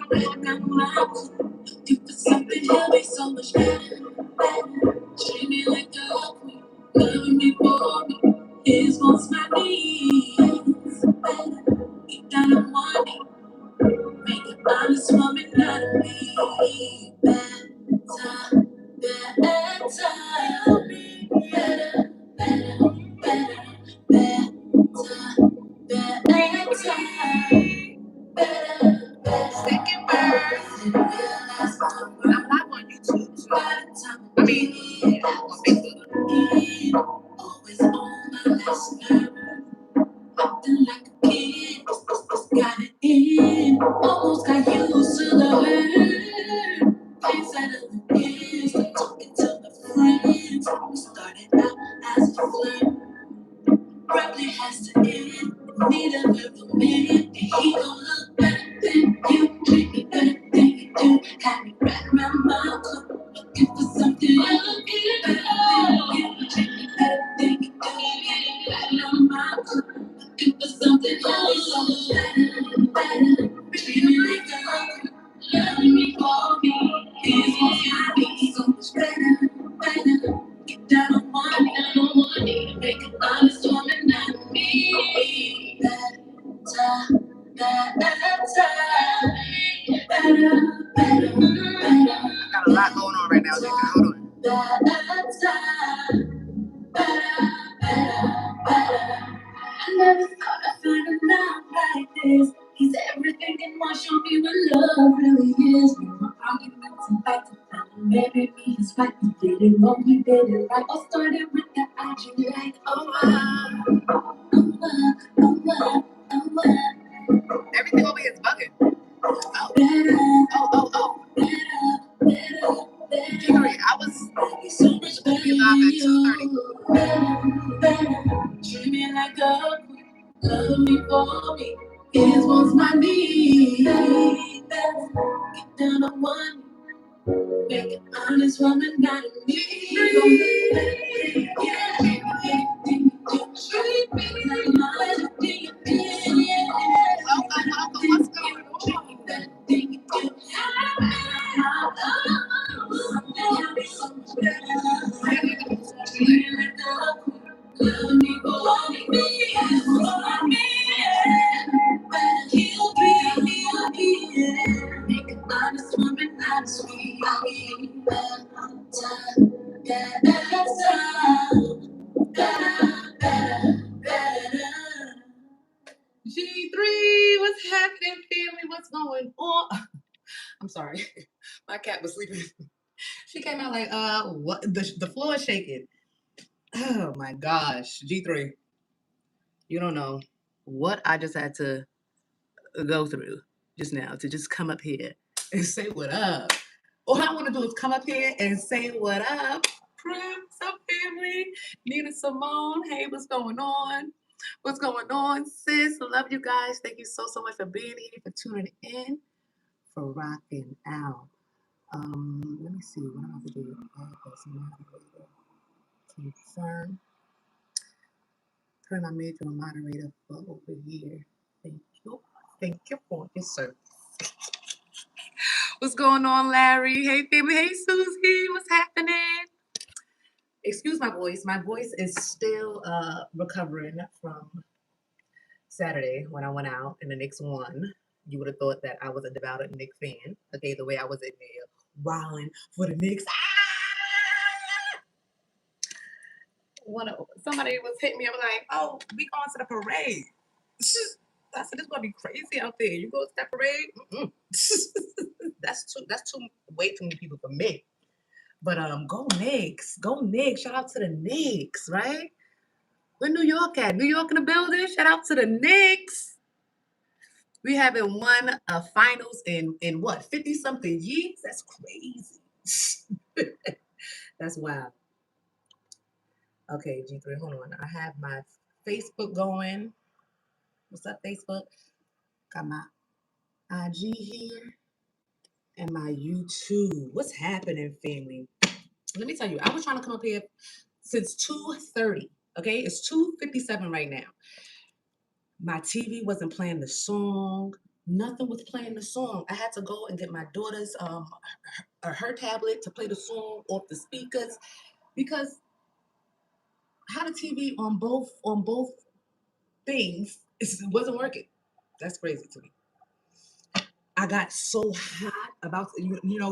Looking for something he'll be so much better. Treat me like a queen, loving me for me. His wants my needs. Get down on one knee, make an honest woman out of me. Better, better, better, second verse. I'm live on YouTube too. I mean, on Facebook. Always on my last nerve. Acting like a kid. Got it in. Almost got used to the hurt. Things that other kids. Talking to the friends. We started out as a flirt. Probably has to end. Need a little minute. And he gon' look better than you. Treat me better than you do. Got me right around my clock. Looking for something else. Better than you. Treat me better than you do. Got me right around my clock. Looking for something else. Better. Treat me like a hug. Loving me for me. Here's what I need. So much better. Get down on one knee, make an honest woman out of me. Better, better. I got a lot going on right now, Jason. Hold on. I never thought I'd find a love like this. He's everything and want show me what love really is. No arguments and fights and time. Maybe me is right. He did it wrong, he did it right. All started with the IG like, everything over here is bugging. Sorry, I was so much better live at 2:30. Treat me like a queen, love me for me. Here's what's my need. Get down on one knee, make an honest woman out of me. Treat me like my thing. What's going on? G3, what's happening, family? What's going on? I'm sorry. My cat was sleeping. She came out like, what? The floor is shaking. Oh my gosh. G3, you don't know what I just had to go through just now to just come up here and say what up. All I want to do is come up here and say what up. Prim, what's up, family? Nina Simone, hey, what's going on? What's going on, sis? Love you guys. Thank you so much for being here, for tuning in, for rocking out. Let me see what I'm about to do. Confirm. Turn I made you a moderator for over here. Thank you. Thank you for your service. What's going on, Larry? Hey, family. Hey, Susie. What's happening? Excuse my voice. My voice is still recovering from Saturday when I went out and the Knicks won. You would have thought that I was a devout Knicks fan. Okay, the way I was in there wilding for the Knicks. Somebody was hitting me. I was like, "Oh, we going to the parade." I said, "It's gonna be crazy out there. You go to that parade? That's way too many people for me." But go Knicks, go Knicks. Shout out to the Knicks, right? Where New York at? New York in the building. Shout out to the Knicks. We haven't won a finals in what 50 something years. That's crazy. That's wild. Okay, G3, hold on. I have my Facebook going. What's up, Facebook? Got my IG here and my YouTube. What's happening, family? Let me tell you, I was trying to come up here since 2:30. Okay, it's 2:57 right now. My TV wasn't playing the song. Nothing was playing the song. I had to go and get my daughter's her tablet to play the song off the speakers because I had a TV on both things. It wasn't working. That's crazy to me. I got so hot about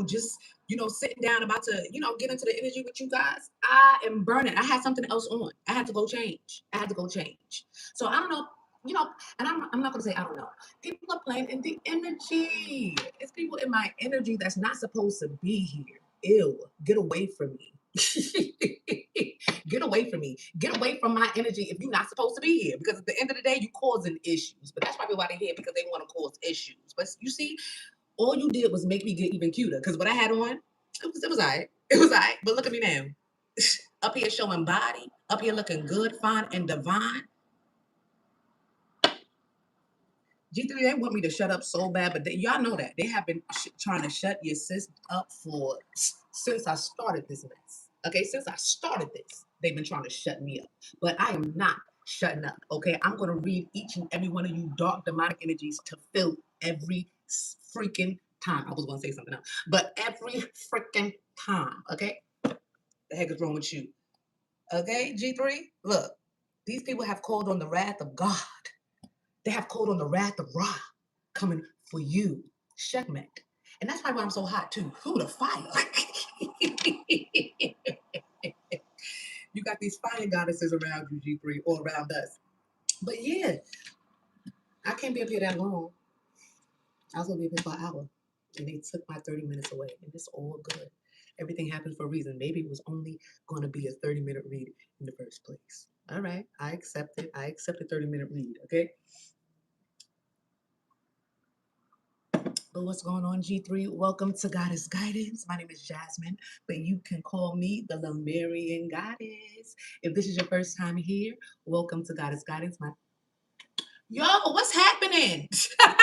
just sitting down about to get into the energy with you guys. I am burning. I had something else on. I had to go change. So I don't know, and I'm not gonna say I don't know. People are playing in the energy. It's people in my energy that's not supposed to be here. Ew, get away from me. Get away from me. Get away from my energy if you're not supposed to be here. Because at the end of the day, you causing issues. But that's probably why they're here, because they want to cause issues. But you see, all you did was make me get even cuter. Because what I had on, it was all right. It was all right. But look at me now. Up here showing body. Up here looking good, fine, and divine. G3, they want me to shut up so bad, but y'all know that. They have been trying to shut your sis up since I started this mess. Okay, since I started this, they've been trying to shut me up. But I am not shutting up, okay? I'm going to read each and every one of you dark demonic energies to fill every freaking time. I was going to say something else, but every freaking time, okay? The heck is wrong with you? Okay, G3? Look, these people have called on the wrath of God. They have called on the wrath of Ra coming for you. Checkmate. And that's probably why I'm so hot too. Ooh, the fire. You got these fire goddesses around you, G3, or around us. But yeah, I can't be up here that long. I was gonna be up here for an hour. And they took my 30 minutes away. And it's all good. Everything happens for a reason. Maybe it was only gonna be a 30-minute read in the first place. All right, I accept it. I accept a 30-minute read, okay? But what's going on, G3? Welcome to Goddess Guidance. My name is Jasmine, but you can call me the Lemurian Goddess. If this is your first time here, welcome to Goddess Guidance. Yo, what's happening? I'm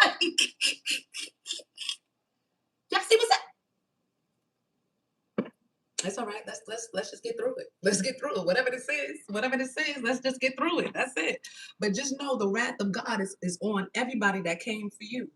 like, y'all see what's that? That's all right. Let's just get through it. Let's get through it. Whatever this is, let's just get through it. That's it. But just know the wrath of God is on everybody that came for you.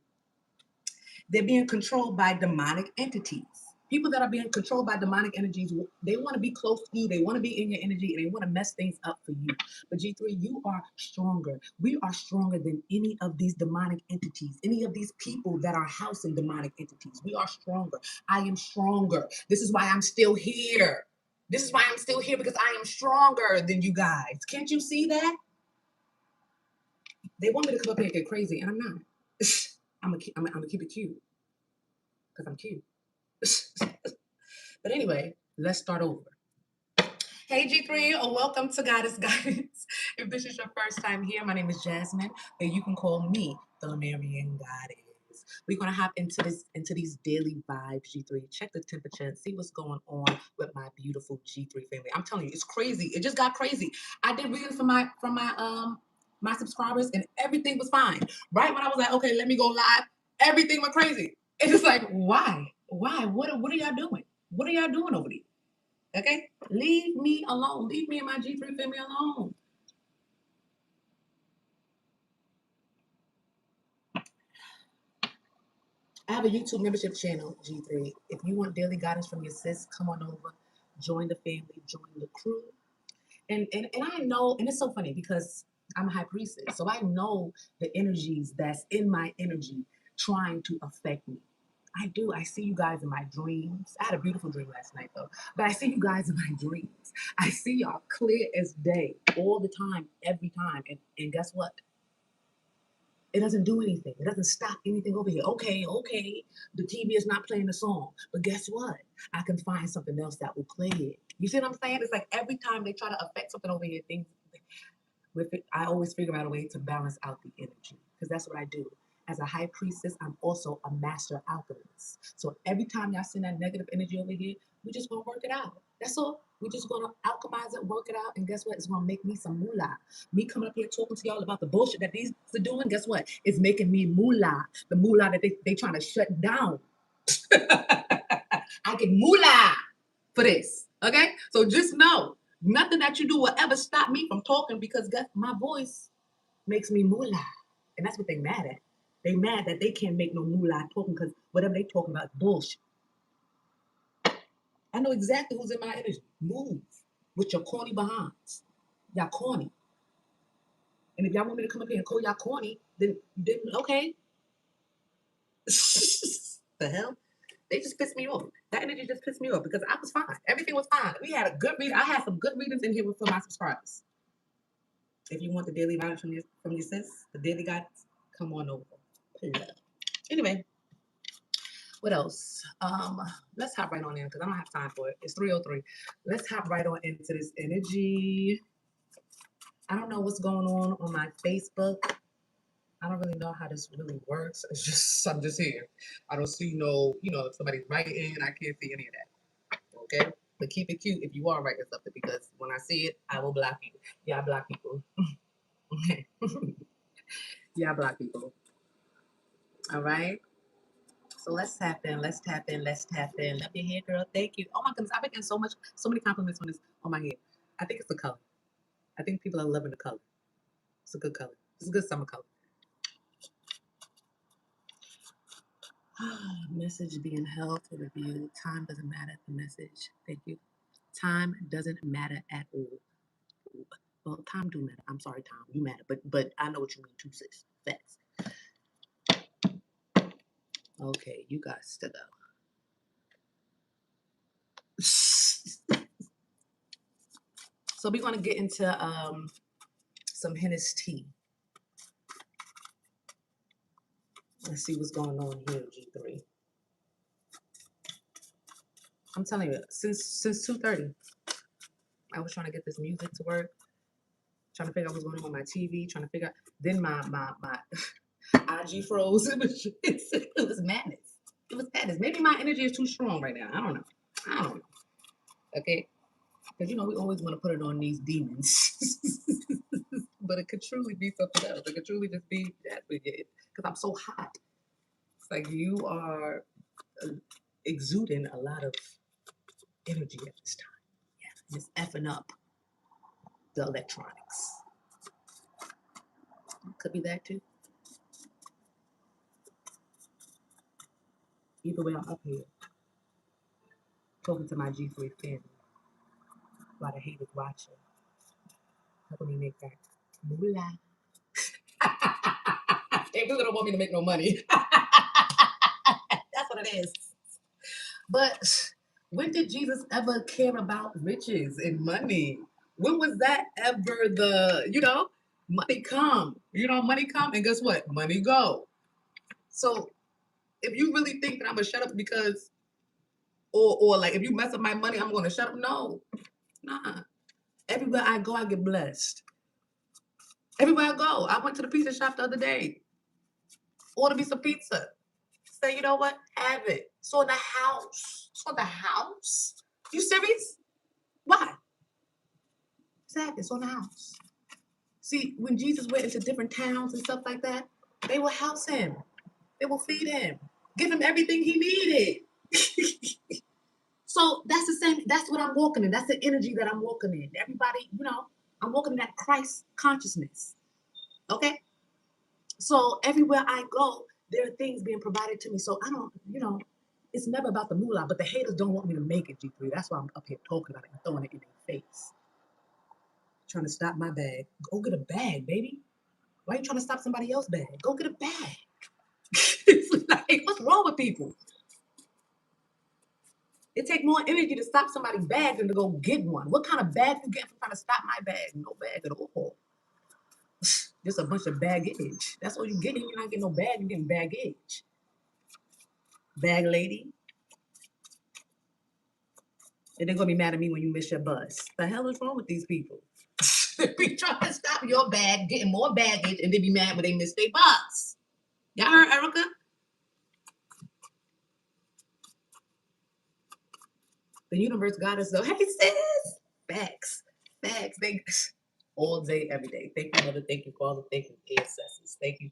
They're being controlled by demonic entities. People that are being controlled by demonic energies, they want to be close to you. They want to be in your energy, and they want to mess things up for you. But G3, you are stronger. We are stronger than any of these demonic entities, any of these people that are housing demonic entities. We are stronger. I am stronger. This is why I'm still here. This is why I'm still here, because I am stronger than you guys. Can't you see that? They want me to come up here and get crazy, and I'm not. I'm gonna keep it cute, because I'm cute. But anyway, let's start over. Hey G3, welcome to Goddess Guidance. If this is your first time here, my name is Jasmine, but you can call me the Lemurian Goddess. We're gonna hop into these daily vibes, G3. Check the temperature and see what's going on with my beautiful G3 family. I'm telling you, it's crazy. It just got crazy. I did readings from my subscribers, and everything was fine. Right when I was like, okay, let me go live, everything went crazy. It's just like, why? Why? What are y'all doing? What are y'all doing over there? Okay? Leave me alone. Leave me and my G3 family alone. I have a YouTube membership channel, G3. If you want daily guidance from your sis, come on over, join the family, join the crew. And I know, and it's so funny because I'm a high priestess, so I know the energies that's in my energy trying to affect me. I do. I see you guys in my dreams. I had a beautiful dream last night, though. But I see you guys in my dreams. I see y'all clear as day all the time, every time. And guess what? It doesn't do anything. It doesn't stop anything over here. Okay, the TV is not playing the song. But guess what? I can find something else that will play it. You see what I'm saying? It's like every time they try to affect something over here, things with it, I always figure out a way to balance out the energy, because that's what I do. As a high priestess, I'm also a master alchemist. So every time y'all send that negative energy over here, we just gonna work it out. That's all. We're just gonna alchemize it, work it out, and guess what? It's gonna make me some moolah. Me coming up here talking to y'all about the bullshit that these are doing, guess what? It's making me moolah. The moolah that they trying to shut down. I get moolah for this. Okay? So just know, nothing that you do will ever stop me from talking, because my voice makes me moolah. And that's what they mad at. They mad that they can't make no moolah talking because whatever they talking about is bullshit. I know exactly who's in my energy. Move with your corny behinds. Y'all corny. And if y'all want me to come up here and call y'all corny, then okay. The hell? They just pissed me off. That energy just pissed me off because I was fine. Everything was fine. We had a good read. I had some good readings in here for my subscribers. If you want the daily guidance from your sis, the daily guidance, come on over. Anyway, what else? Let's hop right on in because I don't have time for it. It's 3:03. Let's hop right on into this energy. I don't know what's going on my Facebook. I don't really know how this really works. It's just I'm just here. I don't see no, if somebody's writing, I can't see any of that. Okay? But keep it cute if you are writing something because when I see it, I will block you. Yeah, I block people. Okay. Yeah, I block people. All right. So let's tap in. Let's tap in. Let's tap in. Love your hair, girl. Thank you. Oh my goodness, I've been getting so many compliments on this on my hair. I think it's the color. I think people are loving the color. It's a good color. It's a good summer color. Message being held for review. Time doesn't matter. The message. Thank you. Time doesn't matter at all. Well, time do matter. I'm sorry, Tom. You matter, but I know what you mean too, sis. Facts. Okay, you guys to go. So we're gonna get into some Hennis tea. Let's see what's going on here, G3. I'm telling you, since 2:30, I was trying to get this music to work, trying to figure out what's going on my TV, trying to figure out. Then my IG froze. It was madness. It was madness. Maybe my energy is too strong right now. I don't know. Okay, because we always want to put it on these demons, but it could truly be something else. It could truly just be that because I'm so hot. It's like you are exuding a lot of energy at this time. Yeah, just effing up the electronics. Could be that too. Either way, I'm up here talking to my G3 family while the haters watching. Helping me make that moolah. They really don't want me to make no money. That's what it is. But when did Jesus ever care about riches and money? When was that ever money come? Money come and guess what? Money go. So if you really think that I'm gonna shut up because or like if you mess up my money, I'm gonna shut up. No. Nah. Everywhere I go, I get blessed. Everywhere I go. I went to the pizza shop the other day. Order me some pizza. Say, you know what? Have it. It's on the house. It's on the house. You serious? Why? Exactly. It's on the house. See, when Jesus went into different towns and stuff like that, they will house him. They will feed him. Give him everything he needed. So that's the same. That's what I'm walking in. That's the energy that I'm walking in. Everybody, I'm walking in that Christ consciousness. Okay? So everywhere I go, there are things being provided to me. So I don't, it's never about the moolah, but the haters don't want me to make it, G3. That's why I'm up here talking about it and throwing it in their face. Trying to stop my bag. Go get a bag, baby. Why are you trying to stop somebody else's bag? Go get a bag. It's like, what's wrong with people? It takes more energy to stop somebody's bag than to go get one. What kind of bag you get for trying to stop my bag? No bag at all. Just a bunch of baggage. That's all you're getting. You're not getting no bag. You're getting baggage. Bag lady. And they're going to be mad at me when you miss your bus. The hell is wrong with these people? Be trying to stop your bag, getting more baggage, and they be mad when they miss their bus. Y'all heard Erica? The universe got us though. Hey sis, facts. Thanks all day, every day. Thank you, mother. Thank you, Father. Thank you, ancestors. Thank you.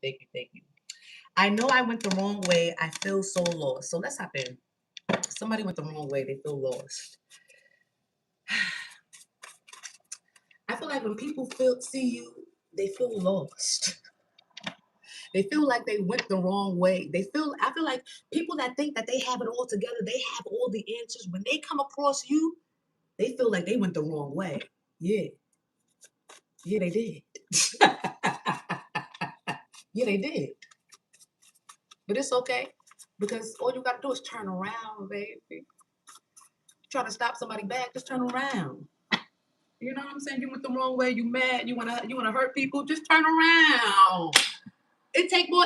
I know I went the wrong way. I feel so lost. So let's hop in. Somebody went the wrong way. They feel lost. I feel like when people see you they feel lost. They feel like they went the wrong way. I feel like people that think that they have it all together, they have all the answers. When they come across you, they feel like they went the wrong way. Yeah. Yeah, they did. Yeah, they did. But it's okay because all you got to do is turn around, baby. Try to stop somebody back, just turn around. You know what I'm saying? You went the wrong way. You mad? You wanna hurt people? Just turn around. It take more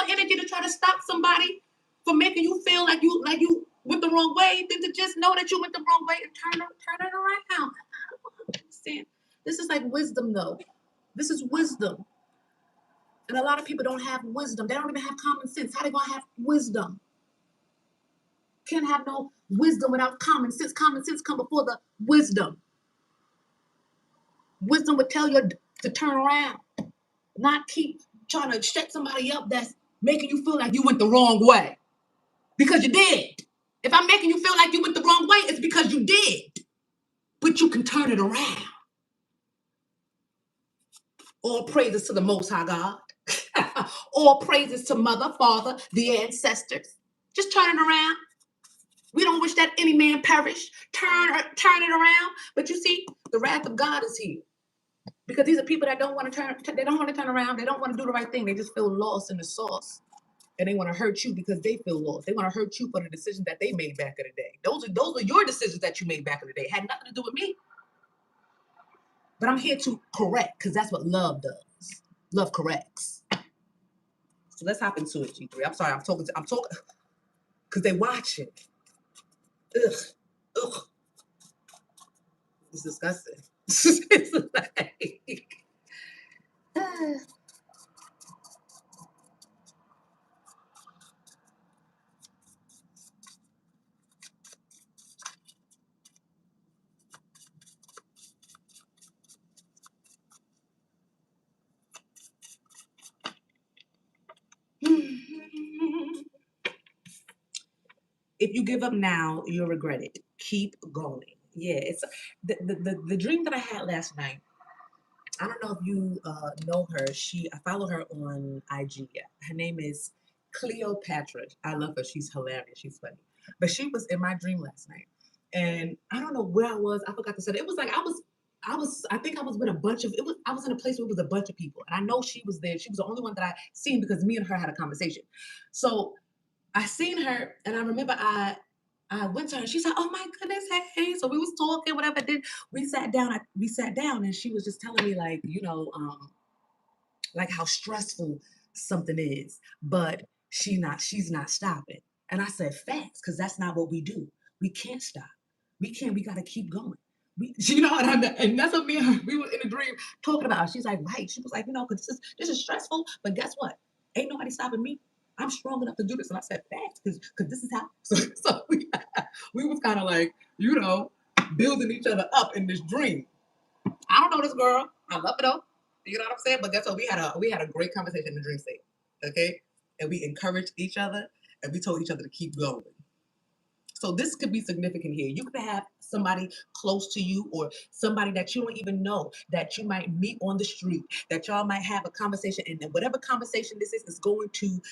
energy to try to stop somebody from making you feel like you went the wrong way than to just know that you went the wrong way and turn it around. I don't understand. This is like wisdom, though. This is wisdom. And a lot of people don't have wisdom. They don't even have common sense. How they gonna have wisdom? Can't have no wisdom without common sense. Common sense come before the wisdom. Wisdom would tell you to turn around, not keep trying to shut somebody up that's making you feel like you went the wrong way. Because you did. If I'm making you feel like you went the wrong way, it's because you did. But you can turn it around. All praises to the Most High God. All praises to Mother, Father, the ancestors. Just turn it around. We don't wish that any man perish. Turn it around. But you see, the wrath of God is here. Because these are people that don't want to turn. They don't want to turn around. They don't want to do the right thing. They just feel lost in the sauce, and they want to hurt you because they feel lost. They want to hurt you for the decisions that they made back in the day. Those are your decisions that you made back in the day. It had nothing to do with me. But I'm here to correct because that's what love does. Love corrects. So let's hop into it, G3. I'm sorry. I'm talking because they watching. Ugh. It's disgusting. It's like, if you give up now, you'll regret it. Keep going. Yeah, it's the dream that I had last night. I don't know if you know her. I follow her on IG. Her name is Cleopatra. I love her. She's hilarious. She's funny. But she was in my dream last night, and I don't know where I was. I forgot to say it. It was like I think I was with a bunch of. I was in a place where it was a bunch of people, and I know she was there. She was the only one that I seen because me and her had a conversation. So I seen her, and I remember I went to her. She said, "Oh my goodness, hey!" So we was talking, whatever. Then we sat down. And she was just telling me, like, like how stressful something is, but she's not stopping. And I said, "Facts," because that's not what we do. We can't stop. We can't. We got to keep going. And that's what me and her, we were in a dream talking about. She's like, right. She was like, because this is stressful, but guess what? Ain't nobody stopping me. I'm strong enough to do this. And I said, facts, because this is how. So we was kind of like, building each other up in this dream. I don't know this girl. I love it though. You know what I'm saying? But guess what? We had a great conversation in the dream state. Okay? And we encouraged each other and we told each other to keep going. So this could be significant here. You could have somebody close to you or somebody that you don't even know that you might meet on the street, that y'all might have a conversation, and then whatever conversation this is going to,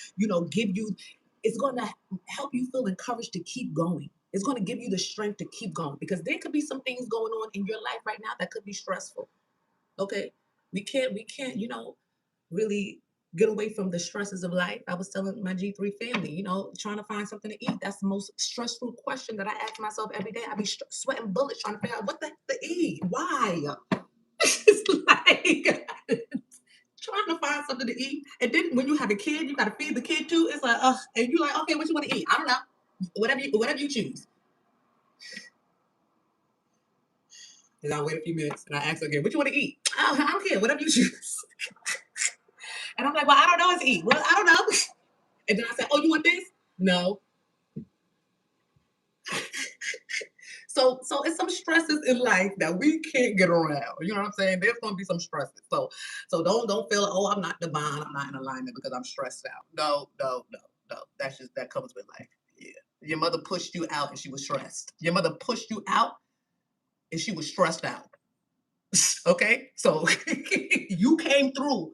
give you, it's going to help you feel encouraged to keep going. It's going to give you the strength to keep going because there could be some things going on in your life right now that could be stressful. Okay? We can't, really get away from the stresses of life. I was telling my G3 family, trying to find something to eat. That's the most stressful question that I ask myself every day. I be sweating bullets trying to figure out what the heck to eat. Why? It's like trying to find something to eat. And then when you have a kid, you got to feed the kid too. It's like, and you're like, okay, what you want to eat? I don't know. Whatever you choose. And I wait a few minutes and I ask her again, what you want to eat? Oh, I don't care. Whatever you choose. And I'm like, well, I don't know what to eat. Well, I don't know. And then I said, oh, you want this? No. So it's some stresses in life that we can't get around. You know what I'm saying? There's gonna be some stresses. So don't feel, oh, I'm not divine, I'm not in alignment because I'm stressed out. No. That comes with life. Yeah. Your mother pushed you out and she was stressed. Your mother pushed you out and she was stressed out. Okay, so you came through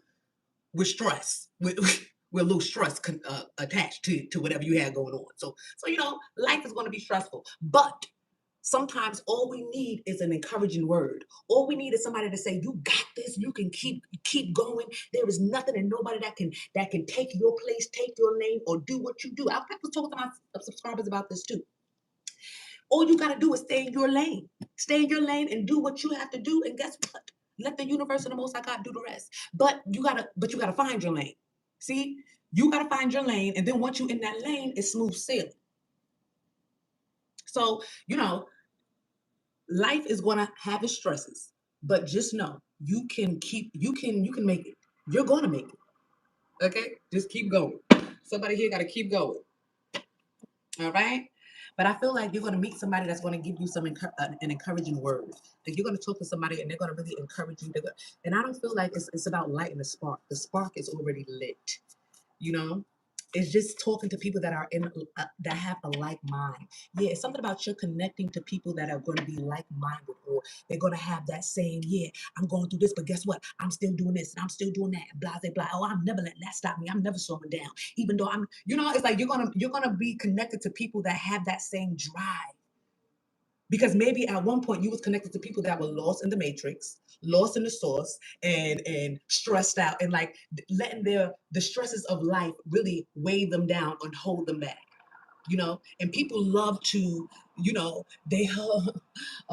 with stress, with a little stress attached to whatever you had going on. So life is going to be stressful, but sometimes all we need is an encouraging word. All we need is somebody to say, "You got this. You can keep going. There is nothing and nobody that can take your place, take your lane, or do what you do." I was talking to my subscribers about this too. All you got to do is stay in your lane. Stay in your lane and do what you have to do. And guess what? Let the universe and the Most High God do the rest. But you gotta find your lane. See, you gotta find your lane, and then once you in that lane, it's smooth sailing. So life is gonna have its stresses, but just know you can make it. You're gonna make it. Okay, just keep going. Somebody here gotta keep going. All right. But I feel like you're going to meet somebody that's going to give you an encouraging word. Like you're going to talk to somebody and they're going to really encourage you. And I don't feel like it's about lighting the spark. The spark is already lit. You know, it's just talking to people that are in that have a like mind. Yeah, it's something about you connecting to people that are going to be like minded, or they're going to have that same. Yeah, I'm going through this, but guess what? I'm still doing this and I'm still doing that. Blah blah blah. Oh, I'm never letting that stop me. I'm never slowing down, even though it's like you're gonna be connected to people that have that same drive. Because maybe at one point you was connected to people that were lost in the matrix, lost in the source, and stressed out, and like letting the stresses of life really weigh them down and hold them back. And people love to, they oh,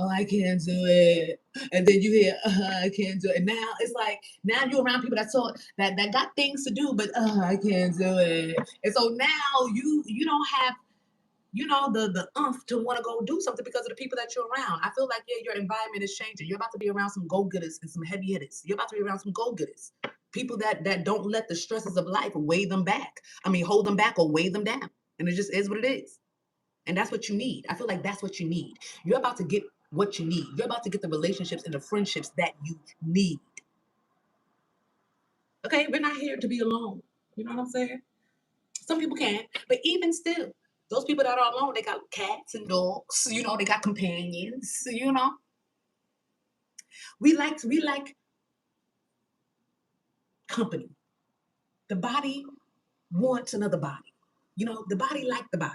I can't do it, and then you hear I can't do it, and now it's like now you're around people that got things to do, but I can't do it, and so now you don't have the umph to want to go do something because of the people that you're around. I feel like, yeah, your environment is changing. You're about to be around some go-getters and some heavy hitters. You're about to be around some go-getters. People that don't let the stresses of life weigh them back. I mean, hold them back or weigh them down. And it just is what it is. And that's what you need. I feel like that's what you need. You're about to get what you need. You're about to get the relationships and the friendships that you need. Okay? We're not here to be alone. You know what I'm saying? Some people can, but even still, those people that are alone, they got cats and dogs. They got companions. We like company. The body wants another body. The body like the body.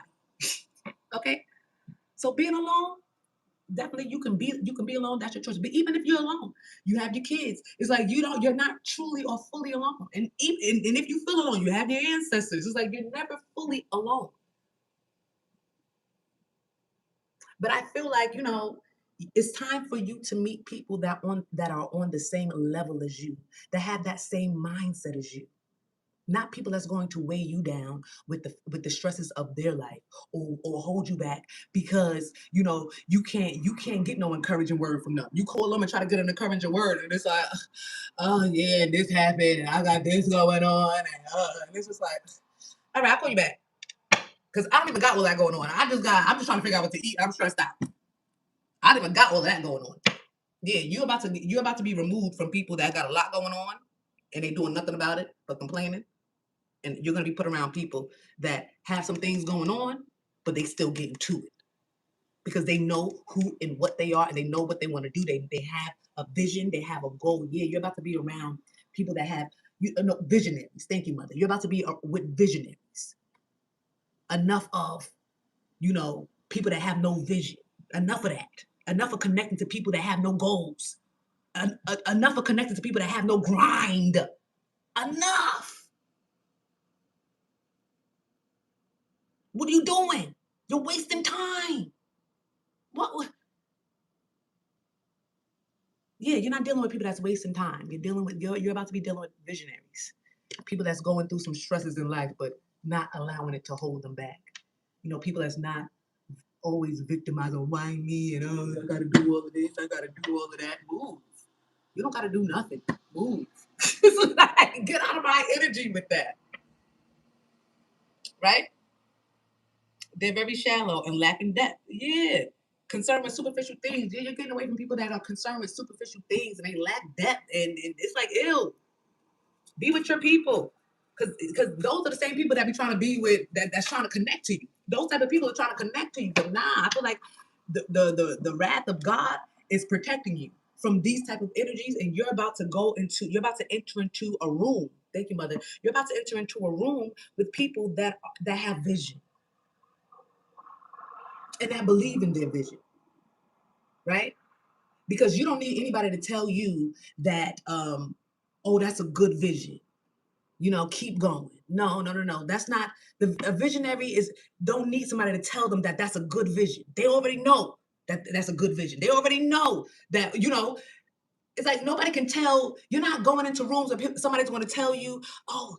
Okay, so being alone, definitely you can be alone. That's your choice. But even if you're alone, you have your kids. It's like you're not truly or fully alone. And if you feel alone, you have your ancestors. It's like you're never fully alone. But I feel like, it's time for you to meet people that are on the same level as you, that have that same mindset as you. Not people that's going to weigh you down with the stresses of their life, or hold you back because you can't get no encouraging word from them. You call them and try to get an encouraging word, and it's like, oh yeah, this happened, and I got this going on, and it's just like, all right, I'll call you back because I don't even got all that going on. I'm just trying to figure out what to eat. I'm stressed out. I don't even got all that going on. Yeah, you're about to be removed from people that got a lot going on and they doing nothing about it but complaining. And you're gonna be put around people that have some things going on, but they still getting to it. Because they know who and what they are and they know what they want to do. They have a vision, they have a goal. Yeah, you're about to be around people that have no, visionaries. Thank you, mother. You're about to be with visionaries. Enough of, people that have no vision. Enough of that. Enough of connecting to people that have no goals. Enough of connecting to people that have no grind. Enough. What are you doing? You're wasting time. What? Yeah, you're not dealing with people that's wasting time. You're about to be dealing with visionaries. People that's going through some stresses in life, but not allowing it to hold them back. People that's not always victimized or why me and oh, I gotta do all of this, I gotta do all of that. Move. You don't gotta do nothing. Move. It's like, get out of my energy with that. Right? They're very shallow and lacking depth. Yeah. Concerned with superficial things. Yeah, you're getting away from people that are concerned with superficial things and they lack depth. And it's like, ew. Be with your people. Because those are the same people that be trying to be with that's trying to connect to you. Those type of people are trying to connect to you. But nah, I feel like the wrath of God is protecting you from these type of energies, and you're about to enter into a room. Thank you, mother. You're about to enter into a room with people that have vision and that believe in their vision, right? Because you don't need anybody to tell you that, oh, that's a good vision. Keep going. No. That's not a visionary don't need somebody to tell them that that's a good vision. They already know that that's a good vision. They already know that, it's like nobody can tell. You're not going into rooms where somebody's going to tell you, oh,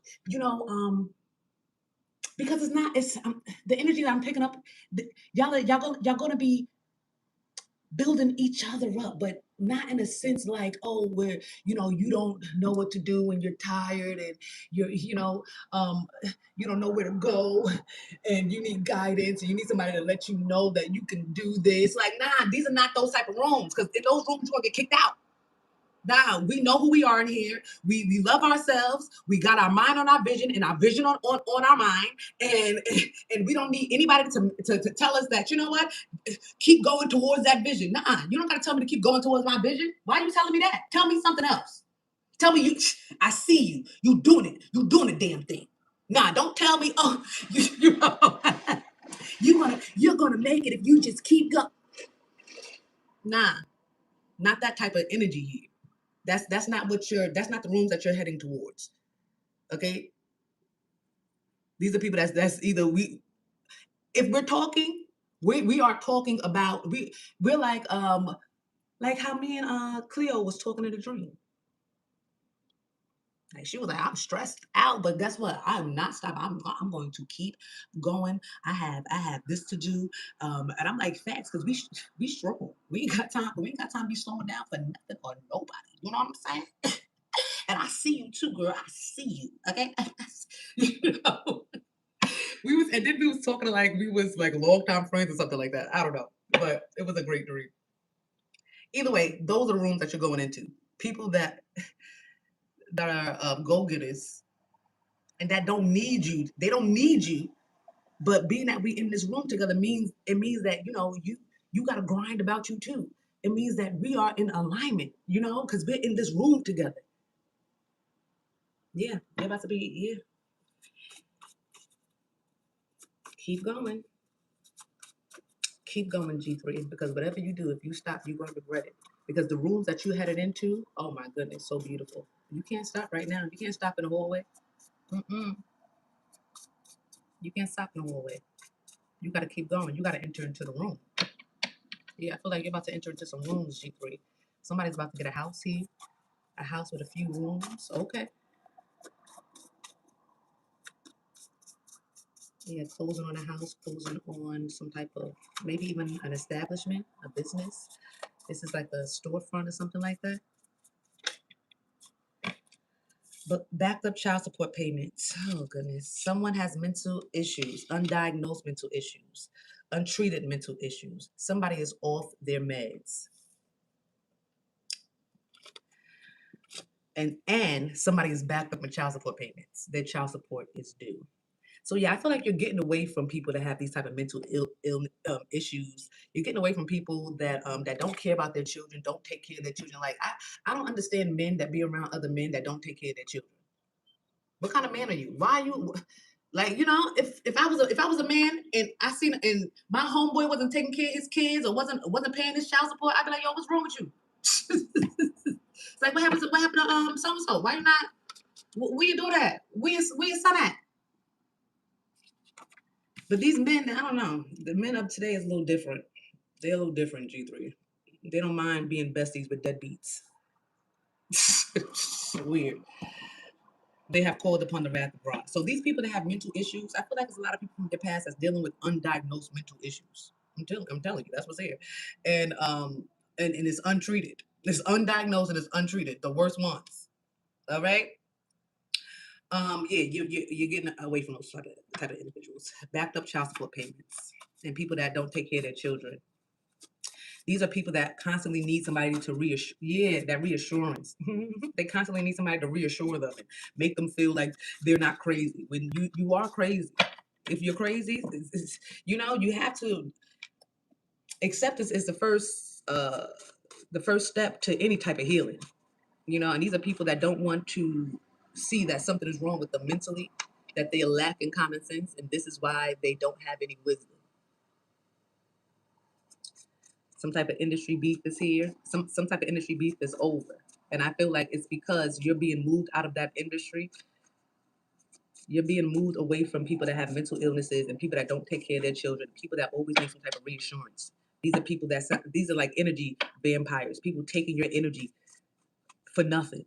because it's the energy that I'm picking up. Y'all gonna be building each other up, but not in a sense like, oh, where you don't know what to do and you're tired and you don't know where to go and you need guidance and you need somebody to let you know that you can do this. Like, nah, these are not those type of rooms, because in those rooms you're gonna get kicked out. Nah, we know who we are in here. We love ourselves. We got our mind on our vision and our vision on our mind. And we don't need anybody to tell us that, you know what, keep going towards that vision. Nah, you don't got to tell me to keep going towards my vision. Why are you telling me that? Tell me something else. Tell me I see you. You doing it. You doing the damn thing. Nah, don't tell me, oh, you're gonna make it if you just keep going. Nah, not that type of energy here. That's not the rooms that you're heading towards. Okay? These are people that's either if we're talking, we are talking about we're like how me and Cleo was talking in the dream. Like, she was like, I'm stressed out, but guess what? I'm not stopping. I'm going to keep going. I have this to do, and I'm like, facts, because we struggle. We ain't got time. We ain't got time to be slowing down for nothing or nobody. You know what I'm saying? And I see you too, girl. I see you. Okay. We was talking like we was like longtime friends or something like that. I don't know. But it was a great dream. Either way, those are the rooms that you're going into. People that are go-getters and that don't need you. They don't need you. But being that we in this room together means that, you got to grind about you too. It means that we are in alignment, because we're in this room together. Yeah, they're about to be, yeah. Keep going. Keep going, G3, because whatever you do, if you stop, you're going to regret it. Because the rooms that you headed into, oh my goodness, so beautiful. You can't stop right now. You can't stop in the hallway. You can't stop in the hallway. You got to keep going. You got to enter into the room. Yeah, I feel like you're about to enter into some rooms, G3. Somebody's about to get a house here. A house with a few rooms. Okay. Yeah, closing on a house, closing on some type of, maybe even an establishment, a business. This is like a storefront or something like that. But backed up child support payments. Oh, goodness. Someone has mental issues, undiagnosed mental issues, untreated mental issues. Somebody is off their meds. And somebody is backed up with child support payments. Their child support is due. So yeah, I feel like you're getting away from people that have these type of mental issues. You're getting away from people that don't care about their children, don't take care of their children. Like, I don't understand men that be around other men that don't take care of their children. What kind of man are you? Why are you like, if I was a man and I seen and my homeboy wasn't taking care of his kids or wasn't paying his child support, I'd be like, yo, what's wrong with you? It's like, what happened to so and so? Why you not? Where you do that? Where your son at? But these men, I don't know. The men of today is a little different. They're a little different, G3. They don't mind being besties with deadbeats. Weird. They have called upon the wrath of God. So these people that have mental issues, I feel like there's a lot of people from the past that's dealing with undiagnosed mental issues. I'm telling you, that's what's here. And it's untreated. It's undiagnosed and it's untreated. The worst ones. All right. Yeah, you're getting away from those type of individuals. Backed up child support payments and people that don't take care of their children. These are people that constantly need somebody to reassure. Yeah, that reassurance. They constantly need somebody to reassure them and make them feel like they're not crazy when you are crazy. If you're crazy, you have to. Acceptance is the first the first step to any type of healing. And these are people that don't want to see that something is wrong with them mentally, that they lack in common sense, and this is why they don't have any wisdom. Some type of industry beef is here. Some type of industry beef is over. And I feel like it's because you're being moved out of that industry. You're being moved away from people that have mental illnesses and people that don't take care of their children, people that always need some type of reassurance. These are like energy vampires, people taking your energy for nothing.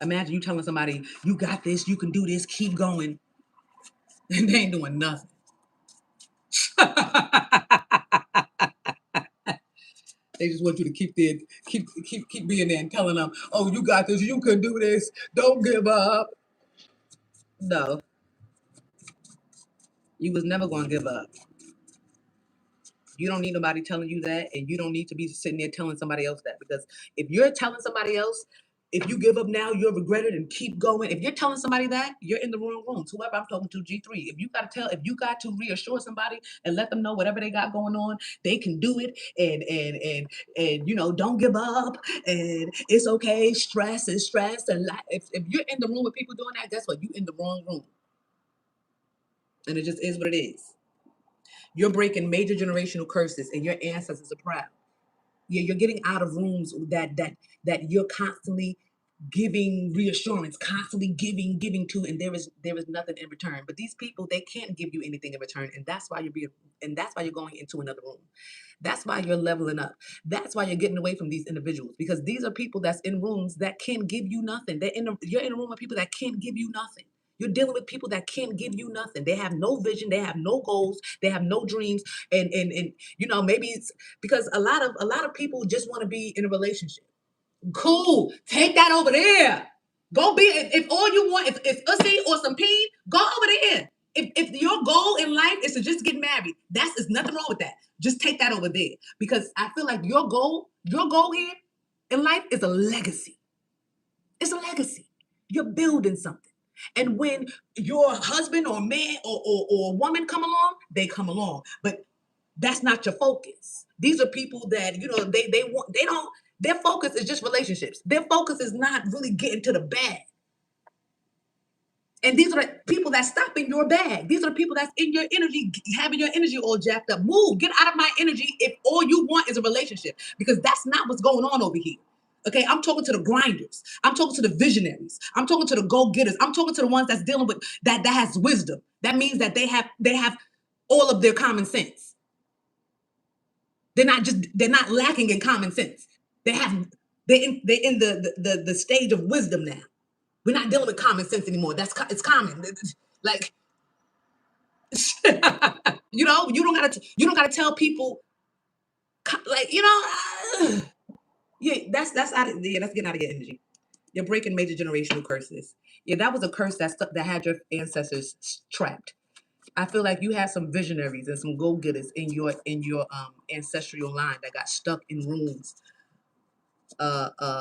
Imagine you telling somebody, you got this, you can do this, keep going. And they ain't doing nothing. They just want you to keep being there and telling them, oh, you got this, you can do this, don't give up. No. You was never going to give up. You don't need nobody telling you that, and you don't need to be sitting there telling somebody else that, because if you're telling somebody else, if you give up now, you'll regret it and keep going. If you're telling somebody that, you're in the wrong room. So whoever I'm talking to, G3, if you got to reassure somebody and let them know whatever they got going on, they can do it, and don't give up, and it's okay. Stress is stress, and if you're in the room with people doing that, guess what? You in the wrong room, and it just is what it is. You're breaking major generational curses, and your ancestors are proud. Yeah, you're getting out of rooms that you're constantly giving reassurance, constantly giving to, and there is nothing in return. But these people, they can't give you anything in return, and that's why you're going into another room. That's why you're leveling up. That's why you're getting away from these individuals, because these are people that's in rooms that can't give you nothing. You're in a room with people that can't give you nothing. You're dealing with people that can't give you nothing. They have no vision. They have no goals. They have no dreams. And maybe it's because a lot of people just want to be in a relationship. Cool. Take that over there. Go be, if all you want, if ussy or some pee, go over there. If your goal in life is to just get married, there's nothing wrong with that. Just take that over there. Because I feel like your goal here in life is a legacy. It's a legacy. You're building something. And when your husband or man or woman come along, they come along. But that's not your focus. These are people that, their focus is just relationships. Their focus is not really getting to the bag. And these are the people that's stopping your bag. These are the people that's in your energy, having your energy all jacked up. Move, get out of my energy if all you want is a relationship, because that's not what's going on over here. Okay, I'm talking to the grinders. I'm talking to the visionaries. I'm talking to the go-getters. I'm talking to the ones that's dealing with that has wisdom. That means that they have all of their common sense. They're not lacking in common sense. They're in the stage of wisdom now. We're not dealing with common sense anymore. It's common. Like, you don't gotta tell people, like, yeah, that's getting out of your energy. You're breaking major generational curses. Yeah, that was a curse that had your ancestors trapped. I feel like you had some visionaries and some go-getters in your ancestral line that got stuck in rooms,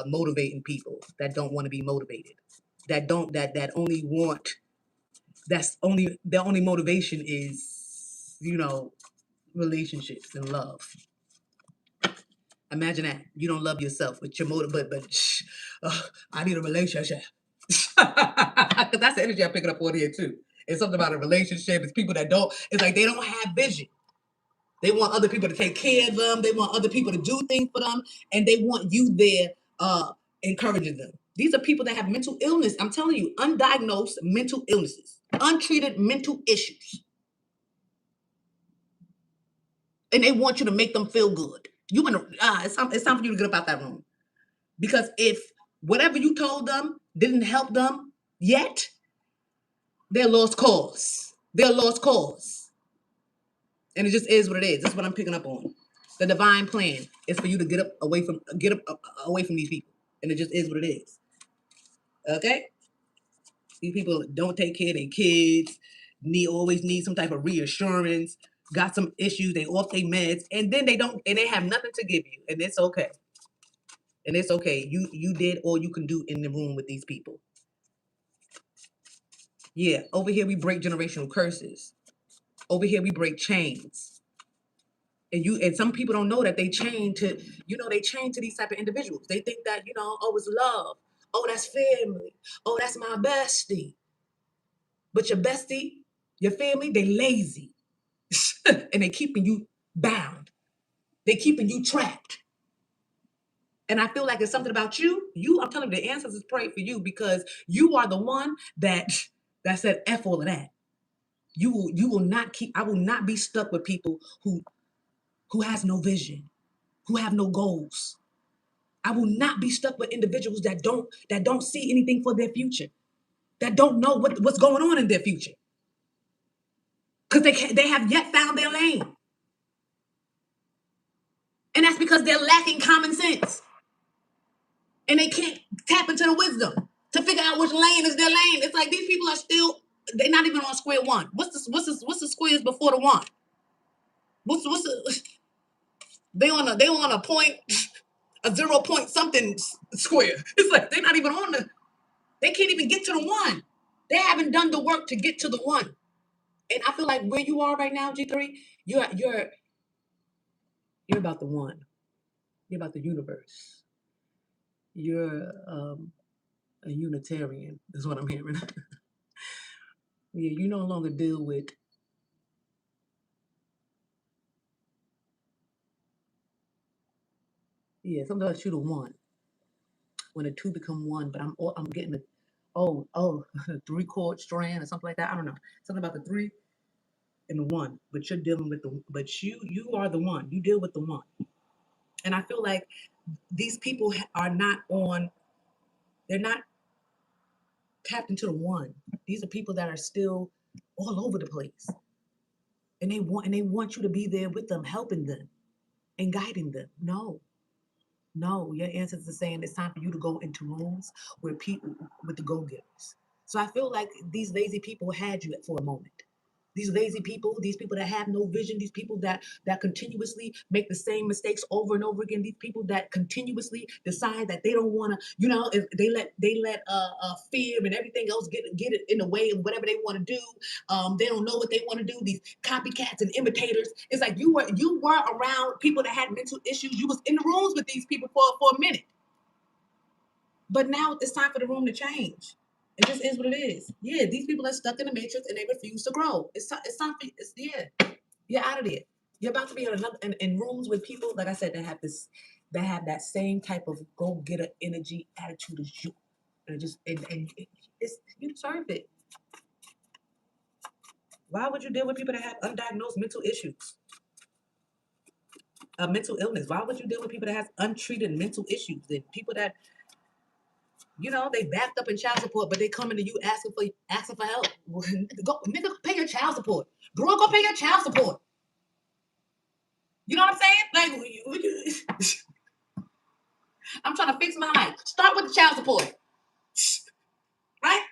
motivating people that don't want to be motivated, that only want, their only motivation is, relationships and love. Imagine that you don't love yourself, but your motive, but I need a relationship. Because that's the energy I'm picking up on here too. It's something about a relationship. It's people that don't. It's like they don't have vision. They want other people to take care of them. They want other people to do things for them, and they want you there, encouraging them. These are people that have mental illness. I'm telling you, undiagnosed mental illnesses, untreated mental issues, and they want you to make them feel good. It's time for you to get up out that room, because if whatever you told them didn't help them yet, they're lost cause. They're lost cause, and it just is what it is. That's what I'm picking up on. The divine plan is for you to get up away from these people, and it just is what it is. Okay, these people don't take care of their kids. Always need some type of reassurance. Got some issues. They off their meds, and then they have nothing to give you, and it's okay. And it's okay. You did all you can do in the room with these people. Yeah, over here we break generational curses. Over here we break chains. And some people don't know that they chain to, they chain to these type of individuals. They think that, oh, it's love. Oh, that's family. Oh, that's my bestie. But your bestie, your family, they lazy. And they keeping you bound. They keeping you trapped. And I feel like it's something about you. I'm telling you, the ancestors pray for you because you are the one that said F all of that. You will not keep, I will not be stuck with people who has no vision, who have no goals. I will not be stuck with individuals that don't see anything for their future, that don't know what's going on in their future. Because they have yet found their lane. And that's because they're lacking common sense. And they can't tap into the wisdom to figure out which lane is their lane. It's like these people are still, they're not even on square one. What's the squares before the one? They on a point, a 0 point something square. It's like they're not even on they can't even get to the one. They haven't done the work to get to the one. And I feel like where you are right now, G3, you're about the one. You're about the universe. You're a Unitarian, is what I'm hearing. Yeah, you no longer deal with something about you the one. When the two become one, but I'm getting the three chord strand or something like that. I don't know. Something about the three and the one. But you're dealing with you are the one. You deal with the one. And I feel like these people are not on, they're not tapped into the one. These are people that are still all over the place. And they want you to be there with them, helping them and guiding them. No, your ancestors are saying it's time for you to go into rooms where people with the go-getters. So I feel like these lazy people had you for a moment. These lazy people, these people that have no vision, these people that continuously make the same mistakes over and over again, these people that continuously decide that they don't want to, if they let fear and everything else get it in the way of whatever they want to do. They don't know what they want to do. These copycats and imitators. It's like you were around people that had mental issues. You was in the rooms with these people for a minute. But now it's time for the room to change. It just is what it is. Yeah, these people are stuck in the matrix and they refuse to grow. It's time for you're out of there. You're about to be in rooms with people, like I said, that have that same type of go-getter energy, attitude as you. And you deserve it. Why would you deal with people that have undiagnosed mental issues? A mental illness. Why would you deal with people that have untreated mental issues? And people that they backed up in child support, but they coming to you asking for help. Go, nigga, pay your child support. Girl, go pay your child support. You know what I'm saying? Like, I'm trying to fix my life. Start with the child support. Right?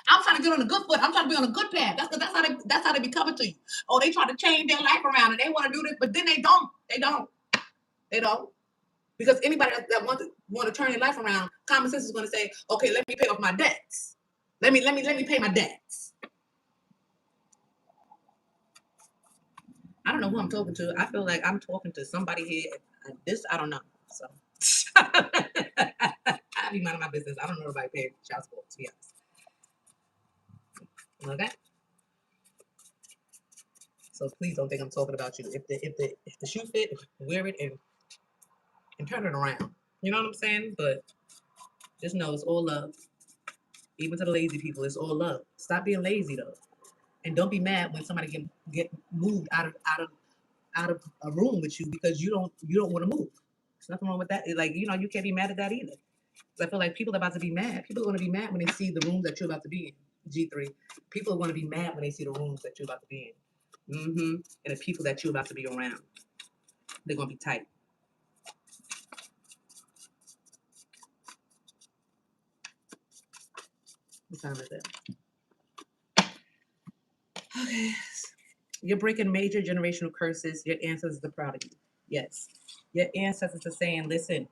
I'm trying to get on a good foot. I'm trying to be on a good path. That's how they be coming to you. Oh, they try to change their life around and they want to do this, but then they don't. They don't. Because anybody that want to turn their life around, common sense is going to say, okay, let me pay off my debts. Let me pay my debts. I don't know who I'm talking to. I feel like I'm talking to somebody here. I don't know. So I be minding my business. I don't know nobody paying child support, to be honest. Okay. So please don't think I'm talking about you. If the shoe fit, wear it and turn it around. You know what I'm saying? But just know it's all love. Even to the lazy people, it's all love. Stop being lazy though. And don't be mad when somebody get moved out of a room with you because you don't want to move. There's nothing wrong with that. Like, you can't be mad at that either. I feel like people are about to be mad. People are going to be mad when they see the rooms that you're about to be in. G3. People are going to be mad when they see the rooms that you're about to be in. And the people that you're about to be around. They're going to be tight. What time is it? Okay. You're breaking major generational curses. Your ancestors are proud of you. Yes. Your ancestors are saying, listen,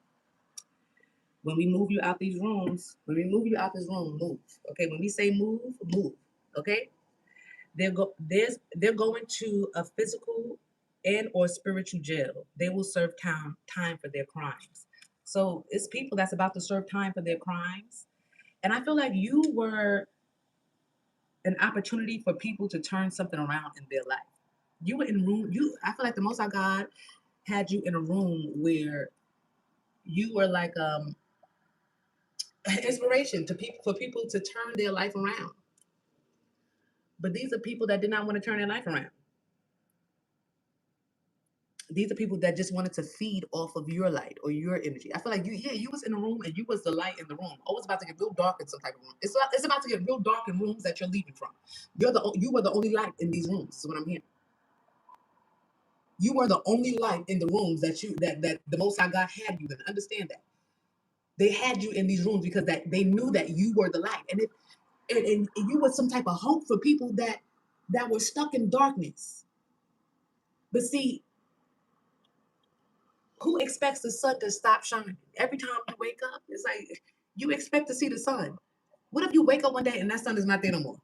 when we move you out these rooms, move. Okay, when we say move. Okay? They're going to a physical and or spiritual jail. They will serve time for their crimes. So it's people that's about to serve time for their crimes. And I feel like you were an opportunity for people to turn something around in their life. You were in room, I feel like the Most High God had you in a room where you were like an inspiration to people, for people to turn their life around. But these are people that did not want to turn their life around. These are people that just wanted to feed off of your light or your energy. I feel like you was in the room and you was the light in the room. Oh, it's about to get real dark in some type of room. It's about to get real dark in rooms that you're leaving from. You were the only light in these rooms. This is what I'm hearing. You were the only light in the rooms that the Most High God had you in. Understand that they had you in these rooms because that they knew that you were the light, and and you were some type of hope for people that were stuck in darkness. But see, who expects the sun to stop shining? Every time you wake up, it's like you expect to see the sun. What if you wake up one day and that sun is not there no more?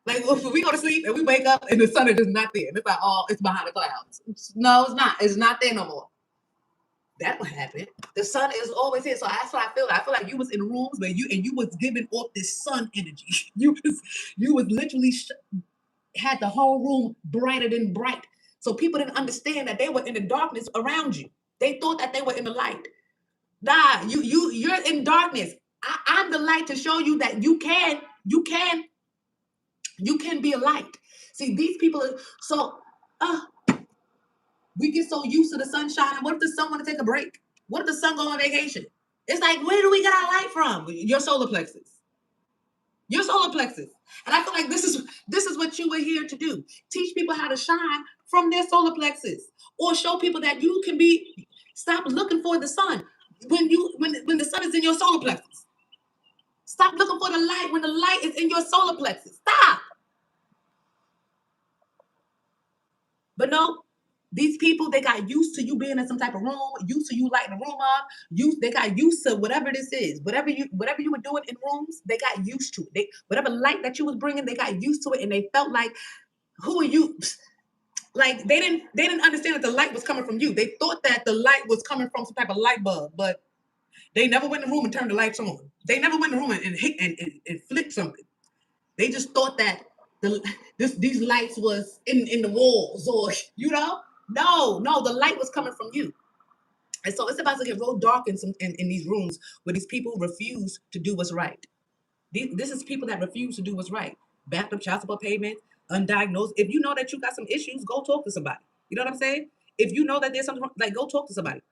Like if we go to sleep and we wake up and the sun is just not there. And it's like, oh, it's behind the clouds. No, it's not. It's not there no more. That would happen. The sun is always here. So that's what I feel. I feel like you was in rooms where you was giving off this sun energy. You was literally had the whole room brighter than bright. So people didn't understand that they were in the darkness around you. They thought that they were in the light. Nah, you're in darkness. I'm the light to show you that you can be a light. See, these people are so we get so used to the sun shining. What if the sun want to take a break? What if the sun go on vacation? It's like, where do we get our light from? Your solar plexus. Your solar plexus. And I feel like this is what you were here to do. Teach people how to shine from their solar plexus. Or show people that you can be, stop looking for the sun when the sun is in your solar plexus. Stop looking for the light when the light is in your solar plexus. Stop. But no, these people, they got used to you being in some type of room, used to you lighting the room up. They got used to whatever this is, whatever you were doing in rooms. They got used to it. Whatever light that you was bringing, they got used to it, and they felt like, who are you? Like they didn't understand that the light was coming from you. They thought that the light was coming from some type of light bulb, but they never went in the room and turned the lights on. They never went in the room and hit and flipped something. They just thought that these lights was in the walls, or no, the light was coming from you. And so it's about to get real dark in these rooms where these people refuse to do what's right. This is people that refuse to do what's right. Backed up child support payments, undiagnosed. If you know that you got some issues, go talk to somebody. You know what I'm saying? If you know that there's something wrong, like, go talk to somebody.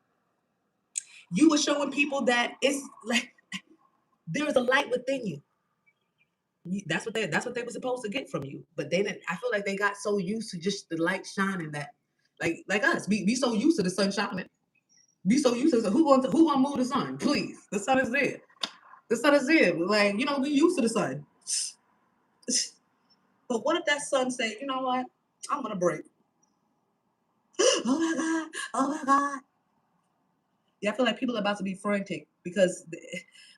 You were showing people that it's like there is a light within you. That's what they were supposed to get from you. But they didn't. I feel like they got so used to just the light shining that, like us, we so used to the sun shining. We so used to, who wants to move the sun? Please, the sun is there. The sun is there. Like, we used to the sun. But what if that sun say, you know what? I'm gonna break. Oh my God! Oh my God! Yeah, I feel like people are about to be frantic because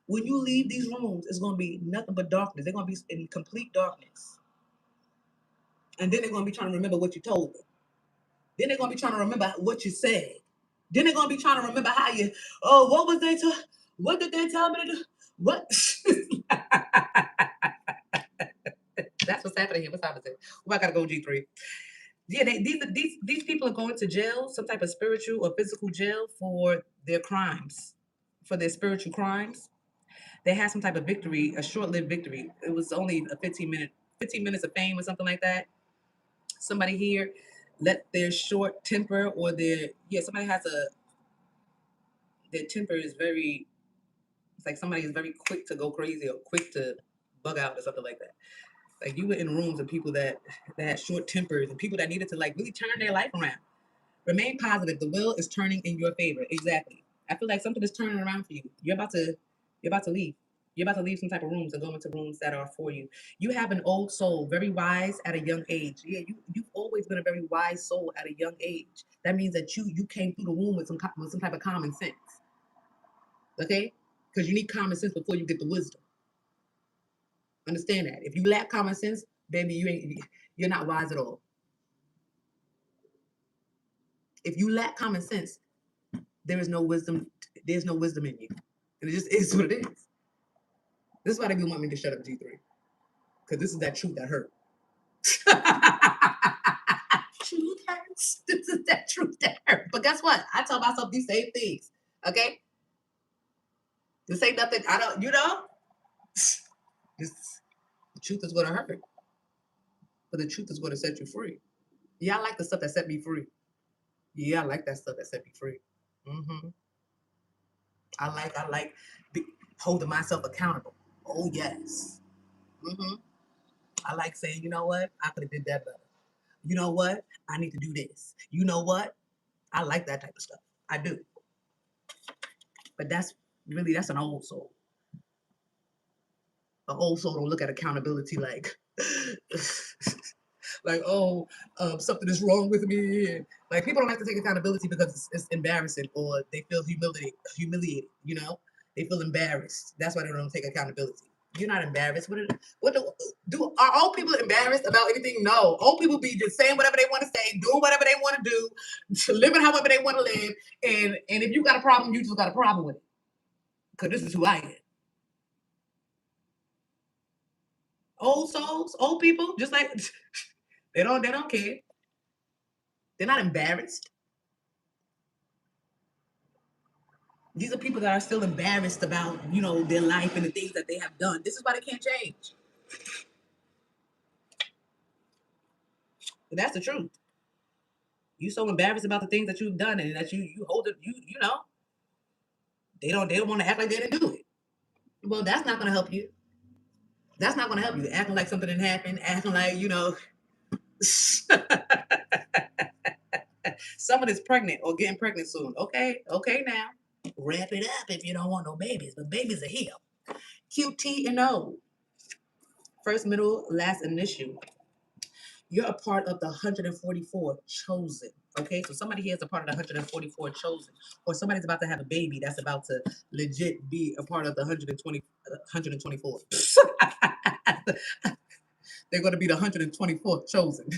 when you leave these rooms, it's gonna be nothing but darkness. They're gonna be in complete darkness, and then they're gonna be trying to remember what you told them. Then they're gonna be trying to remember what you said. Then they're gonna be trying to remember how you. Oh, what was they? What did they tell me to do? What? That's what's happening here. What's happening? Oh, I gotta go G3. Yeah, these people are going to jail, some type of spiritual or physical jail for their crimes, for their spiritual crimes. They had some type of victory, a short-lived victory. It was only a 15 minutes of fame or something like that. Somebody here let their short temper or somebody has their temper is very, it's like somebody is very quick to go crazy or quick to bug out or something like that. Like, you were in rooms of people that had short tempers and people that needed to, like, really turn their life around. Remain positive. The wheel is turning in your favor. Exactly. I feel like something is turning around for you. You're about to leave. You're about to leave some type of rooms and go into rooms that are for you. You have an old soul, very wise at a young age. Yeah, you've always been a very wise soul at a young age. That means that you came through the womb with some type of common sense. Okay? Because you need common sense before you get the wisdom. Understand that. If you lack common sense, baby, you're not wise at all. If you lack common sense, there is no wisdom. There's no wisdom in you, and it just is what it is. This is why they be want me to shut up, G3, because this is that truth that hurt. Truth hurts. This is that truth that hurt. But guess what? I tell myself these same things. Okay. This ain't nothing. I don't. This, the truth is gonna hurt, but the truth is gonna set you free. Yeah, I like the stuff that set me free. Yeah, I like that stuff that set me free. Mm-hmm. I like holding myself accountable. Oh yes. Mm-hmm. I like saying, you know what? I could have did that better. You know what? I need to do this. You know what? I like that type of stuff. I do. But that's an old soul. An old soul don't look at accountability like like, oh, something is wrong with me. And, like, people don't have to take accountability because it's embarrassing or they feel humiliated, you know? They feel embarrassed. That's why they don't take accountability. You're not embarrassed. Are old people embarrassed about anything? No. Old people be just saying whatever they want to say, doing whatever they want to do, living however they want to live. And if you got a problem, you just got a problem with it. Because this is who I am. Old souls, old people, just like they don't care. They're not embarrassed. These are people that are still embarrassed about, their life and the things that they have done. This is why they can't change. But that's the truth. You so embarrassed about the things that you've done and that you hold it, they don't want to act like they didn't do it. Well, that's not gonna help you. That's not gonna help you. Acting like something didn't happen, acting like, someone is pregnant or getting pregnant soon. Okay now. Wrap it up if you don't want no babies, but babies are here. QT and O. First, middle, last initial. You're a part of the 144 chosen. Okay, so somebody here is a part of the 144 chosen, or somebody's about to have a baby that's about to legit be a part of the 124. They're going to be the 124th chosen.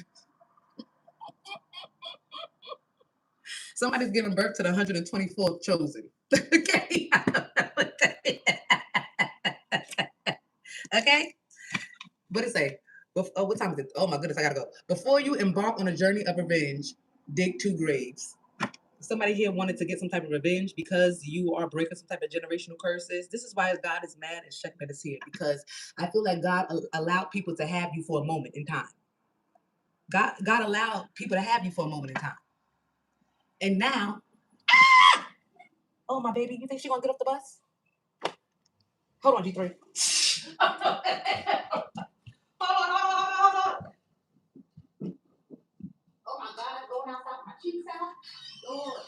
Somebody's giving birth to the 124th chosen. Okay. Okay. What did it say? What time is it? Oh my goodness, I gotta go. Before you embark on a journey of revenge, dig 2 graves. Somebody here wanted to get some type of revenge because you are breaking some type of generational curses. This is why God is mad and Shekman is here, because I feel like God allowed people to have you for a moment in time. God allowed people to have you for a moment in time. And now, oh my baby, you think she's gonna get off the bus? Hold on, G3. Hold on. Oh my God, I'm going outside my cheeks out. Lord.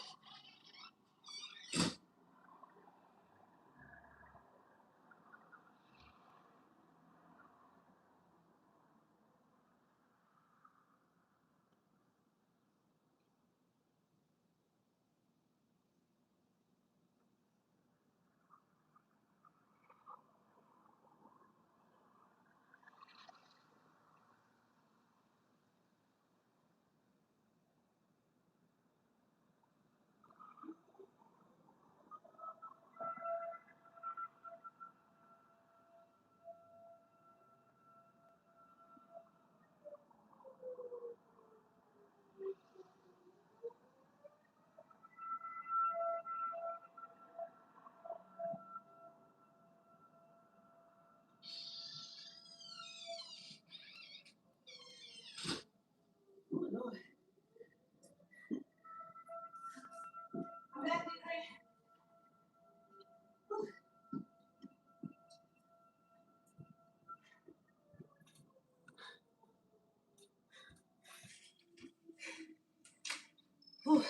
Whew.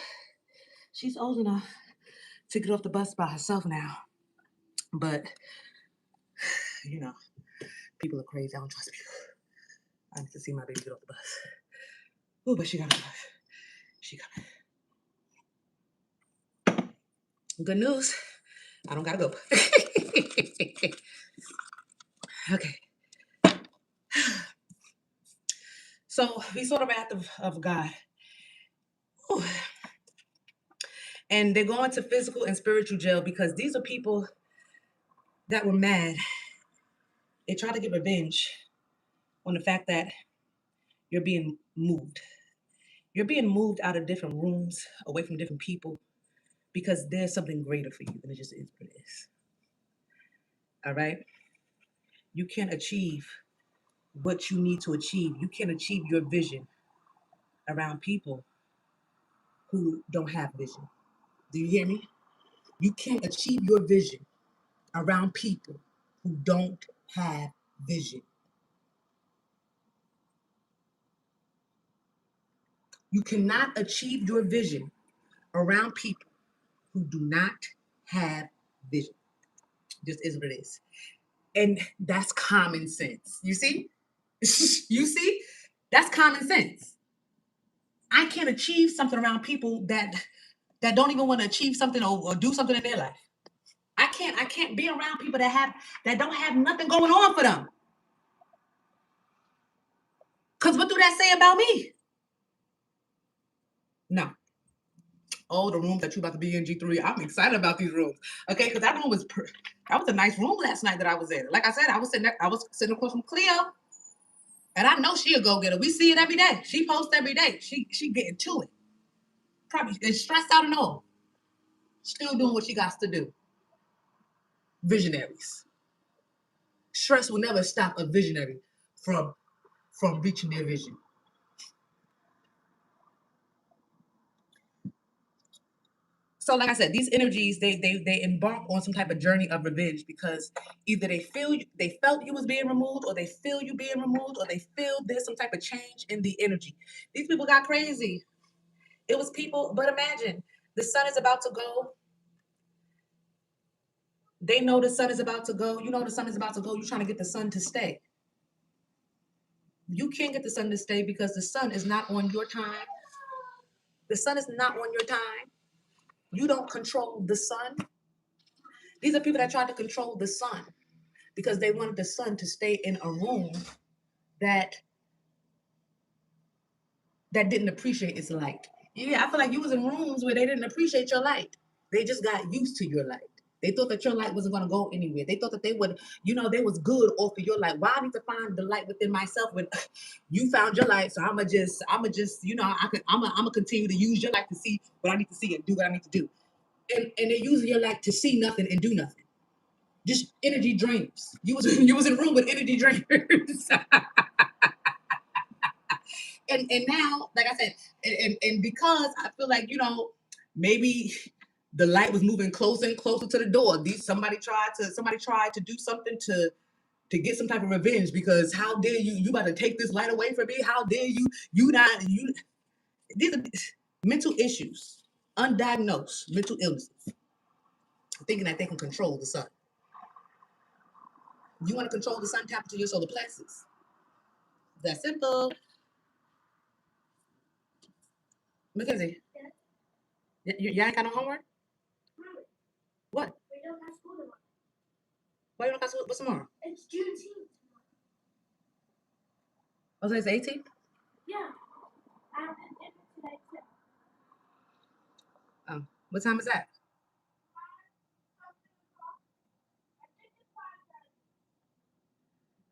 She's old enough to get off the bus by herself now. But, people are crazy. I don't trust people. I need to see my baby get off the bus. Oh, but she got off the bus. She coming. Good news. I don't gotta go. Okay. So we saw the wrath of God. Whew. And they're going to physical and spiritual jail because these are people that were mad. They try to get revenge on the fact that you're being moved. You're being moved out of different rooms, away from different people, because there's something greater for you than it just is what it is. All right? You can't achieve what you need to achieve. You can't achieve your vision around people who don't have vision. Do you hear me? You can't achieve your vision around people who don't have vision. You cannot achieve your vision around people who do not have vision. Just is what it is. And that's common sense. You see? You see? That's common sense. I can't achieve something around people that don't even want to achieve something or do something in their life. I can't be around people that don't have nothing going on for them. Because what do that say about me? No. Oh, the rooms that you about to be in, G3. I'm excited about these rooms. Okay, because that room was that was a nice room last night that I was in. Like I said, I was sitting across from Cleo. And I know she a go-getter. We see it every day. She posts every day. She getting to it. Probably is stressed out and all. Still doing what she got to do. Visionaries. Stress will never stop a visionary from reaching their vision. So, like I said, these energies they embark on some type of journey of revenge because either they felt you was being removed, or they feel you being removed, or they feel there's some type of change in the energy. These people got crazy. It was people, but imagine the sun is about to go. They know the sun is about to go. You know the sun is about to go. You're trying to get the sun to stay. You can't get the sun to stay because the sun is not on your time. The sun is not on your time. You don't control the sun. These are people that tried to control the sun because they wanted the sun to stay in a room that didn't appreciate its light. Yeah, I feel like you was in rooms where they didn't appreciate your light. They just got used to your light. They thought that your light wasn't going to go anywhere. They thought that they would, they was good off of your light. Why I need to find the light within myself when you found your light? So I'ma just, I'm gonna continue to use your light to see what I need to see and do what I need to do. And they're using your light to see nothing and do nothing. Just energy drainers. You was in a room with energy drainers. and now, like I said, and because I feel like maybe the light was moving closer and closer to the door. Somebody tried to do something to get some type of revenge because how dare you about to take this light away from me? How dare you these are mental issues, undiagnosed mental illnesses, thinking that they can control the sun. You want to control the sun, tap into your solar plexus. That's simple. Mackenzie, you ain't got no homework? What? We don't have school tomorrow. Why you don't have school? What's tomorrow? It's Juneteenth. Oh, so it's 18th? Yeah. Oh, what time is that?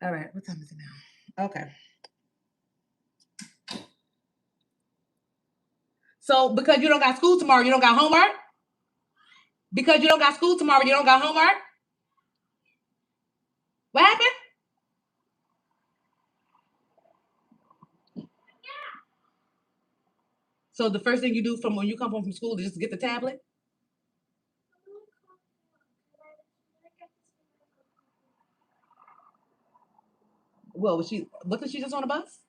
All right, what time is it now? Okay. So because you don't got school tomorrow, you don't got homework? Because you don't got school tomorrow, you don't got homework? What happened? So the first thing you do from when you come home from school is just get the tablet? Well, wasn't she just on a bus?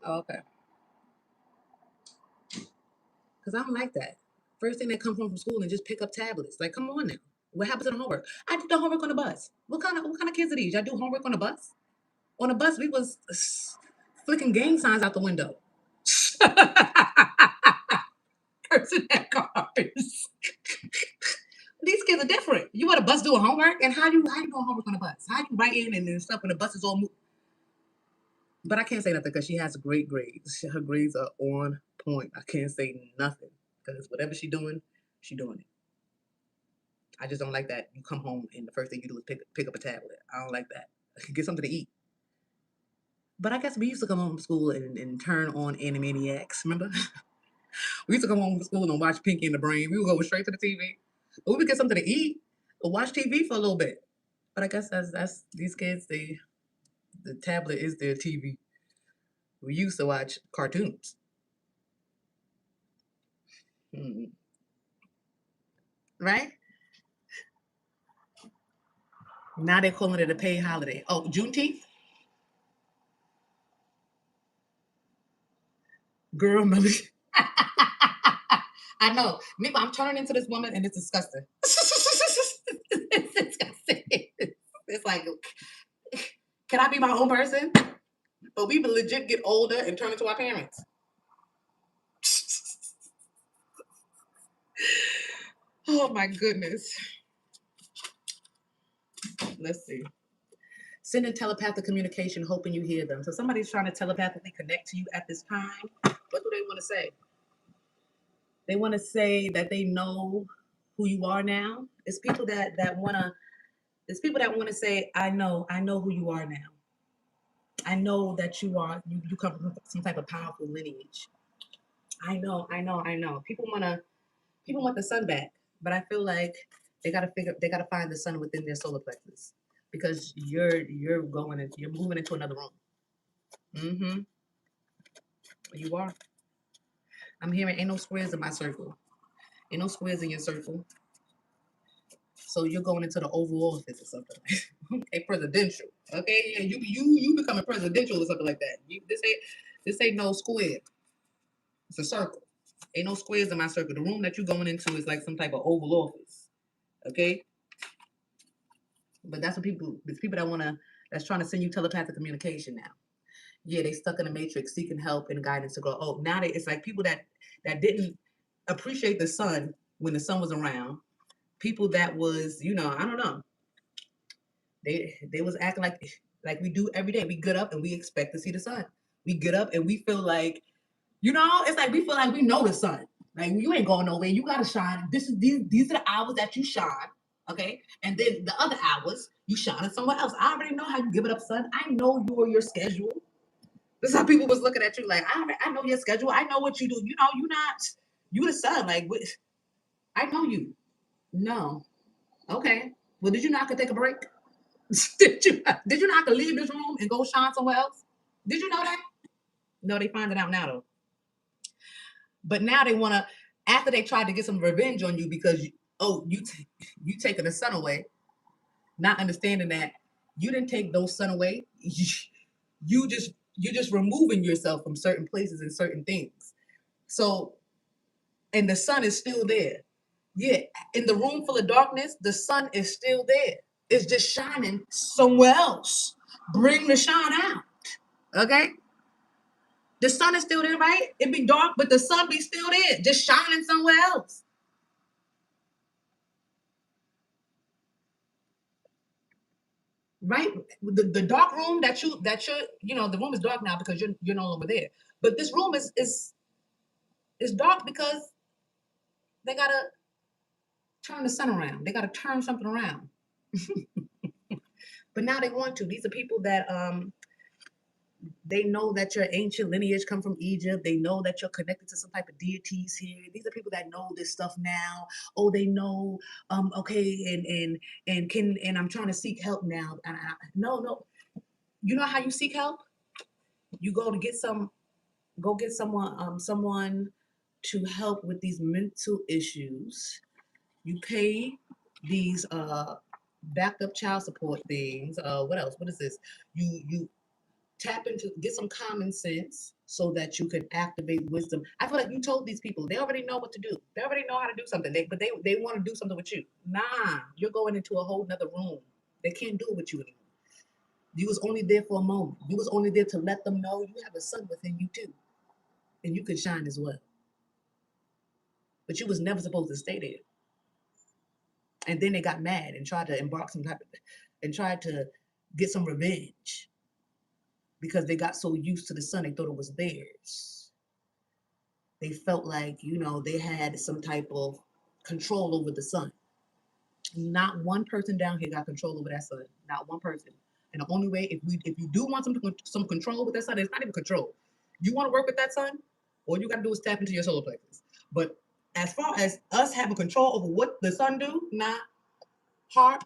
Oh, okay. Because I don't like that. First thing they come home from school and just pick up tablets. Like, come on now. What happens to the homework? I did the homework on the bus. What kind of kids are these? Y'all do homework on the bus? On the bus, we was flicking gang signs out the window. Cursing at cars. These kids are different. You want a bus doing homework? And how you doing homework on the bus? How you writing and stuff when the bus is all moving? But I can't say nothing because she has great grades. Her grades are on point. I can't say nothing because whatever she's doing, she doing it. I just don't like that you come home and the first thing you do is pick up a tablet. I don't like that. Get something to eat. But I guess we used to come home from school and turn on Animaniacs. Remember? We used to come home from school and watch Pinky and the Brain. We would go straight to the TV. Or we would get something to eat or watch TV for a little bit. But I guess that's these kids. The tablet is their TV. We used to watch cartoons. Mm. Right? Now they're calling it a paid holiday. Oh, Juneteenth? Girl, remember? I know. Maybe I'm turning into this woman and it's disgusting. It's disgusting. It's like, can I be my own person? But we legit get older and turn into our parents. Oh my goodness. Let's see. Sending telepathic communication, hoping you hear them. So somebody's trying to telepathically connect to you at this time. What do they want to say? They want to say that they know who you are now. It's people that wanna. It's people that want to say, I know who you are now. I know that you come from some type of powerful lineage. I know. People want the sun back, but I feel like they gotta find the sun within their solar plexus because you're moving into another room. Mm-hmm. You are. I'm hearing ain't no squares in my circle. Ain't no squares in your circle. So you're going into the Oval Office or something. Okay, presidential. Okay, yeah, you becoming presidential or something like that. This ain't no square. It's a circle. Ain't no squares in my circle. The room that you're going into is like some type of Oval Office. Okay, but that's what it's people that's trying to send you telepathic communication now. Yeah, they stuck in a matrix seeking help and guidance to grow. Oh, now it's like people that didn't appreciate the sun when the sun was around. People that was, I don't know. They was acting like we do every day. We get up and we expect to see the sun. We get up and we feel like, it's like we feel like we know the sun. Like you ain't going nowhere. You gotta shine. These are the hours that you shine. Okay. And then the other hours you shine somewhere else. I already know how you give it up, son. I know your schedule. This is how people was looking at you like, I know your schedule. I know what you do. You the sun. Like, I know you. No. Okay. Well, did you not take a break? did you not have to leave this room and go shine somewhere else? Did you know that? No, they find it out now though. But now they want to, after they tried to get some revenge on you because you taking the sun away, not understanding that you didn't take those sun away. You're just removing yourself from certain places and certain things. So, and the sun is still there. Yeah, in the room full of darkness, the sun is still there. It's just shining somewhere else. Bring the shine out. Okay? The sun is still there, right? It be dark, but the sun be still there, just shining somewhere else. Right? The dark room that you're, the room is dark now because you're no longer there. But this room is dark because they gotta turn the sun around. They gotta turn something around. But now they want to. These are people that they know that your ancient lineage come from Egypt. They know that you're connected to some type of deities here. These are people that know this stuff now. Oh, they know. Okay, and I'm trying to seek help now. No. You know how you seek help? You go get someone to help with these mental issues. You pay these backed up child support things. What else? What is this? You tap into, get some common sense so that you can activate wisdom. I feel like you told these people they already know what to do. They already know how to do something. But they want to do something with you. Nah, you're going into a whole nother room. They can't do it with you anymore. You was only there for a moment. You was only there to let them know you have a sun within you too, and you can shine as well. But you was never supposed to stay there. And then they got mad and tried to embark some type of, and tried to get some revenge. because they got so used to the sun, they thought it was theirs. They felt like, they had some type of control over the sun. Not one person down here got control over that sun. Not one person. And the only way, if you do want some control with that sun, it's not even control. You want to work with that sun, all you got to do is tap into your solar plexus. But as far as us having control over what the sun do, nah, heart,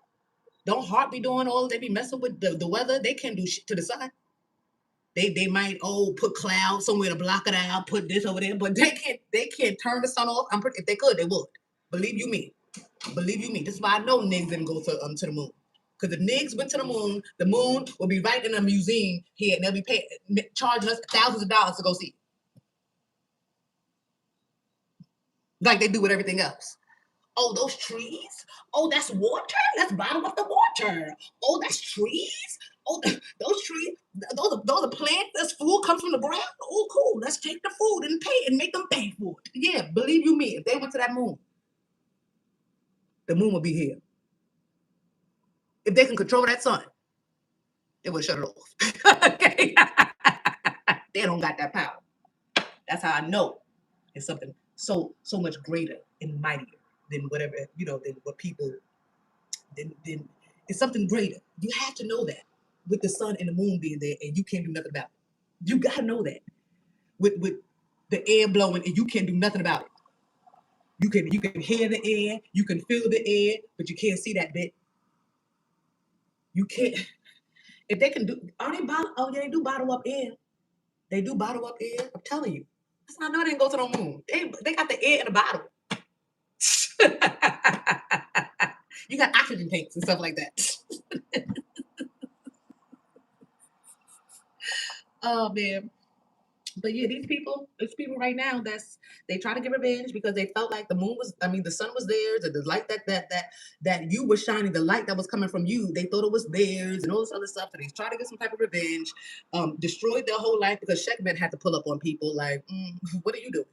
don't heart be doing all, they be messing with the weather. They can't do shit to the sun. They might put clouds somewhere to block it out, put this over there, but they can't turn the sun off. If they could, they would. Believe you me. Believe you me. This is why I know niggas didn't go to the moon. Because if niggas went to the moon will be right in a museum here, and they'll be charging us thousands of dollars to go see, like they do with everything else. Oh, those trees. Oh, that's water. Let's bottle up the water. Oh, that's trees. Oh, those trees. Those are plants. This food comes from the ground. Oh, cool. Let's take the food and pay and make them pay for it. Yeah, believe you me. If they went to that moon, the moon will be here. If they can control that sun, they would shut it off. Okay. They don't got that power. That's how I know it's something so much greater and mightier than whatever, than what people then it's something greater. You have to know that with the sun and the moon being there, and you can't do nothing about it. You gotta know that with the air blowing, and you can't do nothing about it. You can hear the air, you can feel the air, but you can't see that bit. You can't. If they can do, are they bottle? Oh yeah, they do bottle up air. They do bottle up air. I'm telling you. That's how I know they didn't go to the moon. They got the air in a bottle. You got oxygen tanks and stuff like that. Oh man. But yeah, it's people right now they try to get revenge because they felt like the sun was theirs, and the light that you were shining, the light that was coming from you, they thought it was theirs and all this other stuff. So they try to get some type of revenge, destroyed their whole life because Sheckman had to pull up on people like, what are you doing?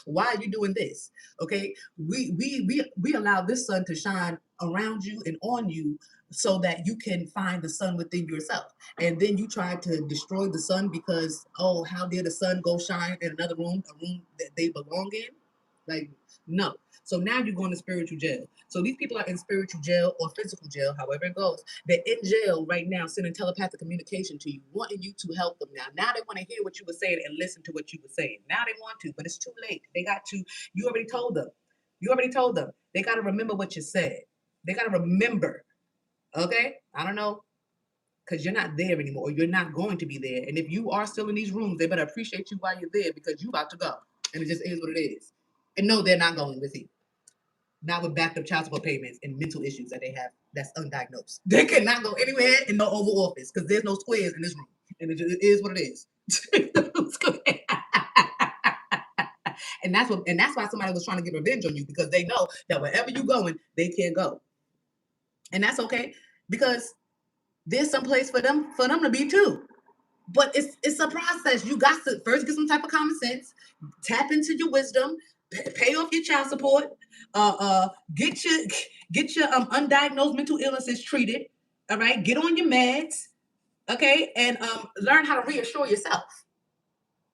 Why are you doing this? Okay, we allow this sun to shine around you and on you so that you can find the sun within yourself. And then you try to destroy the sun because, oh, how dare the sun go shine in another room, a room that they belong in? Like, no. So now you're going to spiritual jail. So these people are in spiritual jail or physical jail, however it goes. They're in jail right now, sending telepathic communication to you, wanting you to help them now. Now they want to hear what you were saying and listen to what you were saying. Now they want to, but it's too late. They got to, you already told them. You already told them. They got to remember what you said. They got to remember. Okay? I don't know. Because you're not there anymore, or you're not going to be there. And if you are still in these rooms, they better appreciate you while you're there because you about to go. And it just is what it is. And no, they're not going with you. Not with backed up child support payments and mental issues that they have that's undiagnosed. They cannot go anywhere in no Oval Office because there's no squares in this room. And it is what it is. and that's why somebody was trying to get revenge on you, because they know that wherever you're going, they can't go. And that's okay, because there's some place for them to be too. But it's a process. You got to first get some type of common sense, tap into your wisdom, pay off your child support, get your undiagnosed mental illnesses treated. All right, get on your meds, okay, and learn how to reassure yourself.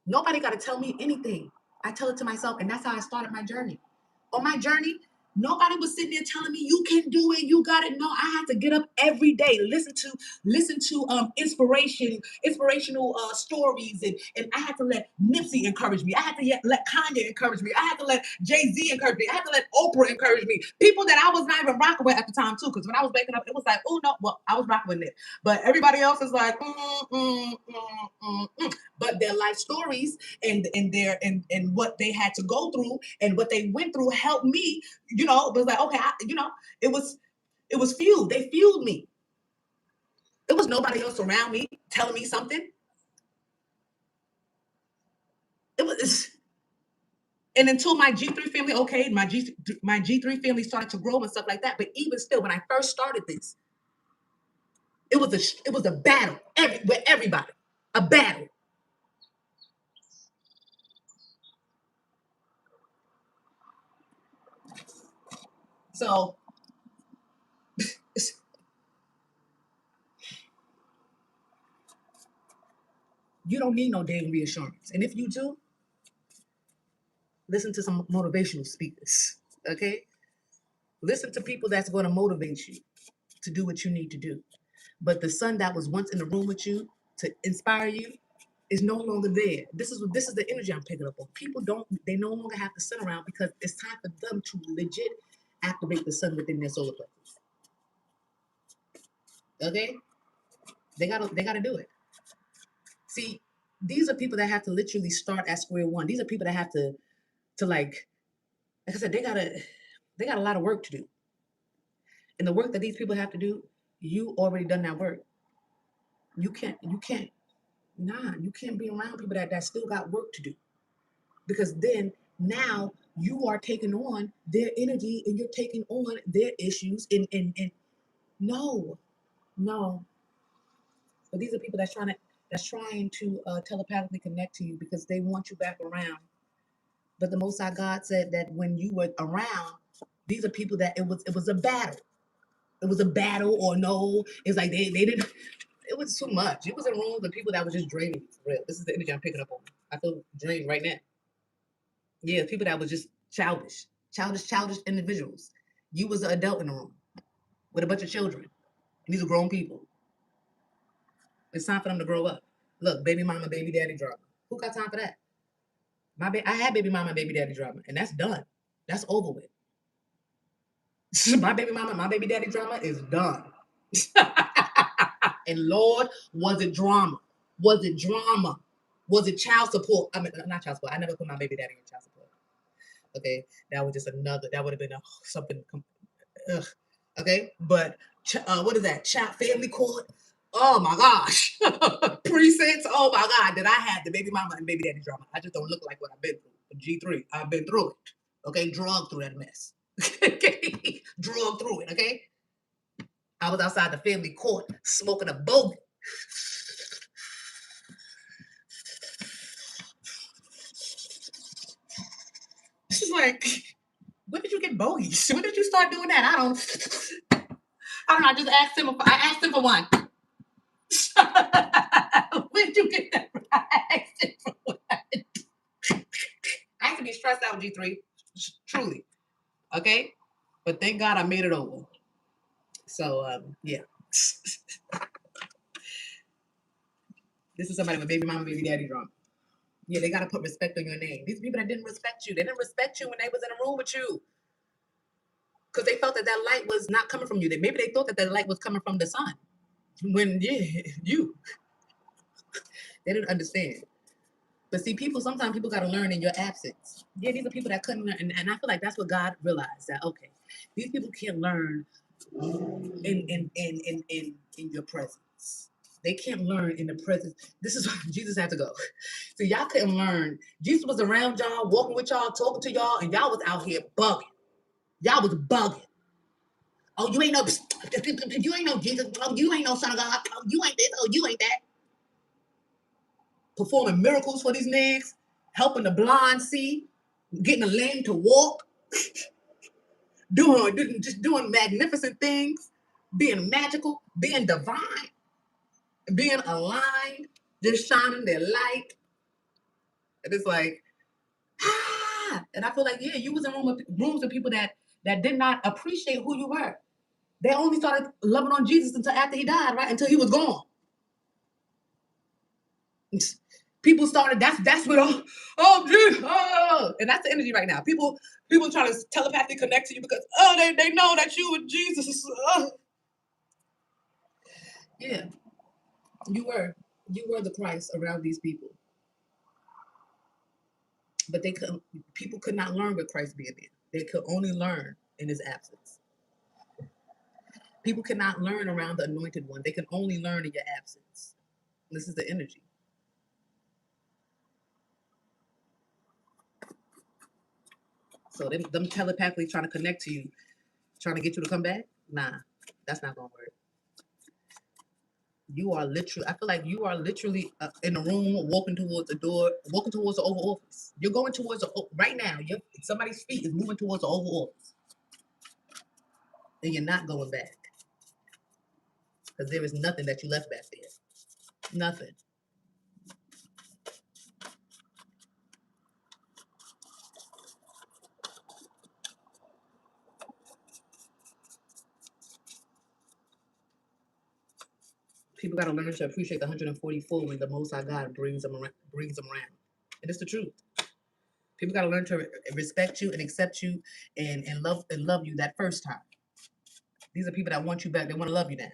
Nobody got to tell me anything. I tell it to myself, and that's how I started my journey. On my journey, nobody was sitting there telling me you can do it, you got it. No, I had to get up every day, listen to inspirational stories, and I had to let Nipsey encourage me. I had to let Kanye encourage me. I had to let Jay-Z encourage me. I had to let Oprah encourage me. People that I was not even rocking with at the time too, because when I was waking up, it was like, oh no, well, I was rocking with it, but everybody else is like, but their life stories and what they had to go through and what they went through helped me. It was like, okay, it was fuel. They fueled me. There was nobody else around me telling me something. It was, and until my G3 family, okay, my G3 family started to grow and stuff like that. But even still, when I first started this, it was a battle with everybody, a battle. So You don't need no daily reassurance. And if you do, listen to some motivational speakers, okay? Listen to people that's going to motivate you to do what you need to do. But the son that was once in the room with you to inspire you is no longer there. This is the energy I'm picking up on. People they no longer have the sun around because it's time for them to legit activate the sun within their solar plexus. Okay? They gotta do it. See, these are people that have to literally start at square one. These are people that have to like I said, they got a lot of work to do. And the work that these people have to do, you already done that work. You can't be around people that still got work to do. Because then now you are taking on their energy and you're taking on their issues and no. But these are people that's trying to telepathically connect to you because they want you back around. But the Most High God said that when you were around, these are people that it was a battle. It was a battle or no. It's like they didn't. It was too much. It was a room of people that was just draining me for real. This is the energy I'm picking up on. I feel drained right now. Yeah, people that was just childish individuals. You was an adult in the room with a bunch of children. And these are grown people. It's time for them to grow up. Look, baby mama, baby daddy drama. Who got time for that? I had baby mama, baby daddy drama, and that's done. That's over with. My baby mama, my baby daddy drama is done. And Lord, was it drama? Was it drama? Was it child support? I mean, not child support. I never put my baby daddy in child support. Okay, that was just another. That would have been something. Okay, but what is that? Child family court. Oh my gosh, precincts. Oh my God, did I have the baby mama and baby daddy drama? I just don't look like what I've been through. G3, I've been through it. Okay, drug through that mess. Okay, drug through it. Okay, I was outside the family court smoking a bogey. She's like, when did you get bogeys? When did you start doing that? I don't know. I just asked him. I asked him for one. When did you get that? I asked him for one. I can be stressed out, G3. Truly. Okay? But thank God I made it over. So, yeah. This is somebody with baby mama, baby daddy drama. Yeah, they got to put respect on your name. These people that didn't respect you, they didn't respect you when they was in a room with you. Because they felt that light was not coming from you. Maybe they thought that light was coming from the sun. When, yeah, you. They didn't understand. But see, sometimes people got to learn in your absence. Yeah, these are people that couldn't learn. And I feel like that's what God realized, that, okay, these people can't learn in your presence. They can't learn in the presence. This is why Jesus had to go. So y'all couldn't learn. Jesus was around y'all, walking with y'all, talking to y'all, and y'all was out here bugging. Y'all was bugging. Oh, you ain't no Jesus. Oh, you ain't no son of God. Oh, you ain't this. Oh, you ain't that. Performing miracles for these niggas, helping the blind see, getting the lame to walk, doing magnificent things, being magical, being divine, being aligned, just shining their light. And it's like, and I feel like, yeah, you was in rooms with people that did not appreciate who you were. They only started loving on Jesus until after he died, right? Until he was gone. People started, that's what, and that's the energy right now. People trying to telepathically connect to you because, they know that you were Jesus. Yeah, you were the Christ around these people. But people could not learn with Christ being there. They could only learn in his absence. People cannot learn around the anointed one. They can only learn in your absence. This is the energy. So them telepathically trying to connect to you, trying to get you to come back, nah, that's not gonna work. You are literally, I feel like you are literally in a room, walking towards a door, walking towards the Oval Office. You're going towards right now. Somebody's feet is moving towards the Oval Office, and you're not going back because there is nothing that you left back there. Nothing. People got to learn to appreciate the 144 when the Most High God brings them around. And it's the truth. People got to learn to respect you and accept you and love you that first time. These are people that want you back. They want to love you now.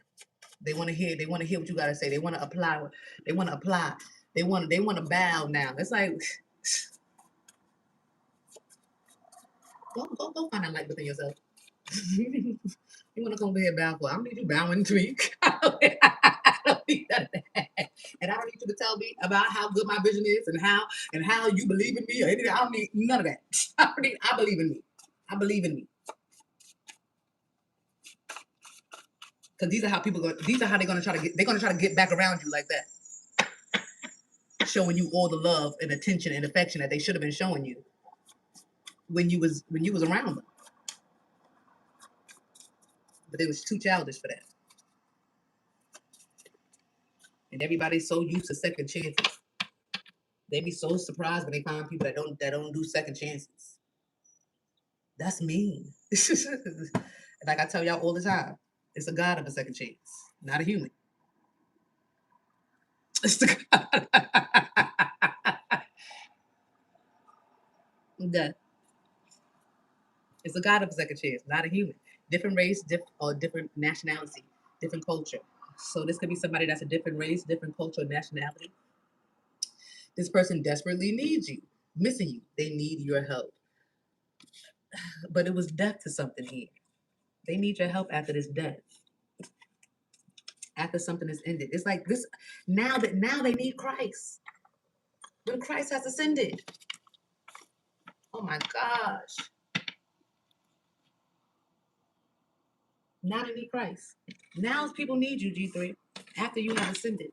They want to hear what you got to say. They want to apply. They want to apply. They want to bow now. It's like go find that light within yourself. You want to come over here bow for? I don't need you bowing to me. I don't need that. And I don't need you to tell me about how good my vision is and how you believe in me or anything. I don't need none of that. I believe in me. I believe in me. Because these are how they're gonna try to get back around you like that. Showing you all the love and attention and affection that they should have been showing you when you was around them. But they was too childish for that. And everybody's so used to second chances. They be so surprised when they find people that don't do second chances. That's mean. Like I tell y'all all the time, it's a God of a second chance, not a human. It's the God. Okay. It's a God of a second chance, not a human. Different race, different nationality, different culture. So this could be somebody that's a different race, different culture, nationality. This person desperately needs you, missing you. They need your help. But it was death to something here. They need your help after this death. After something is ended. It's like this now they need Christ. When Christ has ascended. Oh my gosh. Now they need Christ. Now people need you, G3, after you have ascended.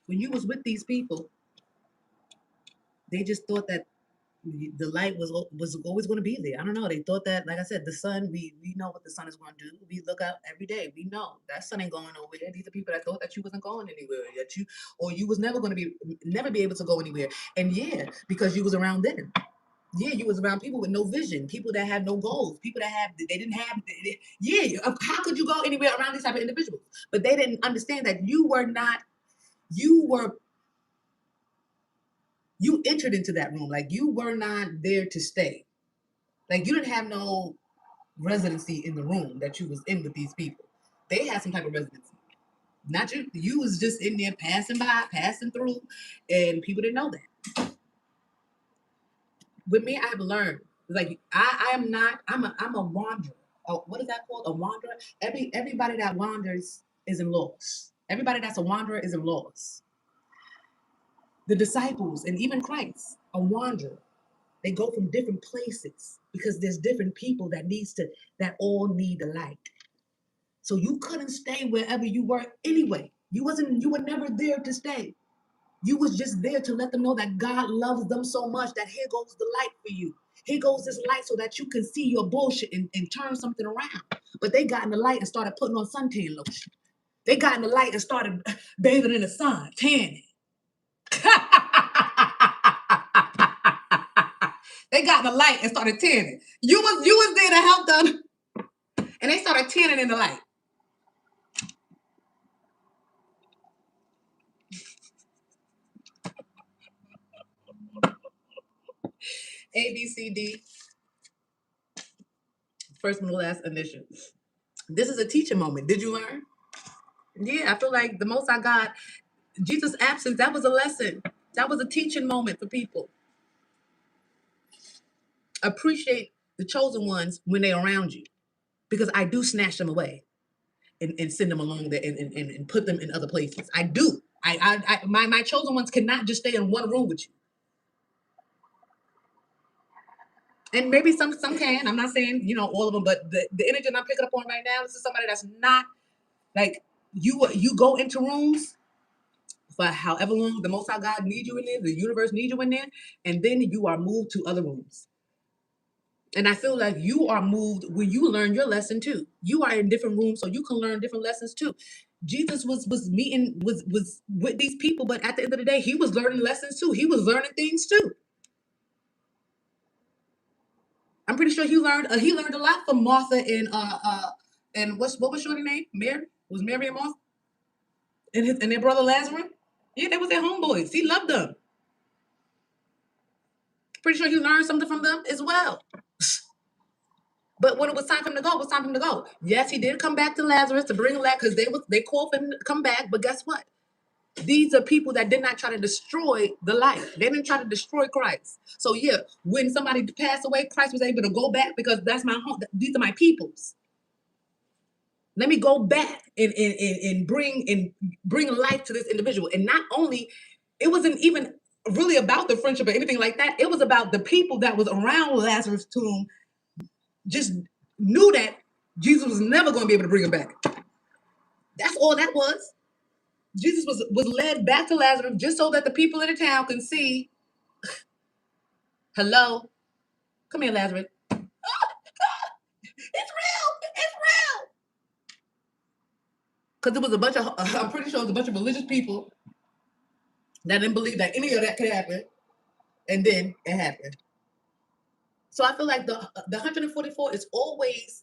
When you was with these people, they just thought that the light was always going to be there. I don't know. They thought that, like I said, the sun, we know what the sun is going to do. We look out every day. We know that sun ain't going nowhere. These are people that thought that you wasn't going anywhere, you was never going to never be able to go anywhere. And yeah, because you was around them. Yeah, you was around people with no vision, people that have no goals, people that didn't have. Yeah, how could you go anywhere around these type of individuals? But they didn't understand that you entered into that room. Like you were not there to stay. Like you didn't have no residency in the room that you was in with these people. They had some type of residency. Not you. You was just in there passing by, passing through, and people didn't know that. With me, I have learned. Like I'm a wanderer. Oh, what is that called? A wanderer. Everybody that wanders is in loss. Everybody that's a wanderer is in loss. The disciples and even Christ, a wanderer. They go from different places because there's different people that all need the light. So you couldn't stay wherever you were anyway. You were never there to stay. You was just there to let them know that God loves them so much that here goes the light for you. Here goes this light so that you can see your bullshit and turn something around. But they got in the light and started putting on suntan lotion. They got in the light and started bathing in the sun, tanning. They got in the light and started tanning. You was there to help them, and they started tanning in the light. A, B, C, D. First, middle, last initial. This is a teaching moment. Did you learn? Yeah, I feel like the most I got, Jesus' absence, that was a lesson. That was a teaching moment for people. Appreciate the chosen ones when they're around you. Because I do snatch them away and send them along there and put them in other places. I do. My chosen ones cannot just stay in one room with you. And maybe some can. I'm not saying, all of them, but the energy that I'm picking up on right now, this is somebody that's not like you go into rooms for however long the Most High God needs you in there, the universe needs you in there, and then you are moved to other rooms. And I feel like you are moved where you learn your lesson too. You are in different rooms, so you can learn different lessons too. Jesus was with these people, but at the end of the day, he was learning lessons too. He was learning things too. I'm pretty sure he learned a lot from Martha and what was your name? Mary? Was Mary and Martha? And their brother Lazarus, yeah, they was their homeboys. He loved them. Pretty sure he learned something from them as well. But when it was time for him to go, it was time for him to go. Yes, he did come back to Lazarus to bring him back because they called for him to come back. But guess what? These are people that did not try to destroy the life. They didn't try to destroy Christ. So yeah, when somebody passed away, Christ was able to go back because that's my home. These are my peoples. Let me go back and bring life to this individual. And not only, it wasn't even really about the friendship or anything like that. It was about the people that was around Lazarus' tomb just knew that Jesus was never going to be able to bring him back. That's all that was. Jesus was led back to Lazarus just so that the people in the town can see, hello, come here, Lazarus. It's real. It's real. Because it was a bunch of, I'm pretty sure it was a bunch of religious people that didn't believe that any of that could happen. And then it happened. So I feel like the 144 is always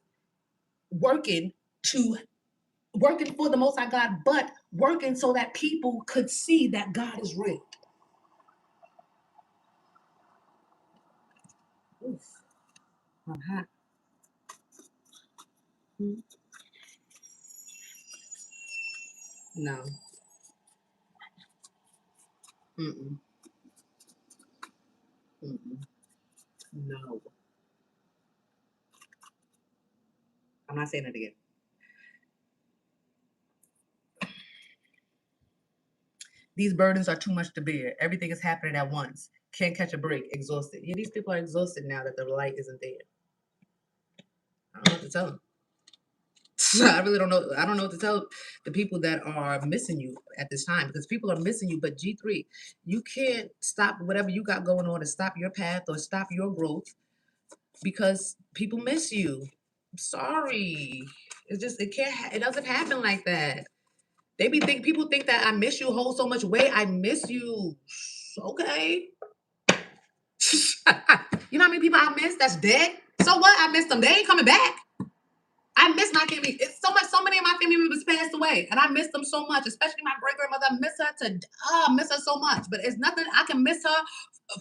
working for the Most High God, but working so that people could see that God is real. Oof. I'm hot. No. Mm-mm. Mm-mm. No. I'm not saying it again. These burdens are too much to bear. Everything is happening at once. Can't catch a break. Exhausted. Yeah, these people are exhausted now that the light isn't there. I don't know what to tell them. I really don't know. I don't know what to tell the people that are missing you at this time because people are missing you. But G3, you can't stop whatever you got going on to stop your path or stop your growth because people miss you. I'm sorry. It's just it can't. It doesn't happen like that. People think that I miss you, hold so much weight. I miss you. Okay. You know how many people I miss that's dead? So what? I miss them. They ain't coming back. I miss my family. It's so many of my family members passed away, and I miss them so much. Especially my great grandmother. I miss her so much. But it's nothing. I can miss her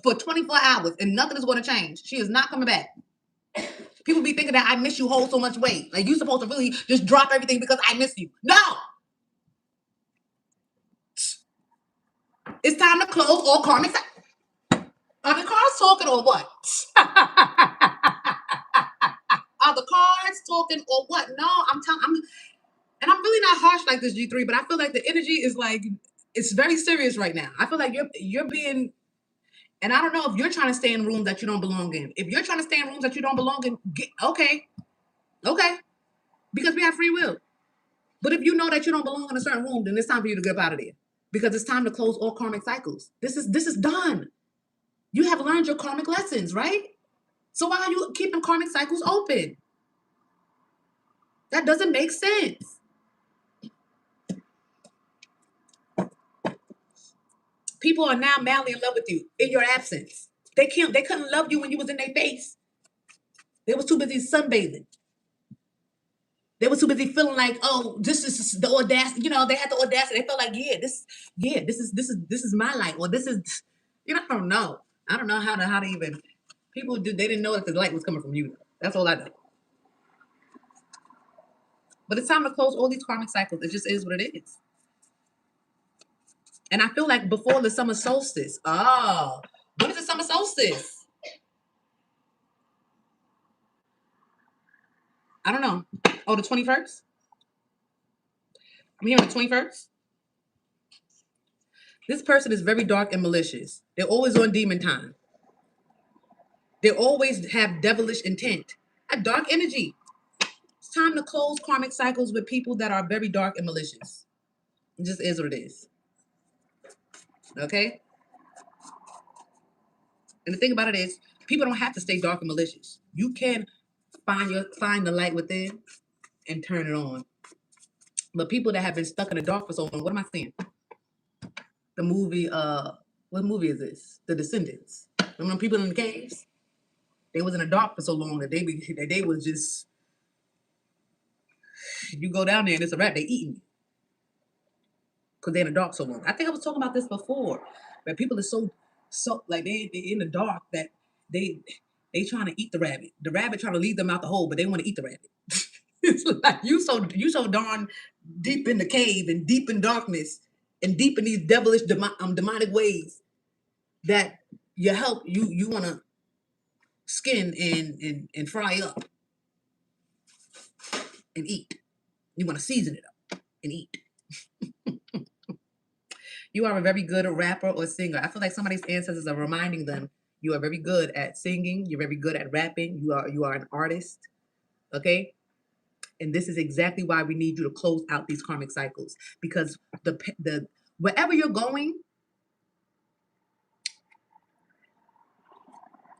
for 24 hours, and nothing is going to change. She is not coming back. People be thinking that I miss you, hold so much weight. Like you supposed to really just drop everything because I miss you. No. It's time to close all karmic. Are the cars talking or what? Are the cards talking or what? No, and I'm really not harsh like this, G3, but I feel like the energy is like it's very serious right now. I feel like you're being, and I don't know if you're trying to stay in rooms that you don't belong in. If you're trying to stay in rooms that you don't belong in, okay, because we have free will. But if you know that you don't belong in a certain room, then it's time for you to get out of there because it's time to close all karmic cycles. This is done. You have learned your karmic lessons, right? So why are you keeping karmic cycles open? That doesn't make sense. People are now madly in love with you in your absence. They couldn't love you when you was in their face. They was too busy sunbathing. They was too busy feeling like, oh, this is the audacity. You know, they had the audacity. They felt like, this is my light, or this is, I don't know. I don't know how to even. People did. They didn't know that the light was coming from you. That's all I know. But it's time to close all these karmic cycles. It just is what it is. And I feel like before the summer solstice. Oh, when is the summer solstice? I don't know. Oh, the 21st? I'm here on the 21st. This person is very dark and malicious. They're always on demon time. They always have devilish intent. A dark energy. It's time to close karmic cycles with people that are very dark and malicious. It just is what it is. Okay? And the thing about it is, people don't have to stay dark and malicious. You can find the light within and turn it on. But people that have been stuck in the dark for so long, what am I saying? The movie, what movie is this? The Descendants. Remember people in the caves? They was in the dark for so long that they was just, you go down there and it's a wrap, they eating you. because they're in the dark so long. I think I was talking about this before, where people are so like they in the dark that they they trying to eat the rabbit. The rabbit trying to lead them out the hole, but they want to eat the rabbit. It's like you so darn deep in the cave and deep in darkness and deep in these devilish demonic ways that you want to skin and fry up and eat. You want to season it up and eat. You are a very good rapper or singer. I feel like some of these ancestors are reminding them you are very good at singing. You're very good at rapping. You are an artist. Okay. And this is exactly why we need you to close out these karmic cycles, because the wherever you're going,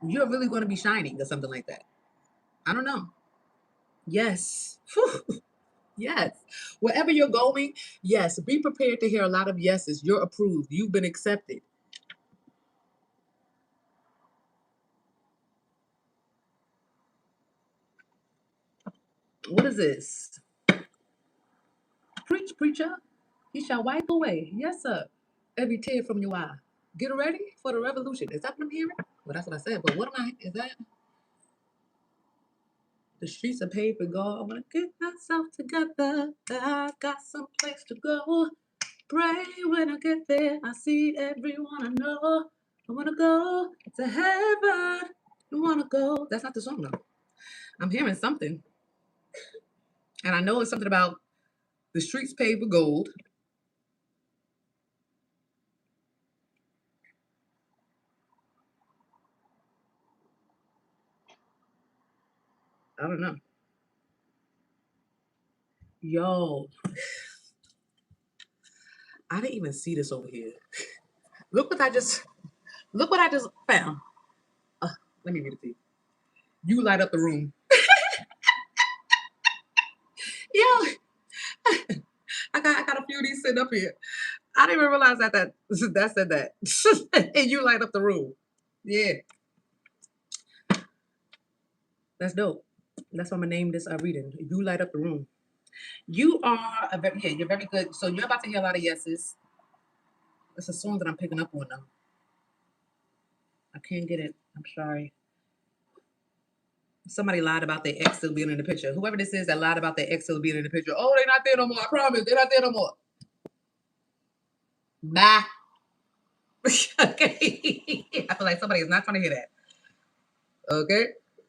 you're really going to be shining or something like that. I don't know. Yes. Yes. Wherever you're going, yes. Be prepared to hear a lot of yeses. You're approved. You've been accepted. What is this? Preach, preacher. He shall wipe away. Yes, sir. Every tear from your eye. Get ready for the revolution. Is that what I'm hearing? Well, that's what I said. But what am I? Is that? The streets are paved with gold. I want to get myself together. I got some place to go. Pray when I get there. I see everyone I know. I want to go to heaven. I want to go. That's not the song, though. I'm hearing something. And I know it's something about the streets paved with gold. I don't know. Yo, I didn't even see this over here. Look what I just found. Let me read it to you. You light up the room. Yo, I got a few of these sitting up here. I didn't even realize that said that. And you light up the room. Yeah, that's dope. That's what I'm gonna name this reading. You light up the room. You are you're very good. So you're about to hear a lot of yeses. It's a song that I'm picking up on now. I can't get it. I'm sorry. Somebody lied about their ex still being in the picture. Whoever this is that lied about their ex still being in the picture. Oh, they're not there no more. I promise. They're not there no more. Bye. Okay. I feel like somebody is not trying to hear that. Okay?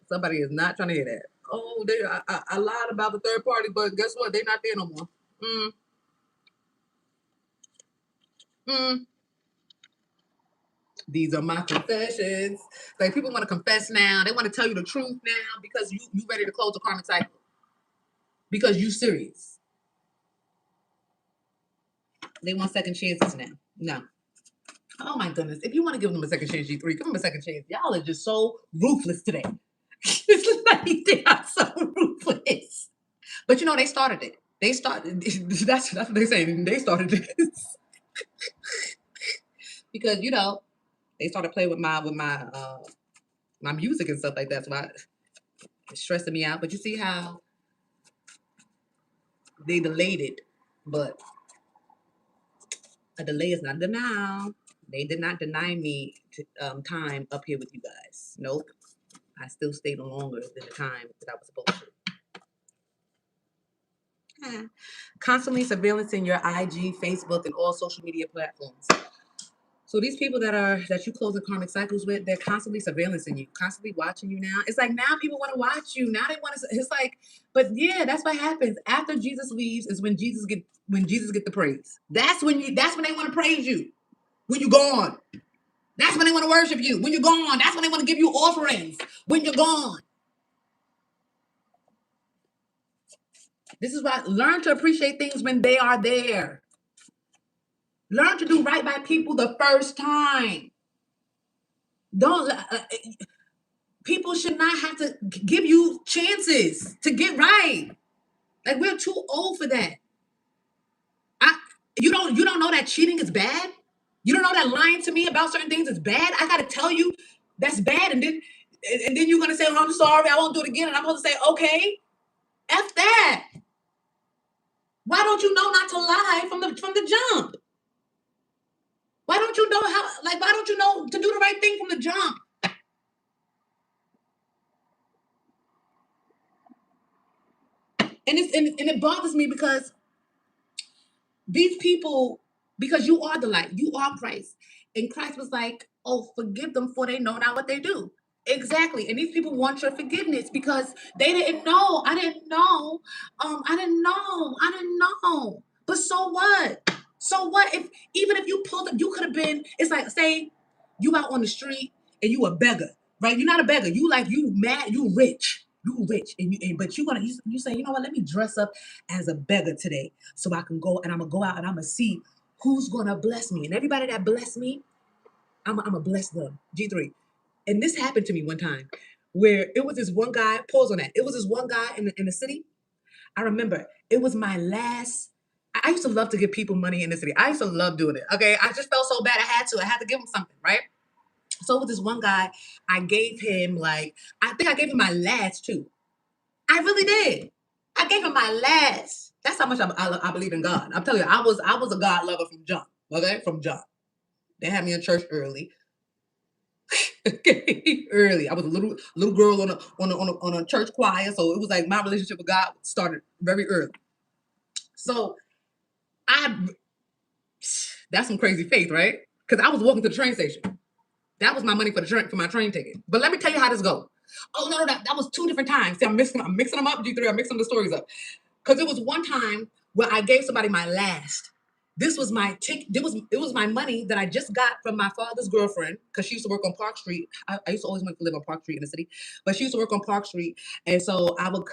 Somebody is not trying to hear that. Oh, I lied about the third party, but guess what? They're not there no more. Mm. Mm. These are my confessions. Like people want to confess now. They want to tell you the truth now because you ready to close the karmic cycle. Because you serious. They want second chances now. No. Oh my goodness. If you want to give them a second chance, G3, give them a second chance. Y'all are just so ruthless today. It's like they are so ruthless. But you know, they started it. They started that's what they say. They started this. Because you know, they started playing with my music and stuff like that. So it's stressing me out. But you see how they delayed it, but a delay is not a denial. They did not deny me time up here with you guys. Nope. I still stayed longer than the time that I was supposed to. Constantly surveillancing your IG, Facebook, and all social media platforms. So these people that you close the karmic cycles with, they're constantly surveillancing you, constantly watching you now. It's like now people want to watch you. Now they want to. It's like, but yeah, that's what happens after Jesus leaves. Is when Jesus get the praise. That's when they want to praise you. When you're gone. That's when they want to worship you. When you're gone. That's when they want to give you offerings. When you're gone. This is why learn to appreciate things when they are there. Learn to do right by people the first time. Don't. People should not have to give you chances to get right. Like we're too old for that. You don't know that cheating is bad. You don't know that lying to me about certain things is bad. I gotta tell you that's bad, and then you're gonna say, "Oh, I'm sorry, I won't do it again," and I'm supposed to say, "Okay, f that." Why don't you know not to lie from the jump? don't you know how? Like, why don't you know to do the right thing from the jump? And it bothers me because these people, because you are the light, you are Christ. And Christ was like, oh, forgive them for they know not what they do. Exactly. And these people want your forgiveness because they didn't know. I didn't know. I didn't know. I didn't know. But so what? So what if even if you pulled up, you could have been, it's like say you out on the street and you a beggar, right? You're not a beggar. You like you mad, you rich. You rich. But you say, you know what, let me dress up as a beggar today so I can go and I'm gonna go out and I'm gonna see who's gonna bless me. And everybody that bless me, I'm gonna bless them. G3. And this happened to me one time where it was this one guy, pause on that. It was this one guy in the city. I remember it was my last. I used to love to give people money in the city. I used to love doing it. Okay. I just felt so bad. I had to give him something, right? So with this one guy, I gave him like, I think I gave him my last too. I really did. I gave him my last. That's how much I believe in God. I'm telling you, I was a God lover from jump. Okay, from jump. They had me in church early. Early. I was a little girl on a church choir, so it was like my relationship with God started very early. So I that's some crazy faith, right? Because I was walking to the train station. That was my money for my train ticket. But let me tell you how this goes. Oh no, that was two different times. See, I'm mixing them up, G3. I'm mixing the stories up. Because it was one time where I gave somebody my last. This was my ticket. It was my money that I just got from my father's girlfriend because she used to work on Park Street. I used to always want to live on Park Street in the city, but she used to work on Park Street, and so I would,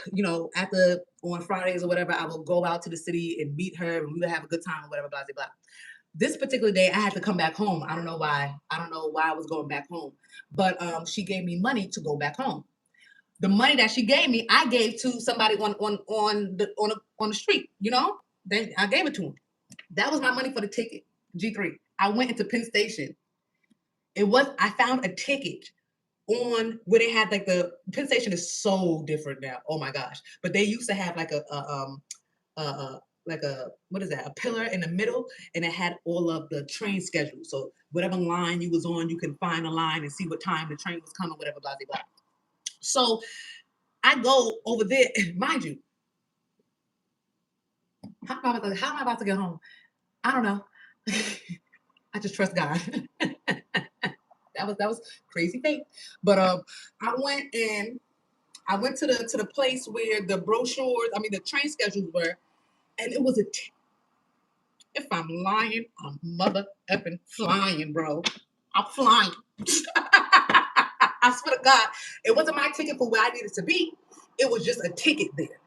on Fridays or whatever, I would go out to the city and meet her, and we would have a good time or whatever, blah blah blah. This particular day, I had to come back home. I don't know why. I don't know why I was going back home, but she gave me money to go back home. The money that she gave me, I gave to somebody on the street. Then I gave it to him. That was my money for the ticket. G3. I went into Penn Station. I found a ticket on where they had like the Penn Station is so different now. Oh my gosh! But they used to have like what is that? A pillar in the middle, and it had all of the train schedules. So whatever line you was on, you can find a line and see what time the train was coming, whatever, blah blah blah. So I go over there, mind you. How am I about to get home? I don't know. I just trust God. that was crazy faith. But I went to the place where the brochures, the train schedules were, and it was if I'm lying, I'm mother effing flying, bro. I'm flying. I swear to God, it wasn't my ticket for where I needed to be. It was just a ticket there.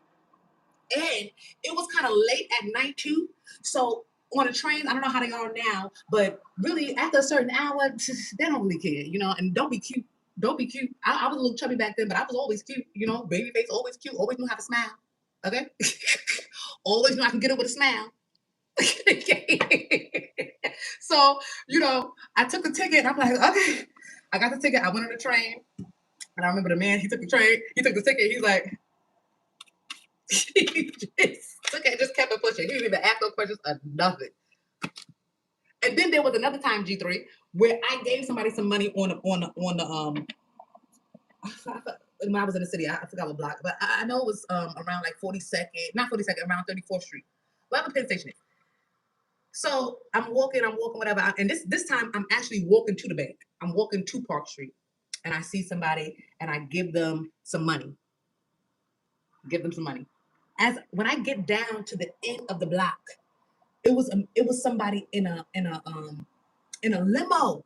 And it was kind of late at night too. So on the trains, I don't know how they are now, but really after a certain hour, they don't really care, and don't be cute. Don't be cute. I was a little chubby back then, but I was always cute, baby face, always cute, always knew how to smile. Okay? Always knew I can get it with a smile. So, I took the ticket and I'm like, okay. I got the ticket. I went on the train. And I remember the man, he took the ticket. He's like, he just kept it pushing. He didn't even ask no questions or nothing. And then there was another time, G3, where I gave somebody some money on the when I was in the city. I forgot what block, but I know it was around like 42nd, not 42nd, around 34th Street. Wherever the Penn Station is. So I'm walking, whatever. And this time I'm actually walking to the bank. I'm walking to Park Street, and I see somebody, and I give them some money. As when I get down to the end of the block, it was somebody in a limo.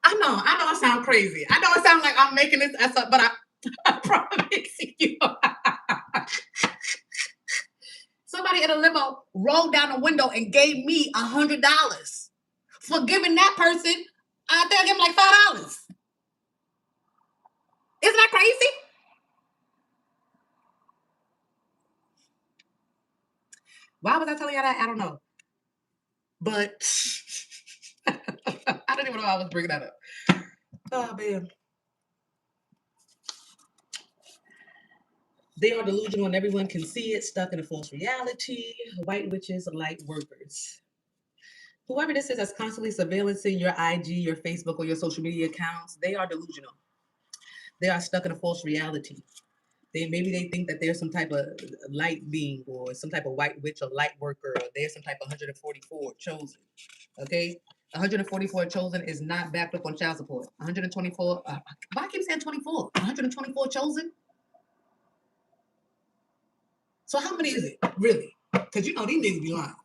I know I sound crazy. I know it sounds like I'm making this ass up, but I promise you. Somebody in a limo rolled down the window and gave me $100 for giving that person. I think I gave him like $5. Isn't that crazy? Why was I telling you that? I don't know. But I don't even know why I was bringing that up. Oh, man. They are delusional and everyone can see it, stuck in a false reality. White witches, light workers. Whoever this is that's constantly surveillancing your IG, your Facebook, or your social media accounts, they are delusional. They are stuck in a false reality. Maybe they think that there's some type of light being or some type of white witch or light worker, or there's some type of 144 chosen. Okay? 144 chosen is not backed up on child support. 124, why I keep saying 24? 124 chosen? So how many is it, really? Because you know these niggas be lying.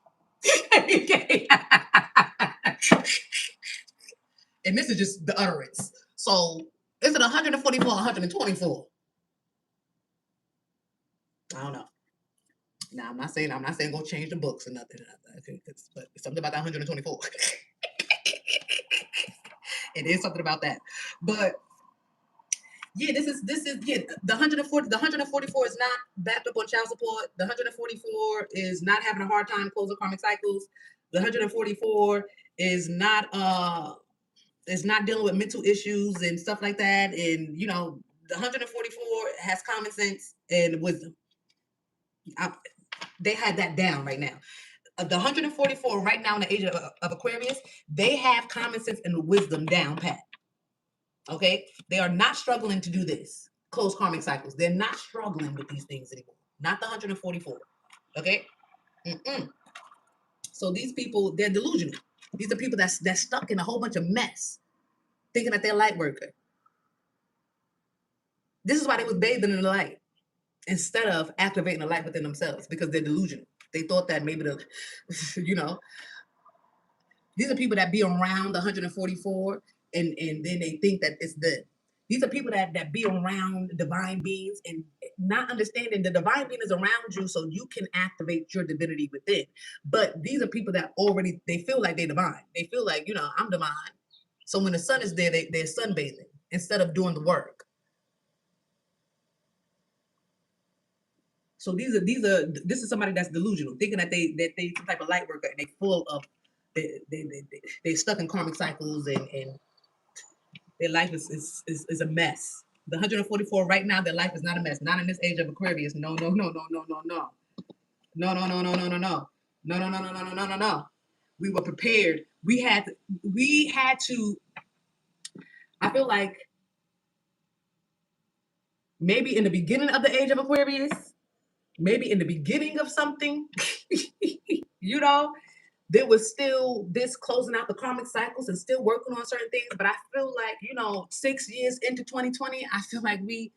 And this is just the utterance. So is it 144 or 124? I don't know. Now I'm not saying go change the books or nothing. But it's something about that 124. It is something about that. But yeah, this is yeah, the 144 is not backed up on child support. The 144 is not having a hard time closing karmic cycles. The 144 is not dealing with mental issues and stuff like that. And you know, the 144 has common sense and wisdom. They had that down right now. The 144 right now in the age of Aquarius, they have common sense and wisdom down pat. Okay, they are not struggling to do this. Close karmic cycles. They're not struggling with these things anymore. Not the 144. Okay. Mm-mm. So these people, they're delusional. These are people that's stuck in a whole bunch of mess, thinking that they're a light worker. This is why they was bathing in the light instead of activating the light within themselves, because they're delusional. They thought that maybe you know, these are people that be around 144 and then they think that it's the. These are people that be around divine beings and not understanding the divine being is around you so you can activate your divinity within. But these are people that already, they feel like they're divine. They feel like, you know, I'm divine. So when the sun is there, they're sunbathing instead of doing the work. So this is somebody that's delusional, thinking that they some type of light worker and they full of they're stuck in karmic cycles and their life is a mess. The 144 right now, their life is not a mess. Not in this age of Aquarius. No, no, no, no, no, no, no. No, no, no, no, no, no, no. No, no, no, no, no, no, no, no, no. We were prepared. We had to, I feel like maybe in the beginning of the age of Aquarius, maybe in the beginning of something, you know, there was still this closing out the karmic cycles and still working on certain things. But I feel like, you know, 6 years into 2020, I feel like we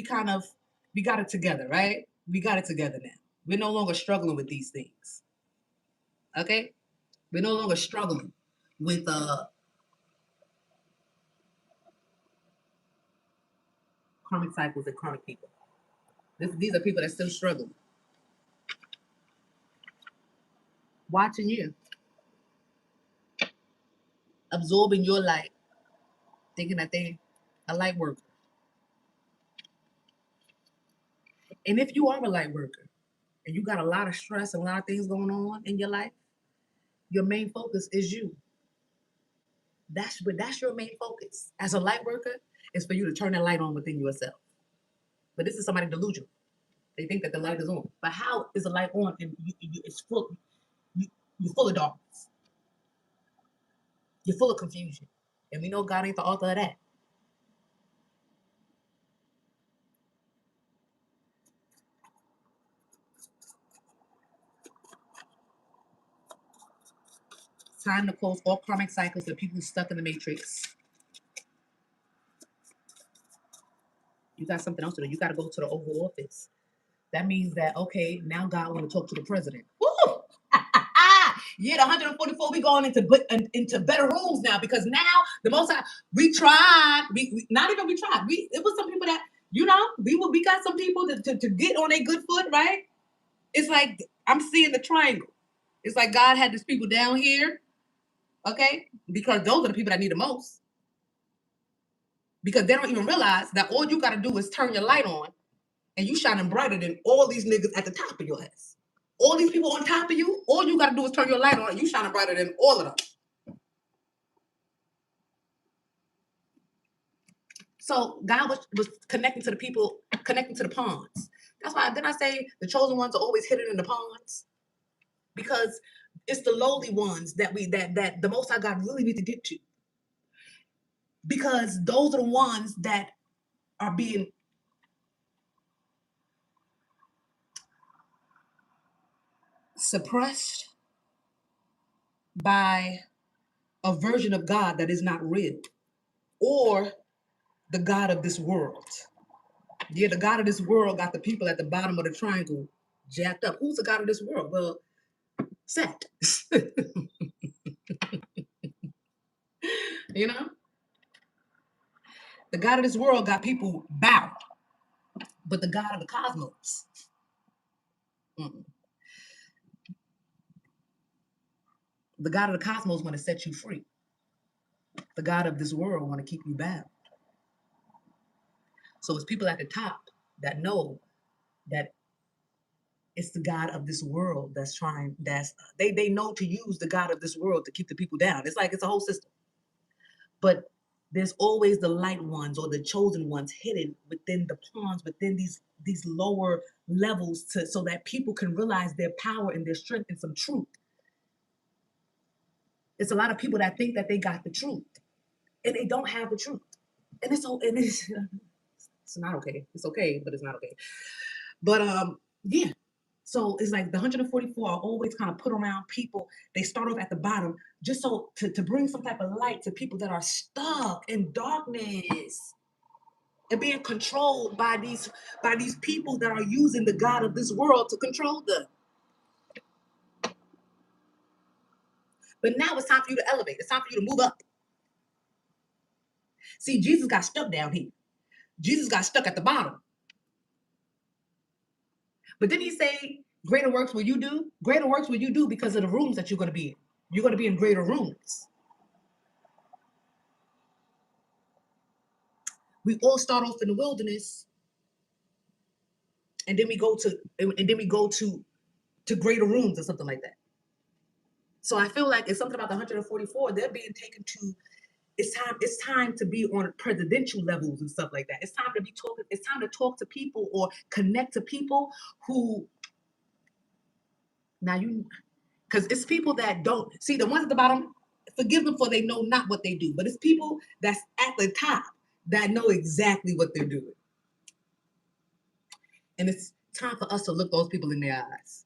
got it together, right? We got it together now. We're no longer struggling with these things. Okay? We're no longer struggling with karmic cycles and karmic people. These are people that still struggle. Watching you. Absorbing your light. Thinking that they a light worker. And if you are a light worker and you got a lot of stress and a lot of things going on in your life, your main focus is you. That's your main focus. As a light worker, is for you to turn that light on within yourself. But this is somebody delusional. They think that the light is on. But how is the light on and it's full? You're full of darkness. You're full of confusion. And we know God ain't the author of that. Time to close all karmic cycles of people stuck in the matrix. You got something else to do. You got to go to the Oval Office. That means that, okay, now God want to talk to the president. Woo! Yeah, the 144, we going into better rooms now, because now the most we tried, not even we tried. It was some people that, you know, we got some people to get on a good foot, right? It's like I'm seeing the triangle. It's like God had these people down here, okay? Because those are the people that need the most. Because they don't even realize that all you got to do is turn your light on and you shining brighter than all these niggas at the top of your ass. All these people on top of you, all you got to do is turn your light on and you shining brighter than all of them. So God was connecting to the people, connecting to the pawns. That's why then I say the chosen ones are always hidden in the pawns. Because It's the lowly ones that that the Most High God really need to get to, because those are the ones that are being suppressed by a version of God that is not real, or the God of this world. Yeah, the God of this world got the people at the bottom of the triangle jacked up. Who's the God of this world? Well, Set. You know, the God of this world got people bound, but the God of the cosmos, mm, the God of the cosmos want to set you free. The God of this world want to keep you bound. So it's people at the top that know that it's the God of this world that's trying. They know to use the God of this world to keep the people down. It's like it's a whole system. But there's always the light ones or the chosen ones hidden within the pawns, within these lower levels, so that people can realize their power and their strength and some truth. It's a lot of people that think that they got the truth and they don't have the truth. And it's not okay. It's okay, but it's not okay. But yeah. So it's like the 144 are always kind of put around people. They start off at the bottom just so to bring some type of light to people that are stuck in darkness and being controlled by these people that are using the God of this world to control them. But now it's time for you to elevate. It's time for you to move up. See, Jesus got stuck down here. Jesus got stuck at the bottom. But didn't he say, greater works will you do? Greater works will you do because of the rooms that you're going to be in. You're going to be in greater rooms. We all start off in the wilderness, and then we go to greater rooms or something like that. So I feel like it's something about the 144. They're being taken to. It's time to be on presidential levels and stuff like that. It's time to be talking. It's time to talk to people or connect to people who. Now you, because it's people that don't see the ones at the bottom. Forgive them for they know not what they do, but it's people that's at the top that know exactly what they're doing, and it's time for us to look those people in their eyes.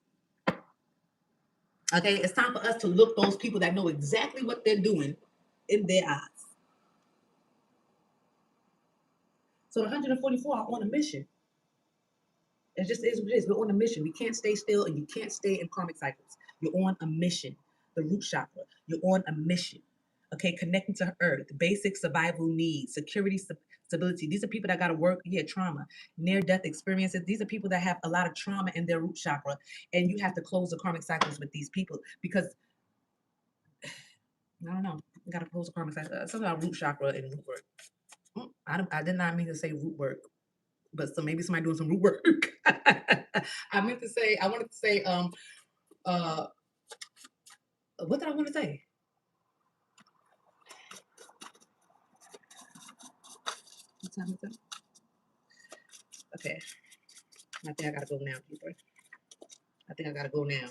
Okay, it's time for us to look those people that know exactly what they're doing in their eyes. So the 144 are on a mission. It just is what it is. We're on a mission. We can't stay still, and you can't stay in karmic cycles. You're on a mission. The root chakra. You're on a mission. Okay, connecting to Earth, basic survival needs, security, stability. These are people that got to work. Yeah, trauma, near-death experiences. These are people that have a lot of trauma in their root chakra, and you have to close the karmic cycles with these people because I don't know. You got to close the karmic cycle. Something about root chakra and root work. I did not mean to say root work, but so maybe somebody doing some root work. I wanted to say, what did I want to say? What time is it? Okay. I think I gotta go now, people. I think I gotta go now.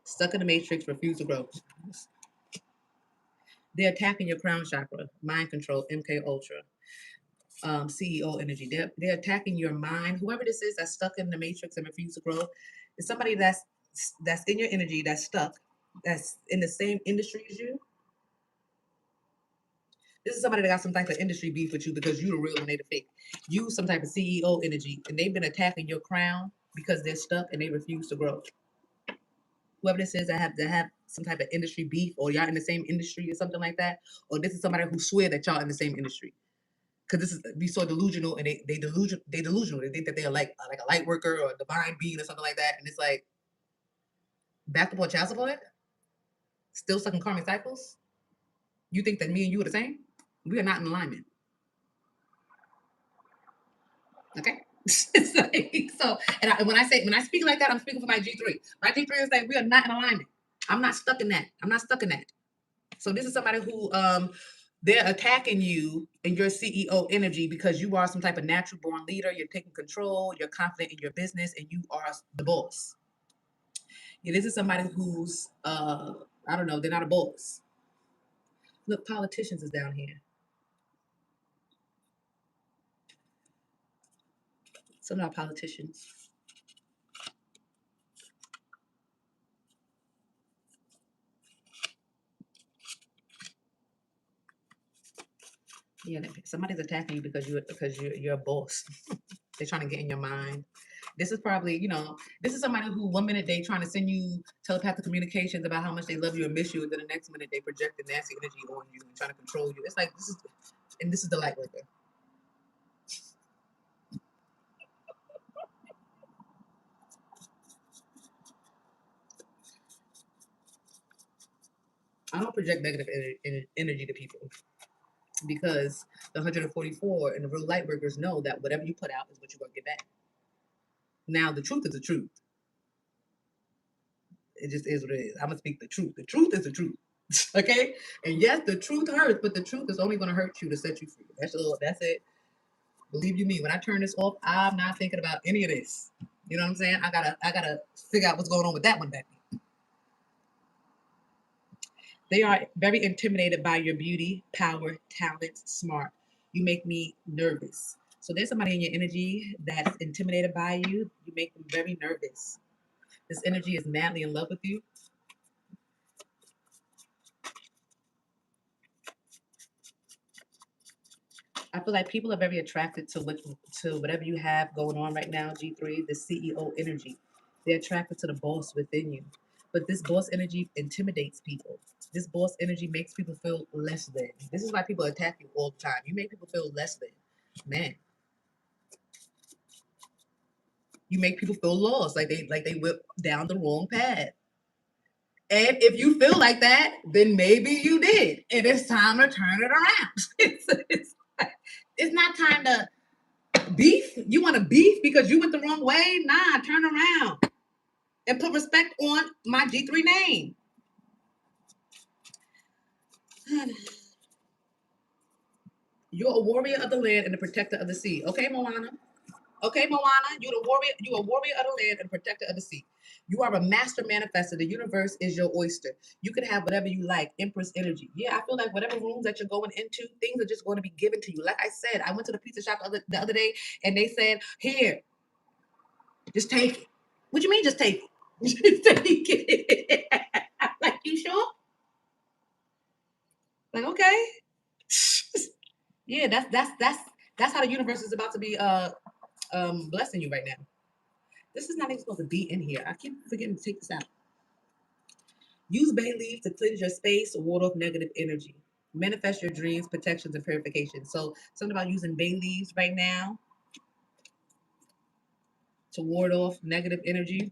Stuck in the matrix, refuse to grow. They're attacking your crown chakra, mind control, MK Ultra, CEO energy. They're attacking your mind. Whoever this is that's stuck in the matrix and refuse to grow, is somebody that's in your energy, that's stuck, that's in the same industry as you. This is somebody that got some type of industry beef with you because you the real and they the fake. You some type of CEO energy, and they've been attacking your crown because they're stuck and they refuse to grow. Whoever this is that have some type of industry beef, or y'all in the same industry or something like that, or this is somebody who swear that y'all in the same industry. Because this is be so delusional, and they delusional. They think that they're like a light worker or a divine being or something like that, and it's like back up on child support, still stuck in karmic cycles. You think that me and you are the same? We are not in alignment. Okay. It's like, so, and when I speak like that, I'm speaking for my G3. My G3 is like we are not in alignment. I'm not stuck in that. I'm not stuck in that. So this is somebody who they're attacking you in your CEO energy because you are some type of natural born leader. You're taking control. You're confident in your business, and you are the boss. Yeah, this is somebody who's I don't know, they're not a boss. Look, politicians is down here. Some of our politicians. Yeah, somebody's attacking you because you're a boss. They're trying to get in your mind. This is probably, this is somebody who 1 minute they trying to send you telepathic communications about how much they love you and miss you, and then the next minute they project the nasty energy on you and trying to control you. It's like this is the light worker. I don't project negative energy to people because the 144 and the real light workers know that whatever you put out is what you're gonna get back. Now the truth is the truth. It just is what it is. I'm gonna speak the truth. The truth is the truth. Okay? And yes, the truth hurts, but the truth is only gonna hurt you to set you free. That's it. Believe you me, when I turn this off, I'm not thinking about any of this. You know what I'm saying? I gotta figure out what's going on with that one back. They are very intimidated by your beauty, power, talent, smart. You make me nervous. So there's somebody in your energy that's intimidated by you. You make them very nervous. This energy is madly in love with you. I feel like people are very attracted to whatever you have going on right now, G3, the CEO energy. They're attracted to the boss within you. But this boss energy intimidates people. This boss energy makes people feel less than. This is why people attack you all the time. You make people feel less than. Man, you make people feel lost, like they went down the wrong path. And if you feel like that, then maybe you did. And it's time to turn it around. It's not time to beef? You want to beef because you went the wrong way? Nah, turn around and put respect on my G3 name. You're a warrior of the land and a protector of the sea. Okay, Moana. Okay, Moana, you're the warrior. You're a warrior of the land and a protector of the sea. You are a master manifester. The universe is your oyster. You can have whatever you like. Empress energy. Yeah, I feel like whatever rooms that you're going into, things are just going to be given to you. Like I said, I went to the pizza shop the other day, and they said, "Here, just take it." What you mean, just take it? Just take it. Like, you sure? Like, okay. Yeah, that's how the universe is about to be blessing you right now. This is not even supposed to be in here. I keep forgetting to take this out. Use bay leaves to cleanse your space, ward off negative energy. Manifest your dreams, protections, and purification. So something about using bay leaves right now to ward off negative energy.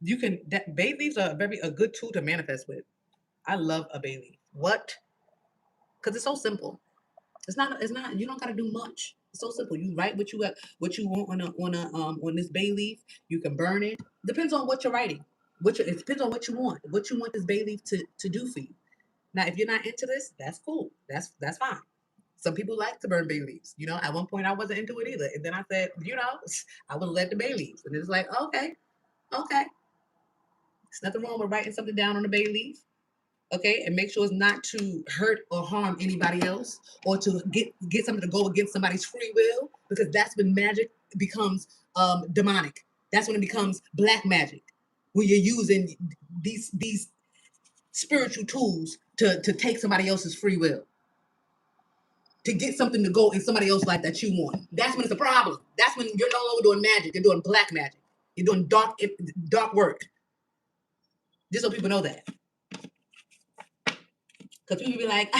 You can that bay leaves are a good tool to manifest with. I love a bay leaf. What? Because it's so simple. It's not you don't gotta do much. It's so simple. You write what you want on this bay leaf. You can burn it. Depends on what you're writing. It depends on what you want. What you want this bay leaf to do for you. Now, if you're not into this, that's cool. That's fine. Some people like to burn bay leaves. At one point I wasn't into it either. And then I said, I would let the bay leaves. And it's like, okay, okay. There's nothing wrong with writing something down on the bay leaf. Okay, and make sure it's not to hurt or harm anybody else or to get something to go against somebody's free will, because that's when magic becomes demonic. That's when it becomes black magic, when you're using these spiritual tools to take somebody else's free will, to get something to go in somebody else's life that you want. That's when it's a problem. That's when you're no longer doing magic. You're doing black magic. You're doing dark work. Just so people know that. Because people be like,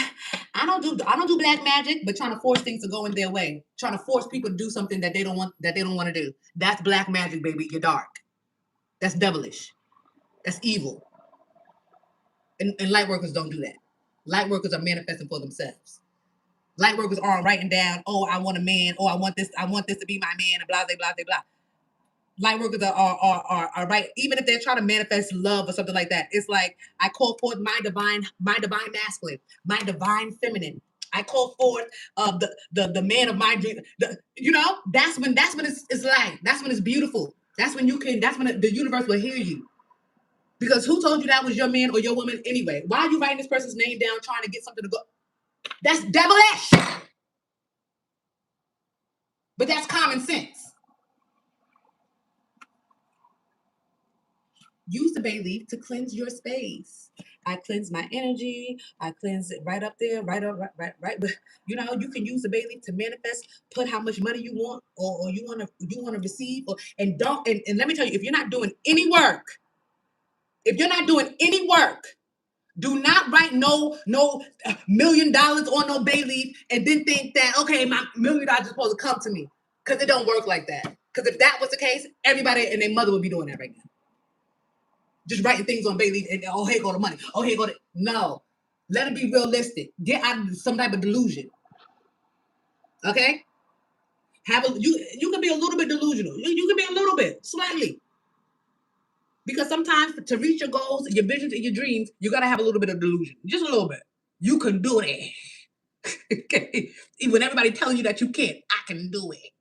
I don't do black magic, but trying to force things to go in their way, trying to force people to do something that they don't want to do. That's black magic, baby. You're dark. That's devilish. That's evil. And light workers don't do that. Light workers are manifesting for themselves. Light workers aren't writing down, oh, I want a man, oh, I want this to be my man, and blah, blah, blah, blah, blah. Light workers are right. Even if they're trying to manifest love or something like that, it's like, I call forth my divine masculine, my divine feminine. I call forth the man of my dream. That's when it's light. That's when it's beautiful. That's when the universe will hear you. Because who told you that was your man or your woman anyway? Why are you writing this person's name down trying to get something to go? That's devilish. But that's common sense. Use the bay leaf to cleanse your space. I cleanse my energy. I cleanse it right up there, right up, right. But you know, you can use the bay leaf to manifest. Put how much money you want, or you want to receive, and don't. And let me tell you, if you're not doing any work, do not write no $1 million on no bay leaf and then think that okay, my $1 million is supposed to come to me, because it don't work like that. Because if that was the case, everybody and their mother would be doing that right now. Just writing things on bay leaf and oh, here go the money. Oh, here go the no. Let it be realistic. Get out of some type of delusion. Okay? You can be a little bit delusional. You can be a little bit, slightly. Because sometimes to reach your goals, your visions, and your dreams, you gotta have a little bit of delusion. Just a little bit. You can do it. Okay? Even everybody telling you that you can't, I can do it.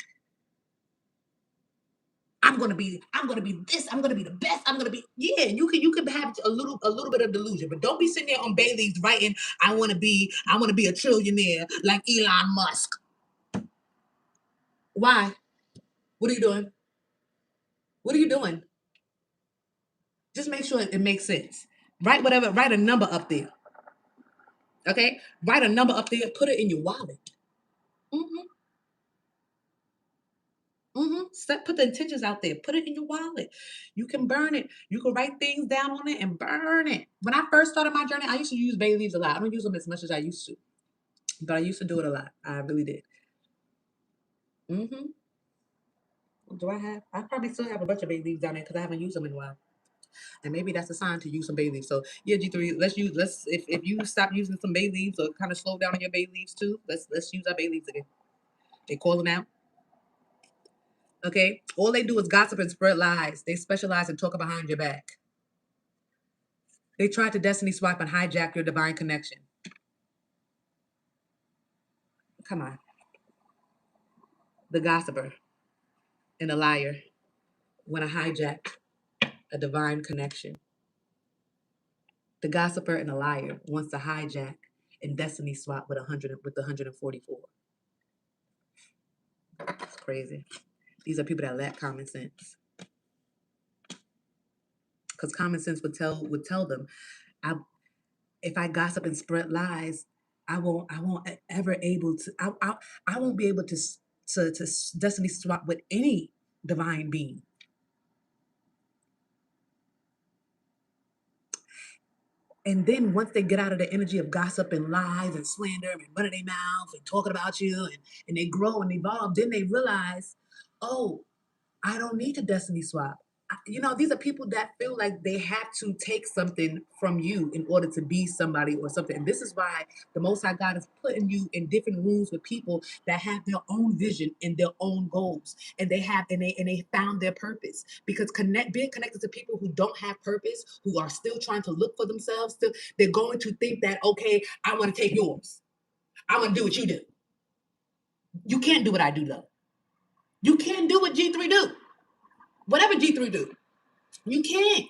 I'm gonna be this, I'm gonna be the best, I'm gonna be you can have a little bit of delusion, but don't be sitting there on bay leaves writing, I wanna be a trillionaire like Elon Musk. Why? What are you doing? What are you doing? Just make sure it makes sense. Write a number up there. Okay? Write a number up there, put it in your wallet. Mm-hmm. Put the intentions out there. Put it in your wallet. You can burn it. You can write things down on it and burn it. When I first started my journey, I used to use bay leaves a lot. I don't use them as much as I used to, but I used to do it a lot. I really did. Do I have? I probably still have a bunch of bay leaves down there because I haven't used them in a while. And maybe that's a sign to use some bay leaves. So yeah, G3, let's if you stop using some bay leaves or kind of slow down on your bay leaves too, let's use our bay leaves again. They calling out. Okay? All they do is gossip and spread lies. They specialize in talking behind your back. They try to destiny swipe and hijack your divine connection. Come on. The gossiper and the liar want to hijack a divine connection. The gossiper and the liar wants to hijack and destiny swap with 144. It's crazy. These are people that lack common sense. Because common sense would tell them, if I gossip and spread lies, I won't ever able to. I won't be able to destiny swap with any divine being. And then once they get out of the energy of gossip and lies and slander and running their mouth and talking about you, and they grow and evolve, then they realize, oh, I don't need to destiny swap. These are people that feel like they have to take something from you in order to be somebody or something. And this is why the Most High God is putting you in different rooms with people that have their own vision and their own goals, and they found their purpose. Because being connected to people who don't have purpose, who are still trying to look for themselves, they're going to think that, okay, I want to take yours. I want to do what you do. You can't do what I do though. You can't do what G3 do. Whatever G3 do, you can't.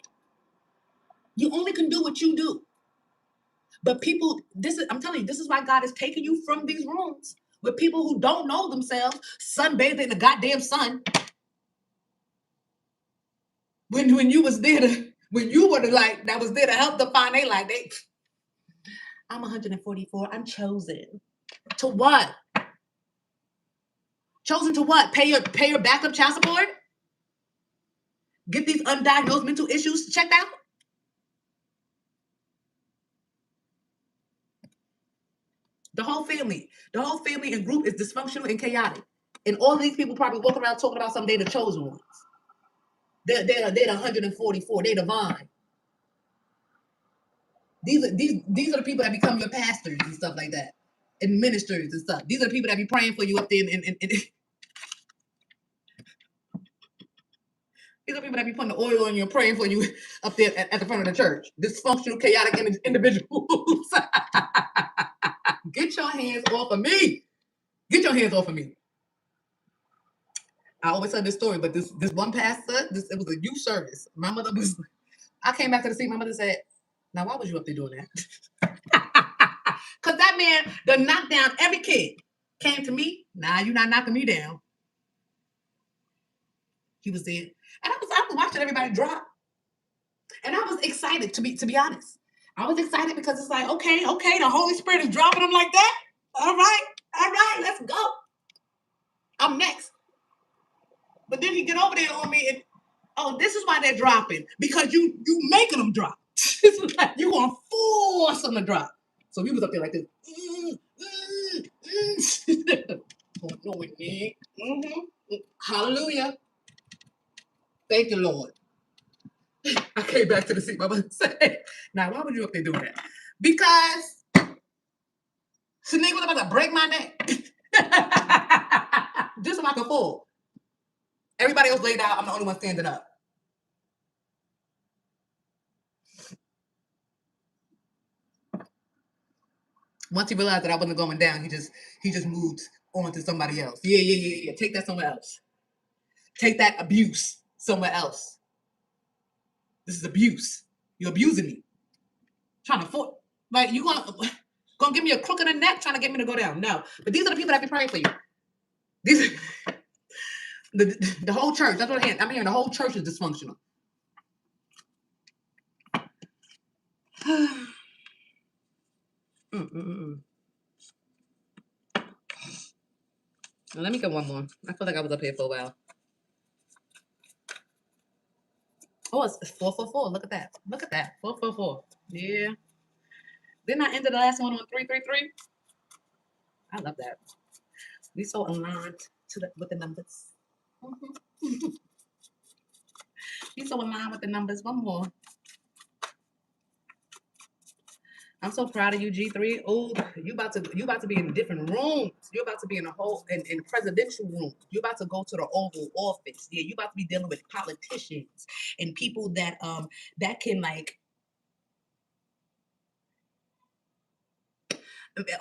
You only can do what you do. But people, I'm telling you, this is why God is taking you from these rooms with people who don't know themselves, sunbathing in the goddamn sun. When you was there when you were that was there to help them find I'm 144. I'm chosen. To what? Chosen to what? Pay your backup child support? Get these undiagnosed mental issues checked out? The whole family and group is dysfunctional and chaotic. And all these people probably walking around talking about something they're the chosen ones. They're the 144. They're divine. These are the people that become your pastors and stuff like that, and ministers and stuff. These are the people that be praying for you up there. And these are people that be putting the oil on you and praying for you up there at the front of the church. Dysfunctional, chaotic individuals. Get your hands off of me. Get your hands off of me. I always tell this story, but this one pastor, it was a youth service. My mother was I came back to the seat. My mother said, now, why was you up there doing that? Because that man done knocked down every kid. Came to me. Nah, you're not knocking me down. He was there. And I was watching everybody drop. And I was excited, to be honest. I was excited because it's like, okay, the Holy Spirit is dropping them like that. All right, let's go. I'm next. But then he get over there on me and, oh, this is why they're dropping. Because you making them drop. It's like you gonna force them to drop. So we was up there like this. Don't know it, man. Mm-hmm. Hallelujah. Thank you, Lord. I came back to the seat. My mother said, now, why would you up there doing that? Because Shanique was about to break my neck. Just so I could fall. Everybody else laid out. I'm the only one standing up. Once he realized that I wasn't going down, he just moved on to somebody else. Yeah. Take that somewhere else. Take that abuse somewhere else. This is abuse. You're abusing me. Trying to force, like, you gonna give me a crook in the neck trying to get me to go down. No. But these are the people that be praying for you. These are the whole church. That's what I'm hearing. The whole church is dysfunctional. Let me get one more. I feel like I was up here for a while. Oh, it's 444. Look at that. 444. Yeah. Didn't I end the last one on 333? I love that. We so aligned with the numbers. Mm-hmm. We so aligned with the numbers. One more. I'm so proud of you, G3. Oh, you about to be in different rooms. You're about to be in in presidential room. You're about to go to the Oval Office. Yeah, you about to be dealing with politicians and people that can, like,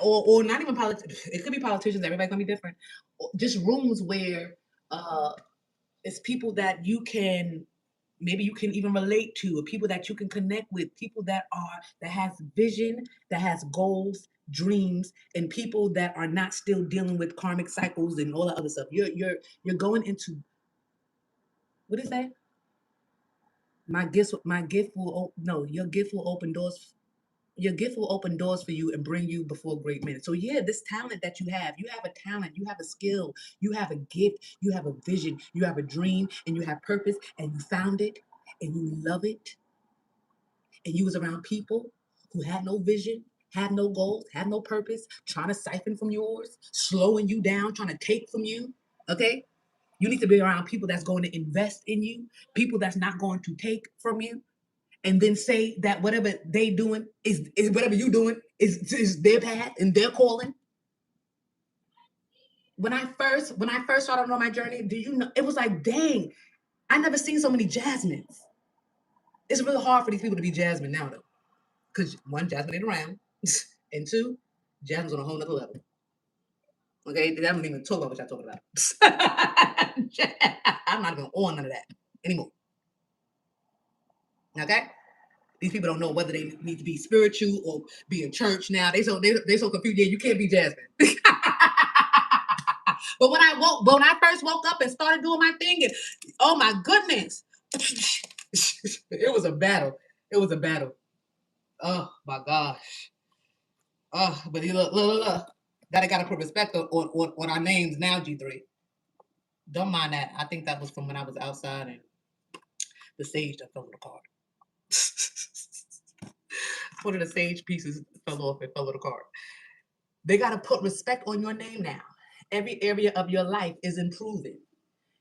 or not even politicians. It could be politicians. Everybody's gonna be different. Just rooms where it's people that maybe you can even relate to, or people that you can connect with, people that has vision, that has goals, dreams, and people that are not still dealing with karmic cycles and all that other stuff. You're going into, what is that? Your gift will open doors. Your gift will open doors for you and bring you before great men. So yeah, this talent that you have a talent, you have a skill, you have a gift, you have a vision, you have a dream, and you have purpose, and you found it, and you love it, and you was around people who had no vision, had no goals, had no purpose, trying to siphon from yours, slowing you down, trying to take from you. Okay? You need to be around people that's going to invest in you, people that's not going to take from you, and then say that whatever they doing is whatever you doing is their path and their calling. When I first started on my journey, do you know, it was like, dang, I never seen so many Jasmines. It's really hard for these people to be Jasmine now, though. Because one, Jasmine ain't around. And two, Jasmine's on a whole nother level. Okay? I don't even talk about what y'all talking about. I'm not even on none of that anymore. Okay? These people don't know whether they need to be spiritual or be in church now. They so confused. Yeah, you can't be Jasmine. But when I first woke up and started doing my thing, and oh my goodness, it was a battle. Oh my gosh. Oh, but look. Gotta put respect on our names now, G3. Don't mind that. I think that was from when I was outside and the sage that fell on the card. One of the sage pieces fell off and fell on the card. They gotta put respect on your name now. Every area of your life is improving.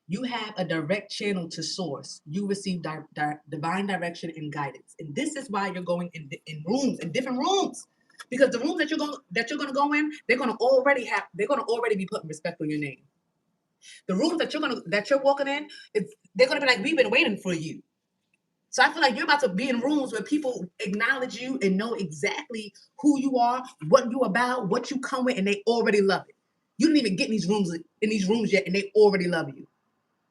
You have a direct channel to source. You receive divine direction and guidance, and this is why you're going in different rooms, because the rooms that you're gonna go in, they're gonna already be putting respect on your name. The rooms that you're walking in, they're gonna be like, we've been waiting for you. So I feel like you're about to be in rooms where people acknowledge you and know exactly who you are, what you about, what you come with, and they already love it. You didn't even get in these rooms yet, and they already love you.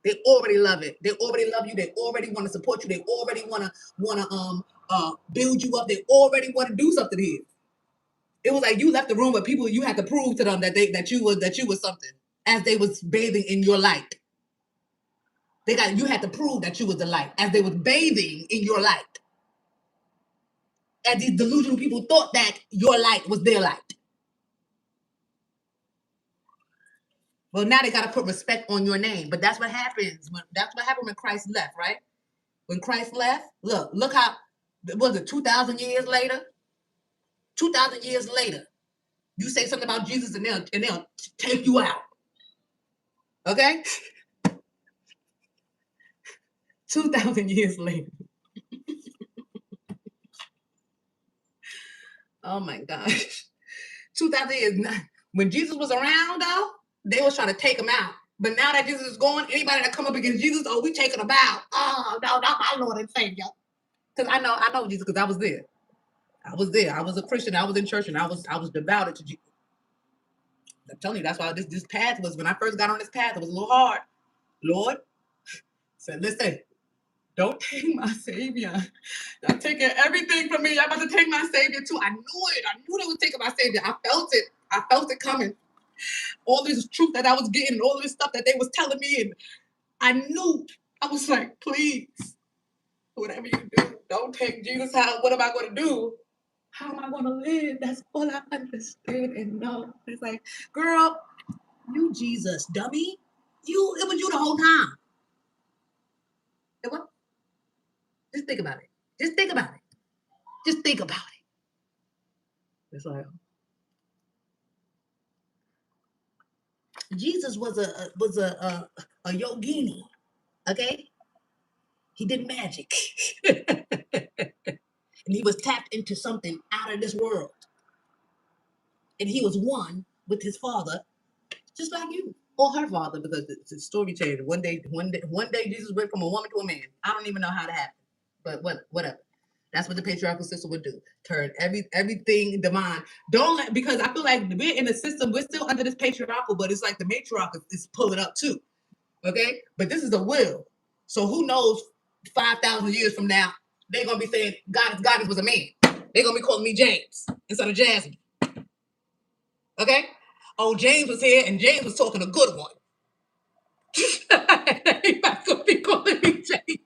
They already love it. They already love you. They already want to support you. They already wanna build you up. They already want to do something here. It was like you left the room with people you had to prove to them that you was something as they was bathing in your light. You had to prove that you was the light as they was bathing in your light. As these delusional people thought that your light was their light. Well, now they got to put respect on your name. But that's what happens. That's what happened when Christ left, right? When Christ left, look how, was it 2,000 years later? 2,000 years later, you say something about Jesus and they'll take you out. Okay? 2,000 years later. Oh my gosh. 2,000 years. When Jesus was around, though, they was trying to take him out. But now that Jesus is gone, anybody that come up against Jesus, oh, we taking him out. Oh, no, not my Lord and Savior. Because I know Jesus because I was there. I was there. I was a Christian. I was in church and I was devoted to Jesus. I'm telling you, that's why this path was, when I first got on this path, it was a little hard. Lord said, listen, don't take my Savior. They're taking everything from me. I'm about to take my Savior too. I knew it. I knew they were taking my Savior. I felt it. I felt it coming. All this truth that I was getting, all this stuff that they was telling me, and I knew. I was like, please, whatever you do, don't take Jesus out. What am I going to do? How am I going to live? That's all I understood and know. It's like, girl, you Jesus, dummy. It was you the whole time. It was. Just think about it. Just think about it. Just think about it. It's like, Jesus was a yogini, okay? He did magic. And he was tapped into something out of this world. And he was one with his father, just like you. Or her father, because the story changed. One day, Jesus went from a woman to a man. I don't even know how that happened. But whatever. That's what the patriarchal system would do. Turn everything divine. Don't let, because I feel like we're in a system, we're still under this patriarchal, but it's like the matriarch is pulling up too. Okay? But this is a will. So who knows 5,000 years from now, they're gonna be saying God was a man. They're gonna be calling me James instead of Jasmine. Okay? Oh, James was here and James was talking a good one. He's not gonna be calling me James.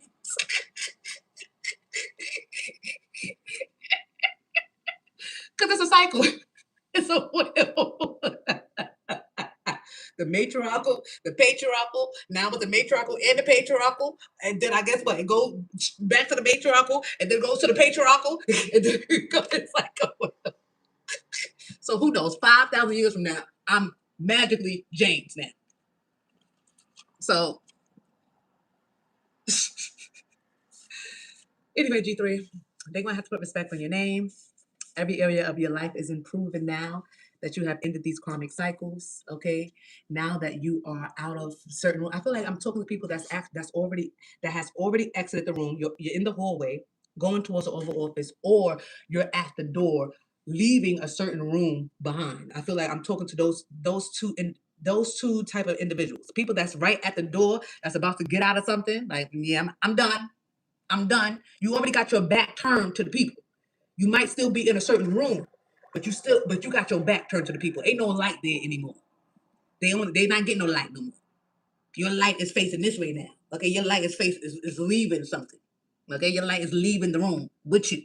Because it's a cycle. It's a will. The matriarchal, the patriarchal, now with the matriarchal and the patriarchal, and then I guess what? It goes back to the matriarchal, and then goes to the patriarchal, and then it's like a will. So who knows? 5,000 years from now, I'm magically James now. So anyway, G3, they're gonna have to put respect on your name. Every area of your life is improving now that you have ended these karmic cycles. Okay, now that you are out of certain, I feel like I'm talking to people that has already exited the room. You're in the hallway, going towards the Oval Office, or you're at the door, leaving a certain room behind. I feel like I'm talking to those two type of individuals. People that's right at the door, that's about to get out of something. Like, yeah, I'm done. I'm done. You already got your back turned to the people. You might still be in a certain room, but you got your back turned to the people. Ain't no light there anymore. They not getting no light no more. Your light is facing this way now. Okay, your light is leaving something. Okay, your light is leaving the room with you.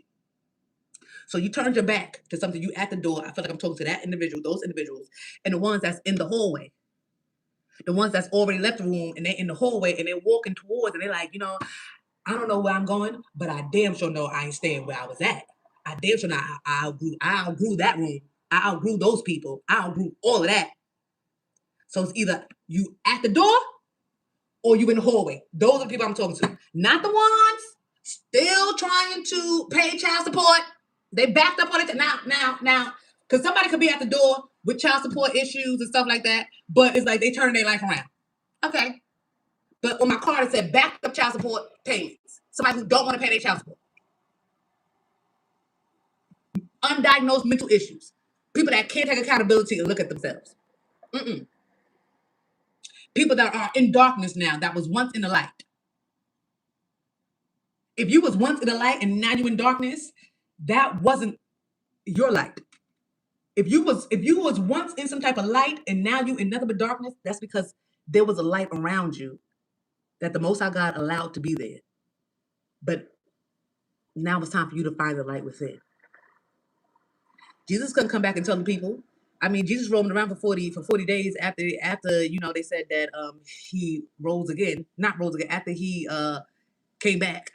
So you turned your back to something. You at the door. I feel like I'm talking to that individual, those individuals, and the ones that's in the hallway. The ones that's already left the room and they're in the hallway and they're walking towards and they're like, I don't know where I'm going, but I damn sure know I ain't staying where I was at. I damn sure know I outgrew that room. I outgrew those people. I outgrew all of that. So it's either you at the door or you in the hallway. Those are the people I'm talking to. Not the ones still trying to pay child support. They backed up on it now. Because somebody could be at the door with child support issues and stuff like that, but it's like they turn their life around. Okay. But on my card it said backed up child support payments. Somebody who don't want to pay their child support. Undiagnosed mental issues. People that can't take accountability and look at themselves. Mm-mm. People that are in darkness now that was once in the light. If you was once in the light and now you're in darkness, that wasn't your light. If you was once in some type of light and now you in nothing but darkness, that's because there was a light around you that the Most High God allowed to be there. But now it's time for you to find the light within. Jesus couldn't come back and tell the people. I mean, Jesus roamed around for 40 days after they said that he rose again. Not rose again, after he came back.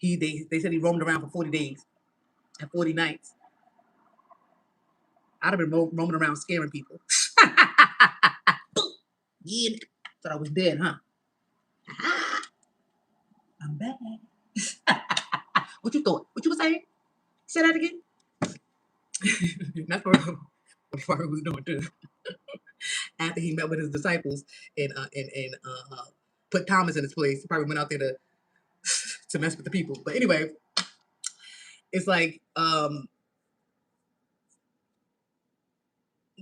They said he roamed around for 40 days and 40 nights. I'd have been roaming around scaring people. Yeah, thought I was dead, huh? I'm back. What you thought? What you were saying? Say that again. That's what Father was doing too. After he met with his disciples and put Thomas in his place, he probably went out there to mess with the people. But anyway, it's like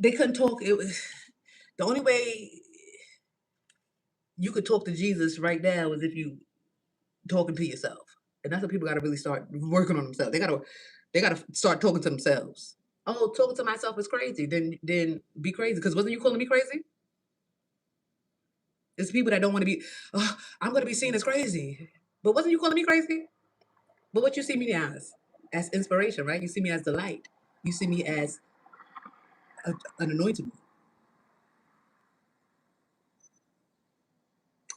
they couldn't talk. It was the only way you could talk to Jesus right now is if you talking to yourself, and that's what people got to really start working on themselves. They gotta start talking to themselves. Oh, talking to myself is crazy. Then be crazy. Because wasn't you calling me crazy? It's people that don't want to be. Oh, I'm gonna be seen as crazy. But wasn't you calling me crazy? But what you see me as inspiration, right? You see me as the light. You see me as an anointed one.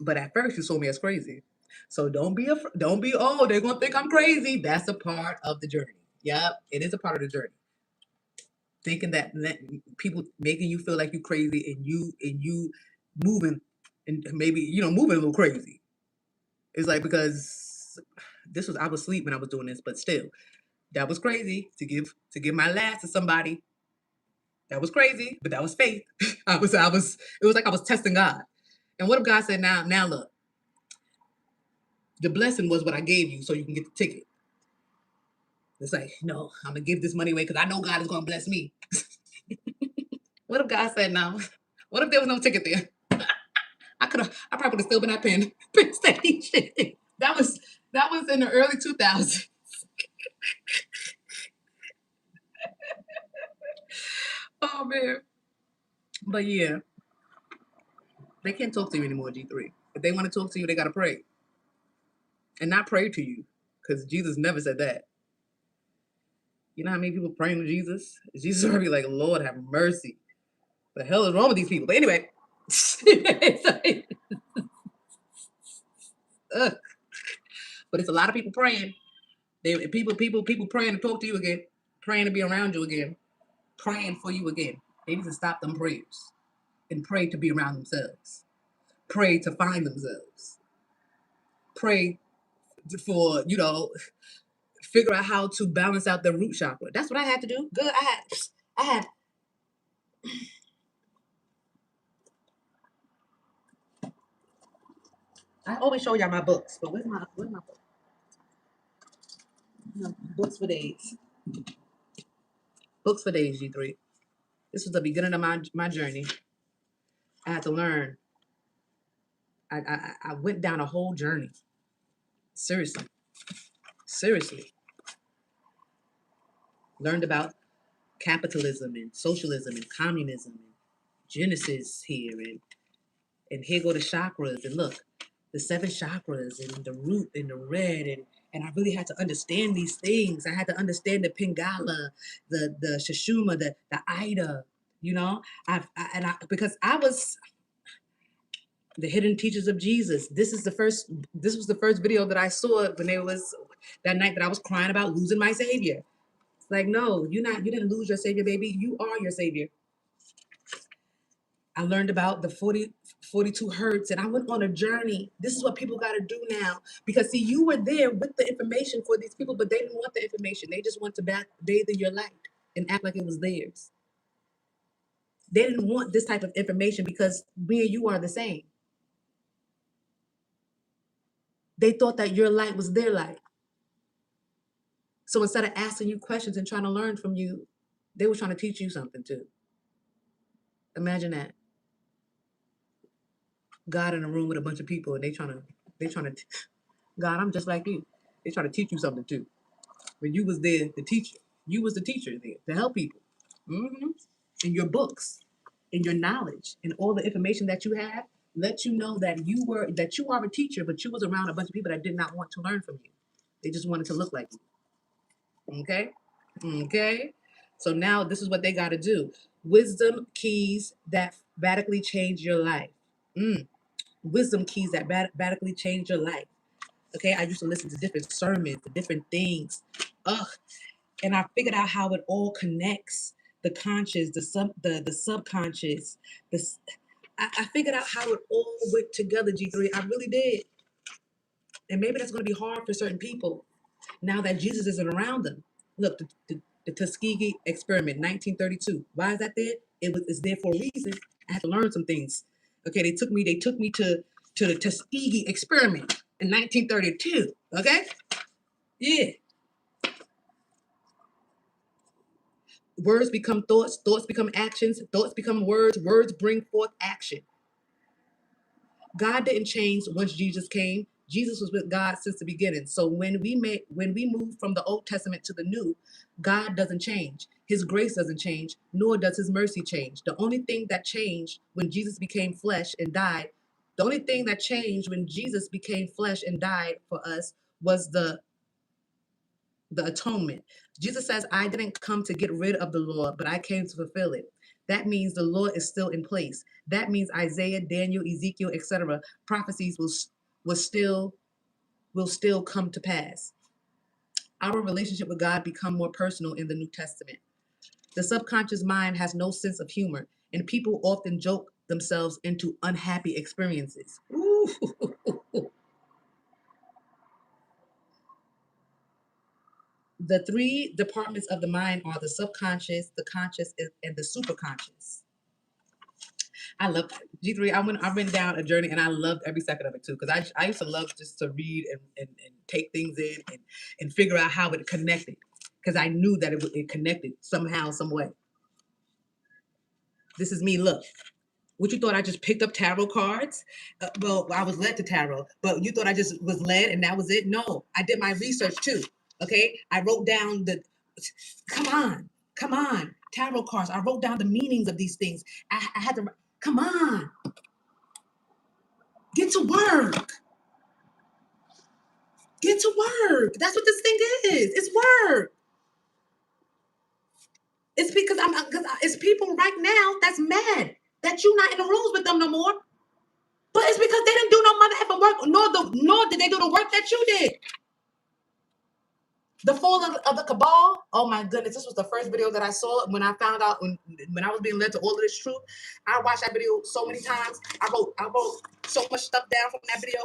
But at first, you saw me as crazy. So don't be oh, they're gonna think I'm crazy. That's a part of the journey. Yep, it is a part of the journey. Thinking that people making you feel like you crazy and you moving and maybe moving a little crazy. It's like, because I was asleep when I was doing this, but still, that was crazy to give my last to somebody. That was crazy, but that was faith. It was like I was testing God. And what if God said, now look, the blessing was what I gave you so you can get the ticket. It's like, no, I'm gonna give this money away because I know God is gonna bless me. What if God said no? What if there was no ticket there? I probably would have still been at Penn Station. That was in the early 2000s. Oh man. But yeah, they can't talk to you anymore, G3. If they want to talk to you, they gotta pray. And not pray to you. Because Jesus never said that. You know how many people praying to Jesus? Jesus would be like, Lord, have mercy. What the hell is wrong with these people? But anyway. But it's a lot of people praying. People praying to talk to you again, praying to be around you again, praying for you again. They need to stop them prayers and pray to be around themselves. Pray to find themselves. Pray for, figure out how to balance out their root chakra. That's what I had to do. Good. I had I always show y'all my books, but where's my book? Books for days. Books for days, G3. This was the beginning of my journey. I had to learn. I went down a whole journey. Seriously. Learned about capitalism and socialism and communism and Genesis here and here go the chakras, and look, the 7 chakras and the root and the red, and I really had to understand these things. I had to understand the Pingala, the Shashuma, the Ida, because I was the hidden teachers of Jesus. This was the first video that I saw when it was that night that I was crying about losing my savior. It's like, no, you didn't lose your savior, baby. You are your savior. I learned about the 42 hertz, and I went on a journey. This is what people got to do now. Because, see, you were there with the information for these people, but they didn't want the information. They just want to bathe in your light and act like it was theirs. They didn't want this type of information because me and you are the same. They thought that your light was their light. So instead of asking you questions and trying to learn from you, they were trying to teach you something too. Imagine that. God in a room with a bunch of people, and they trying to. God, I'm just like you. They trying to teach you something too. When you was there, the teacher, you was the teacher there to help people. Mm-hmm. In your books, in your knowledge, and all the information that you have, let you know that you are a teacher, but you was around a bunch of people that did not want to learn from you. They just wanted to look like you. Okay, okay. So now this is what they got to do. Wisdom keys that radically change your life. Wisdom keys that radically change your life. Okay, I used to listen to different sermons, to different things. Ugh, and I figured out how it all connects. The conscious, the subconscious. I figured out how it all went together, G3. I really did. And maybe that's going to be hard for certain people now that Jesus isn't around them. Look, the Tuskegee experiment, 1932. Why is that there? It's there for a reason. I had to learn some things. Okay, they took me to the Tuskegee experiment in 1932. Okay? Yeah. Words become thoughts, thoughts become actions, thoughts become words, words bring forth action. God didn't change once Jesus came. Jesus was with God since the beginning. So when we move from the Old Testament to the New, God doesn't change. His grace doesn't change, nor does his mercy change. The only thing that changed when Jesus became flesh and died, the only thing that changed when Jesus became flesh and died for us was the atonement. Jesus says, I didn't come to get rid of the law, but I came to fulfill it. That means the law is still in place. That means Isaiah, Daniel, Ezekiel, etc. prophecies will still come to pass. Our relationship with God become more personal in the New Testament. The subconscious mind has no sense of humor, and people often joke themselves into unhappy experiences. Ooh. The three departments of the mind are the subconscious, the conscious, and the superconscious. I love G3. I went down a journey and I loved every second of it too. Because I used to love just to read and take things in and figure out how it connected. Because I knew that it connected somehow, some way. This is me. Look. What you thought I just picked up tarot cards? Well, I was led to tarot, but you thought I just was led and that was it? No, I did my research too. Okay, I wrote down come on, tarot cards. I wrote down the meanings of these things. I had to, come on, get to work. Get to work. That's what this thing is. It's work. It's because it's people right now that's mad that you're not in the rooms with them no more. But it's because they didn't do no mother effing work, nor did they do the work that you did. The fall of the cabal. Oh my goodness, this was the first video that I saw when I found out when I was being led to all of this truth. I watched that video so many times. I wrote so much stuff down from that video.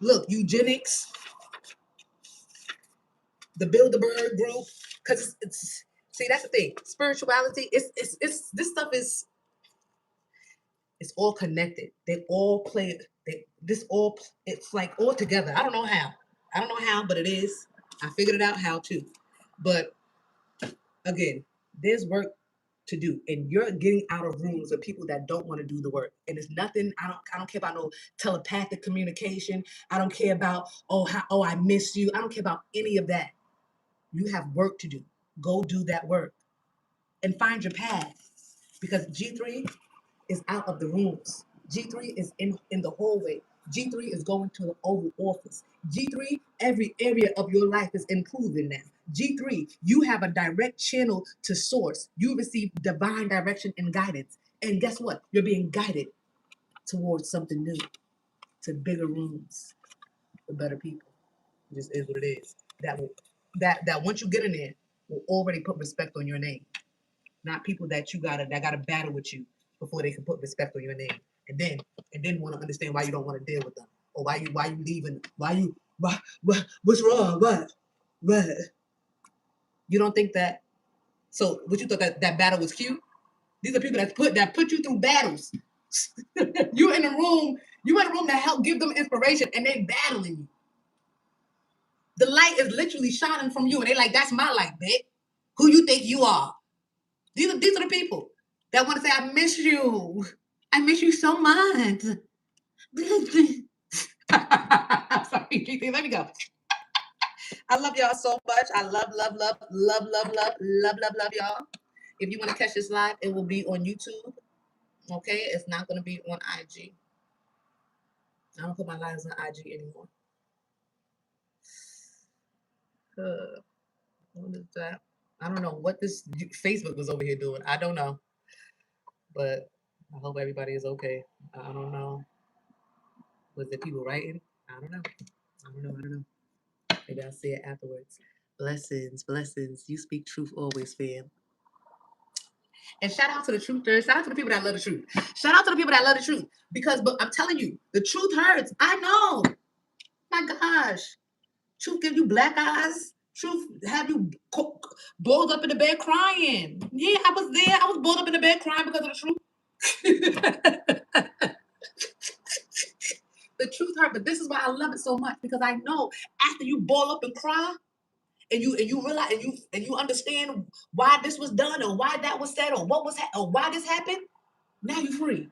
Look, eugenics, the Bilderberg group, because it's see that's the thing. Spirituality, it's this stuff is it's all connected. They all play. It's like all together. I don't know how, but it is. I figured it out how too. But again, there's work to do, and you're getting out of rooms with people that don't want to do the work. And it's nothing. I don't care about no telepathic communication. I don't care about I miss you. I don't care about any of that. You have work to do. Go do that work and find your path, because G3 is out of the rooms. G3 is in the hallway. G3 is going to the Oval Office. G3, every area of your life is improving now. G3, you have a direct channel to source. You receive divine direction and guidance. And guess what? You're being guided towards something new, to bigger rooms, for better people. It just is what it is. That once you get in there, will already put respect on your name. Not people that gotta battle with you before they can put respect on your name, and then want to understand why you don't want to deal with them, or why you leaving, what's wrong, what you don't think that. So what, you thought that battle was cute? These are people that put you through battles. you in a room to help give them inspiration, and they battling you. The light is literally shining from you, and they like, that's my light, bitch. Who you think you are? These are the people. that want to say, I miss you. I miss you so much. I'm sorry, GT, let me go. I love y'all so much. I love y'all. If you want to catch this live, it will be on YouTube. Okay, it's not going to be on IG. I don't put my lives on IG anymore. What is that? I don't know what this Facebook was over here doing. I don't know. But I hope everybody is okay. I don't know. Was there people writing? I don't know. I don't know. Maybe I'll see it afterwards. Blessings. You speak truth always, fam. And shout out to the truthers. Shout out to the people that love the truth. Shout out to the people that love the truth. Because but I'm telling you, the truth hurts. I know. My gosh. Truth give you black eyes. Truth have you balled up in the bed crying. Yeah, I was there. I was balled up in the bed crying because of the truth. The truth hurt, but this is why I love it so much, because I know after you ball up and cry, and you realize and you understand why this was done or why that was said or what was or why this happened, now you're free.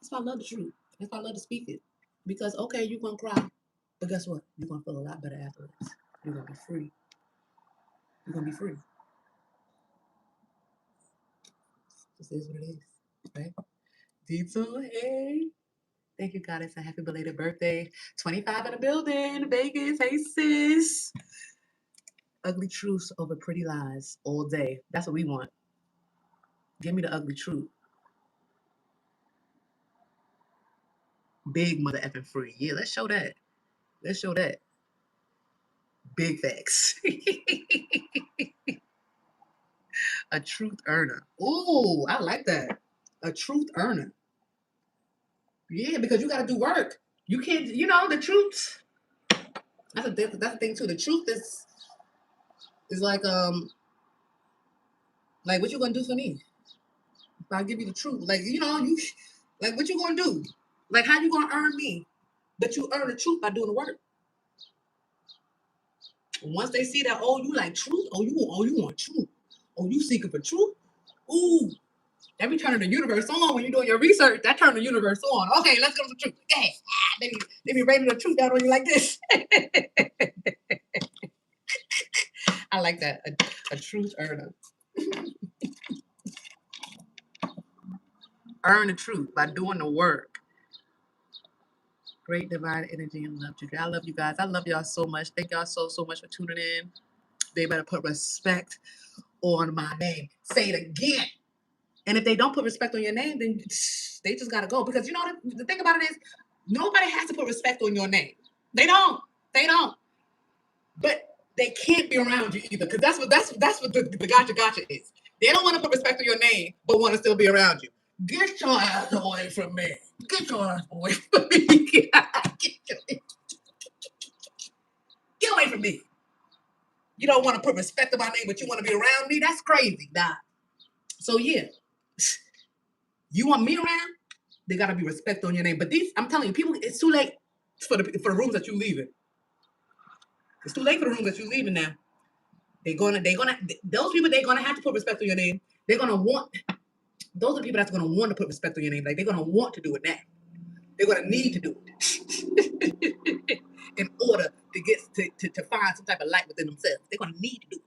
That's why I love the truth. That's why I love to speak it. Because okay, you're gonna cry, but guess what? You're gonna feel a lot better afterwards. You're gonna be free. You're gonna be free. This is what it is, right? D2, hey. Thank you, Goddess, and happy belated birthday. 25 in the building, Vegas. Hey, sis. Ugly truths over pretty lies all day. That's what we want. Give me the ugly truth. Big mother effing free. Yeah, let's show that. Let's show that. Big facts. A truth earner. Ooh, I like that. A truth earner. Yeah, because you got to do work. You can't, the truth. That's the thing too. The truth is like what you gonna do for me? If I give you the truth, like you like what you gonna do? Like how you gonna earn me? But you earn the truth by doing the work. Once they see that, you like truth, you want truth, you seeking for truth. Ooh, every turn of the universe on when you're doing your research. That turn the universe on. Okay, let's go to the truth. Okay, they be raining the truth down on you like this. I like that. A truth earner. Earn the truth by doing the work. Great divine energy and love to you. I love you guys. I love y'all so much. Thank y'all so much for tuning in. They better put respect on my name. Say it again. And if they don't put respect on your name, then they just gotta go. Because the thing about it is, nobody has to put respect on your name. They don't. But they can't be around you either. Because that's what the gotcha is. They don't want to put respect on your name, but want to still be around you. Get your ass away from me. Get your ass away from me. Get away from me. You don't want to put respect on my name, but you want to be around me? That's crazy. Nah. So yeah. You want me around? They gotta be respect on your name. But I'm telling you, people, it's too late for the rooms that you leaving. It's too late for the rooms that you leaving now. Those people, they're gonna have to put respect on your name. They're gonna want. Those are the people that's gonna want to put respect on your name. Like they're gonna want to do it now. They're gonna need to do it in order to get to find some type of light within themselves. They're gonna need to do it.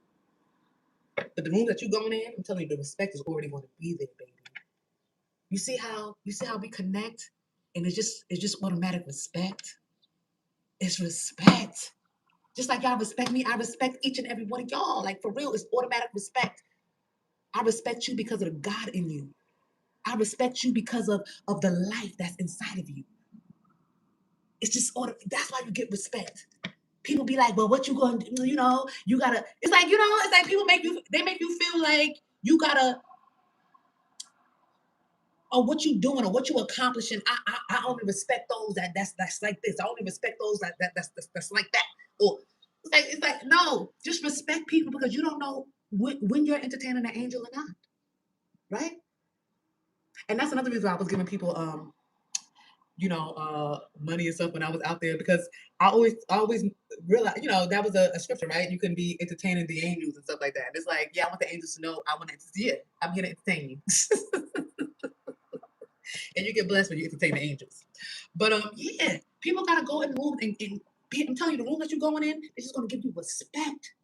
But the rooms that you going in, I'm telling you, the respect is already gonna be there, baby. You see how we connect, and it's just automatic respect. It's respect. Just like y'all respect me, I respect each and every one of y'all. Like for real, it's automatic respect. I respect you because of the God in you. I respect you because of the life that's inside of you. It's just that's why you get respect. People be like, well, what you gonna do? You gotta. It's like people make you feel like you gotta. Or what you doing or what you accomplishing. I only respect those that's like this. I only respect those that's like that. Or it's like no, just respect people because you don't know when you're entertaining an angel or not, right? And that's another reason why I was giving people money and stuff when I was out there, because I always realized, that was a scripture, right? You can be entertaining the angels and stuff like that. It's like, yeah, I want the angels to know I want to, yeah, I'm here to entertain you. And you get blessed when you entertain the angels. But yeah, people gotta go and move and I'm telling you, the room that you're going in, they're just gonna give you respect.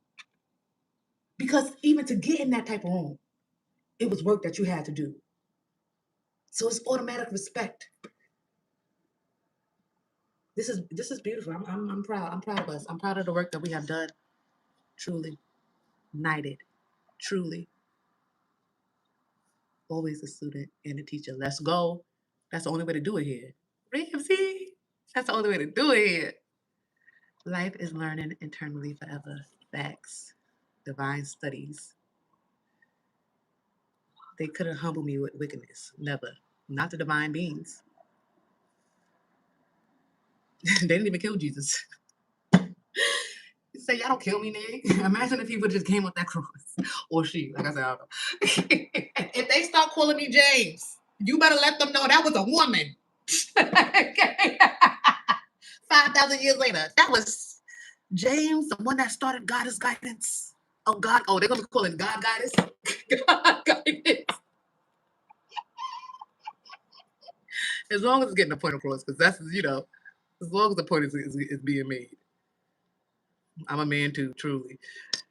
Because even to get in that type of room, it was work that you had to do. So it's automatic respect. This is beautiful. I'm proud. I'm proud of us. I'm proud of the work that we have done. Truly, united. Truly, always a student and a teacher. Let's go. That's the only way to do it here. Ramsey. That's the only way to do it here. Life is learning internally forever. Facts. Divine studies. They couldn't humble me with wickedness. Never. Not the divine beings. They didn't even kill Jesus. You say, y'all don't kill me, nigga. Imagine if he would just came with that cross. Or she, like I said, I don't know. If they start calling me James, you better let them know that was a woman. 5,000 years later, that was James, the one that started Goddess Guidance. Oh, God. Oh, they're going to call it God Guidance? God Guidance. As long as it's getting the point across, because that's, as long as the point is being made. I'm a man too, truly.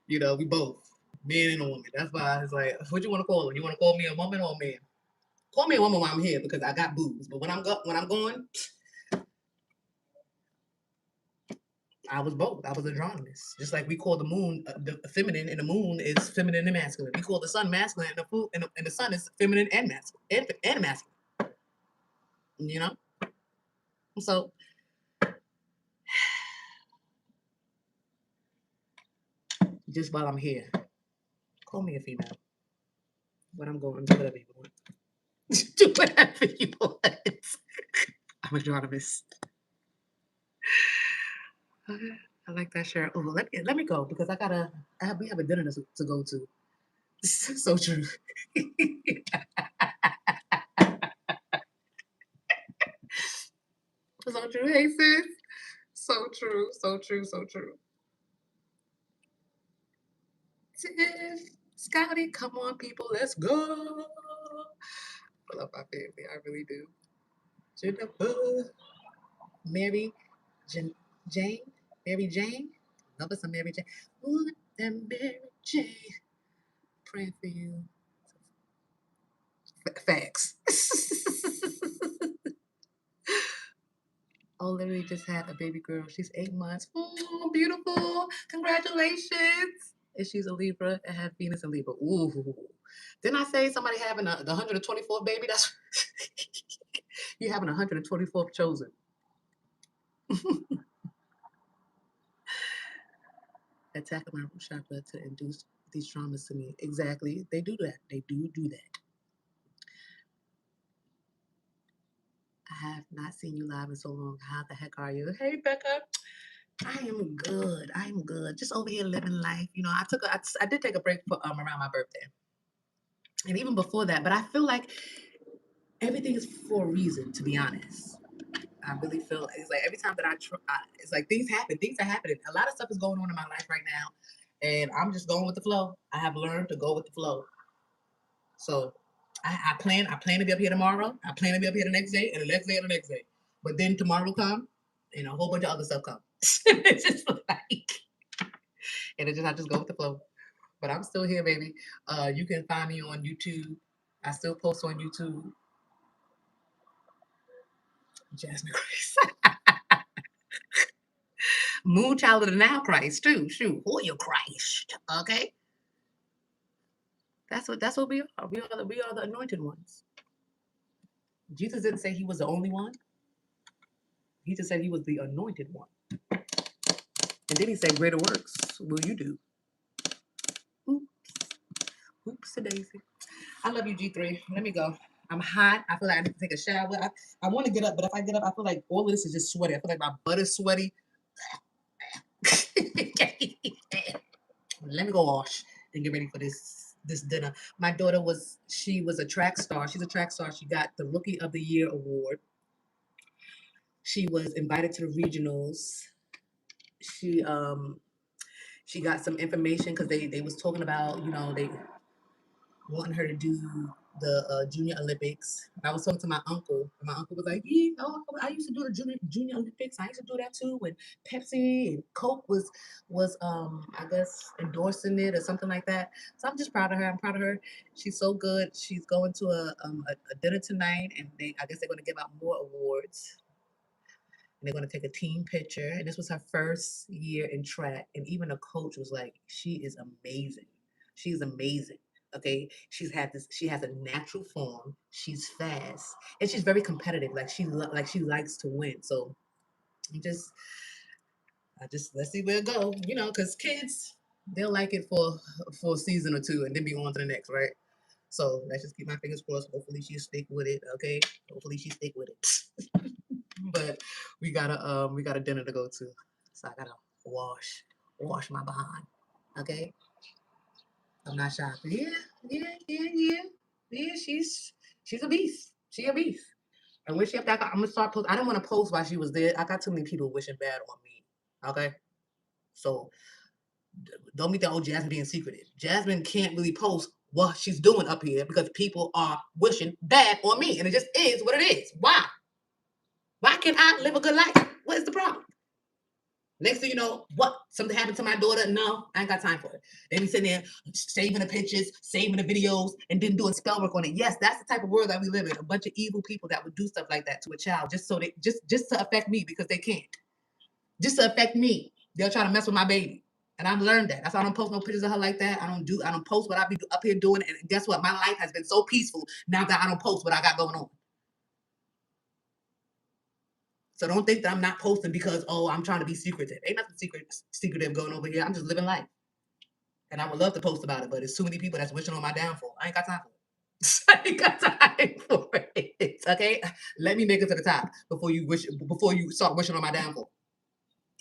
We both, man and a woman. That's why it's like, what you want to call her? You want to call me a woman or a man? Call me a woman while I'm here because I got boobs. But when I'm going, I was both. I was androgynous. Just like we call the moon the feminine, and the moon is feminine and masculine. We call the sun masculine, and the sun is feminine and masculine, and masculine. You know. So just while I'm here, call me a female. When I'm going, do whatever you want. Do whatever you want. I'm androgynous. I like that shirt. Oh, let me go because we have a dinner to go to. So true. So true. Hey sis. So true. So true. So true. Tiff, Scotty, come on, people, let's go. I love my family. I really do. Jennifer, Mary, Jane, Mary Jane. Love us some Mary Jane. Ooh, and Mary Jane. Praying for you. Facts. Oh, literally just had a baby girl. She's 8 months. Oh, beautiful. Congratulations. And she's a Libra and had Venus in Libra. Ooh. Didn't I say somebody having the 124th baby? That's you having 124th chosen. Attacking my root chakra to induce these traumas to me. Exactly. They do that. They do that. I have not seen you live in so long. How the heck are you? Hey, Becca. I am good. I'm good. Just over here living life. I did take a break for around my birthday. And even before that, but I feel like everything is for a reason, to be honest. I really feel it's like every time that it's like things happen, things are happening. A lot of stuff is going on in my life right now, and I'm just going with the flow. I have learned to go with the flow. So I plan to be up here tomorrow. I plan to be up here the next day, and the next day, and the next day. But then tomorrow come, and a whole bunch of other stuff comes. It's just like, and I just go with the flow. But I'm still here, baby. You can find me on YouTube. I still post on YouTube. Jasmine Grace. Moon child of the now Christ too. Shoot, who are you, Christ? Okay, that's what we are. We are the anointed ones. Jesus didn't say he was the only one. He just said he was the anointed one. And then he said, "Greater works will you do." Oops, oops, a daisy. I love you, G3. Let me go. I'm hot. I feel like I need to take a shower. I want to get up, but if I get up, I feel like all of this is just sweaty. I feel like my butt is sweaty. Let me go wash and get ready for this dinner. My daughter she was a track star. She's a track star. She got the Rookie of the Year award. She was invited to the regionals. She she got some information because they was talking about, you know, they wanting her to do the Junior Olympics. And I was talking to my uncle, and my uncle was like, "Yeah, oh, I used to do the Junior Olympics. I used to do that too when Pepsi and Coke was I guess endorsing it or something like that." So I'm just proud of her. I'm proud of her. She's so good. She's going to a dinner tonight, and I guess they're going to give out more awards. And they're going to take a team picture. And this was her first year in track, and even the coach was like, "She is amazing. She's amazing." Okay, she has a natural form. She's fast, and she's very competitive. Like like she likes to win. So I'm just I just let's see where it go. You know, because kids they'll like it for a season or two and then be on to the next, right? So let's just keep my fingers crossed. Hopefully she stick with it. Okay, hopefully she stick with it. But we got a dinner to go to, so I gotta wash my behind. Okay, I'm not shy. But yeah. She's a beast. She a beast. And when she up there, I'm gonna start post. I didn't want to post while she was there. I got too many people wishing bad on me. Okay, so don't be the old Jasmine being secretive. Jasmine can't really post what she's doing up here because people are wishing bad on me, and it just is what it is. Why? Why can't I live a good life? What is the problem? Next thing you know, what? Something happened to my daughter? No, I ain't got time for it. They be sitting there saving the pictures, saving the videos, and then doing spell work on it. Yes, that's the type of world that we live in. A bunch of evil people that would do stuff like that to a child just so they just to affect me because they can't. Just to affect me. They'll try to mess with my baby. And I've learned that. That's why I don't post no pictures of her like that. I don't post what I be up here doing. And guess what? My life has been so peaceful now that I don't post what I got going on. So don't think that I'm not posting because I'm trying to be secretive. Ain't nothing secretive going over here. I'm just living life. And I would love to post about it, but there's too many people that's wishing on my downfall. I ain't got time for it. I ain't got time for it. Okay? Let me make it to the top before you start wishing on my downfall.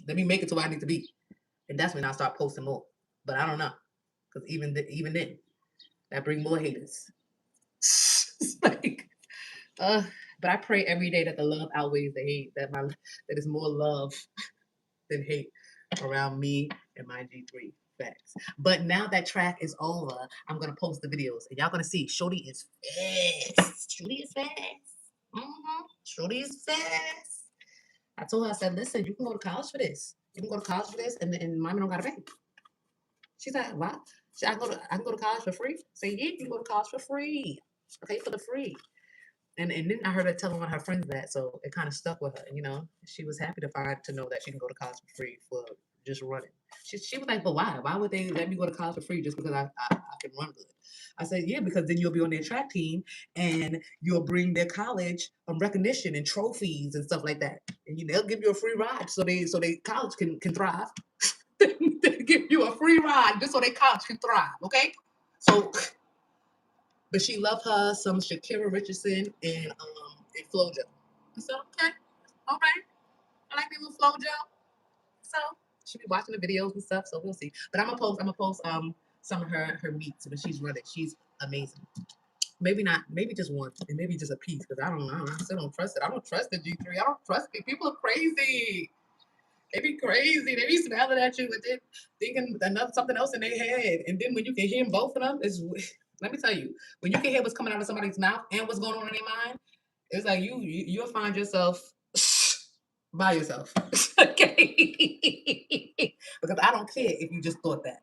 Let me make it to where I need to be. And that's when I start posting more. But I don't know. Because even then, that bring more haters. like, uh, but I pray every day that the love outweighs the hate, that there's more love than hate around me and my G3. Facts. But now that track is over, I'm gonna post the videos and y'all gonna see Shorty is fast. Shorty is fast. Shorty is fast. I told her, I said, listen, you can go to college for this. You can go to college for this, and mommy don't gotta pay. She's like, what? I can go to college for free. Say, yeah, you can go to college for free. Pay for the free. And then I heard her telling one of her friends that, so it kind of stuck with her. You know, she was happy to know that she can go to college for free for just running. She was like, but why? Why would they let me go to college for free just because I can run good? I said, yeah, because then you'll be on their track team and you'll bring their college recognition and trophies and stuff like that, and they'll give you a free ride so they college can thrive. They give you a free ride just so they college can thrive. Okay, so. But she loved her some Shakira Richardson and FloJo. I said, okay, all right. I like me little FloJo. So she be watching the videos and stuff. So we'll see. But I'm gonna post some of her meets when she's running. She's amazing. Maybe not. Maybe just one, and maybe just a piece because I don't know. I still don't trust it. I don't trust the G3. I don't trust it. People are crazy. They be crazy. They be smiling at you and then thinking something else in their head. And then when you can hear both of them, let me tell you, when you can hear what's coming out of somebody's mouth and what's going on in their mind, it's like you'll find yourself by yourself. Okay. Because I don't care if you just thought that.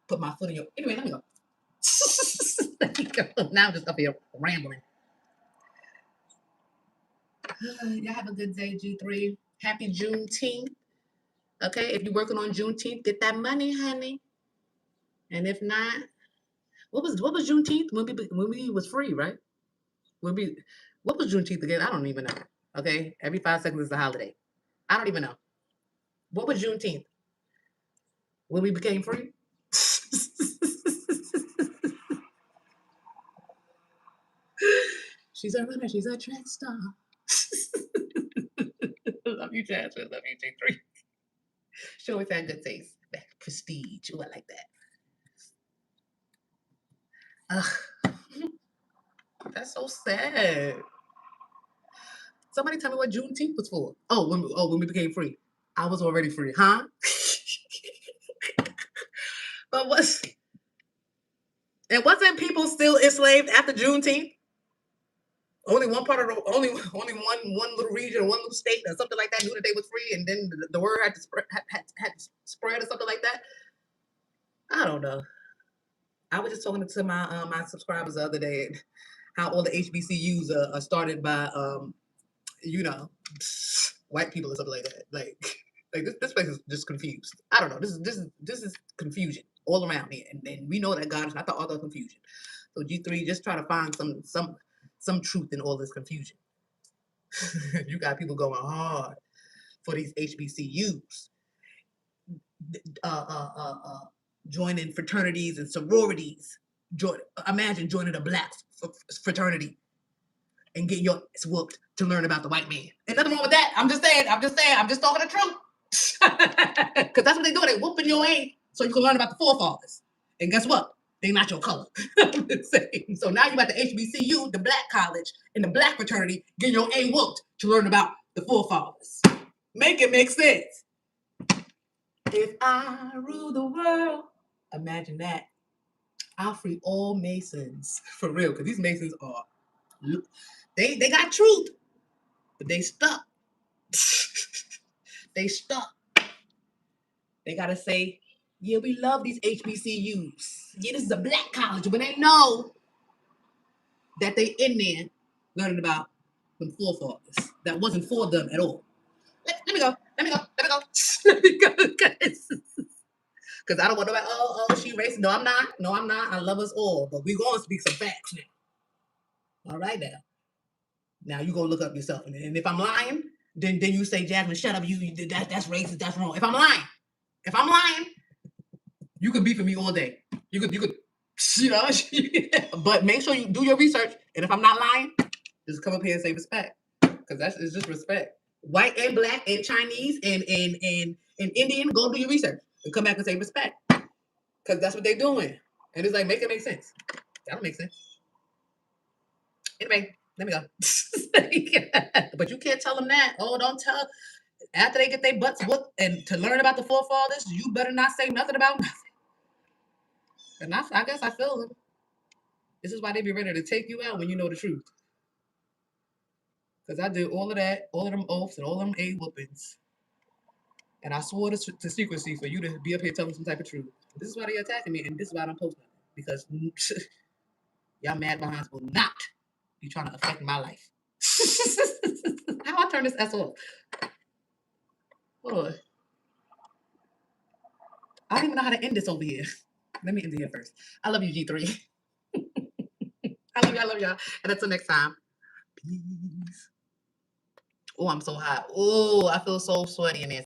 Put my foot in your anyway, let me go. Let me go. Now I'm just up here rambling. Y'all have a good day, G3. Happy Juneteenth. Okay, if you're working on Juneteenth, get that money, honey. And if not, what was Juneteenth when we was free, right? When we what was Juneteenth again? I don't even know. Okay, every 5 seconds is a holiday. I don't even know. What was Juneteenth when we became free? She's a runner. She's a track star. Love you, Jasmine. Love you, G3. She always had good taste. Prestige. Ooh, I like that. Ugh, that's so sad. Somebody tell me what Juneteenth was for. When we became free. I was already free, huh? But wasn't people still enslaved after Juneteenth? Only one part of only one little region or one little state or something like that knew that they was free, and then the word had to spread or something like that. I don't know. I was just talking to my subscribers the other day how all the HBCUs are started by you know white people or something like that. Like this place is just confused. I don't know. This is confusion all around here, and we know that God is not the author of confusion. So G3, just try to find some truth in all this confusion. You got people going hard for these HBCUs, joining fraternities and sororities. Imagine joining a black fraternity and getting your ass whooped to learn about the white man. And nothing wrong with that. I'm just talking the truth. Because that's what they do. They whooping your ass so you can learn about the forefathers. And guess what? They're not your color. So now you at the HBCU, the black college, and the black fraternity, getting your A whooped to learn about the forefathers. Make it make sense. If I rule the world, imagine that. I'll free all Masons. For real, because these Masons are, they got truth, but they stuck. They stuck. They got to say, yeah, we love these HBCUs. Yeah, this is a black college, but they know that they in there learning about them forefathers that wasn't for them at all. Let me go. Because I don't want to be like, oh, she racist. No, I'm not. I love us all. But we're going to speak some facts now. All right, now. Now you go look up yourself. And if I'm lying, then you say, Jasmine, shut up. That's racist. That's wrong. If I'm lying, you could beef with me all day. You could, but make sure you do your research. And if I'm not lying, just come up here and say respect. Because it's just respect. White and black and Chinese and Indian, go do your research and come back and say respect. Because that's what they're doing. And it's like, make it make sense. That don't make sense. Anyway, let me go. But you can't tell them that. Oh, don't tell. After they get their butts whooped and to learn about the forefathers, you better not say nothing about nothing. And I guess I feel them. This is why they be ready to take you out when you know the truth. Because I did all of that, all of them oaths and all of them A whoopings. And I swore to secrecy for you to be up here telling some type of truth. This is why they're attacking me, and this is why I don't post nothing. Because y'all mad behinds will not be trying to affect my life. How I turn this S off? Hold on. I don't even know how to end this over here. Let me end it here first. I love you, G3. I love y'all. And until next time. Peace. Oh, I'm so hot. Oh, I feel so sweaty in there.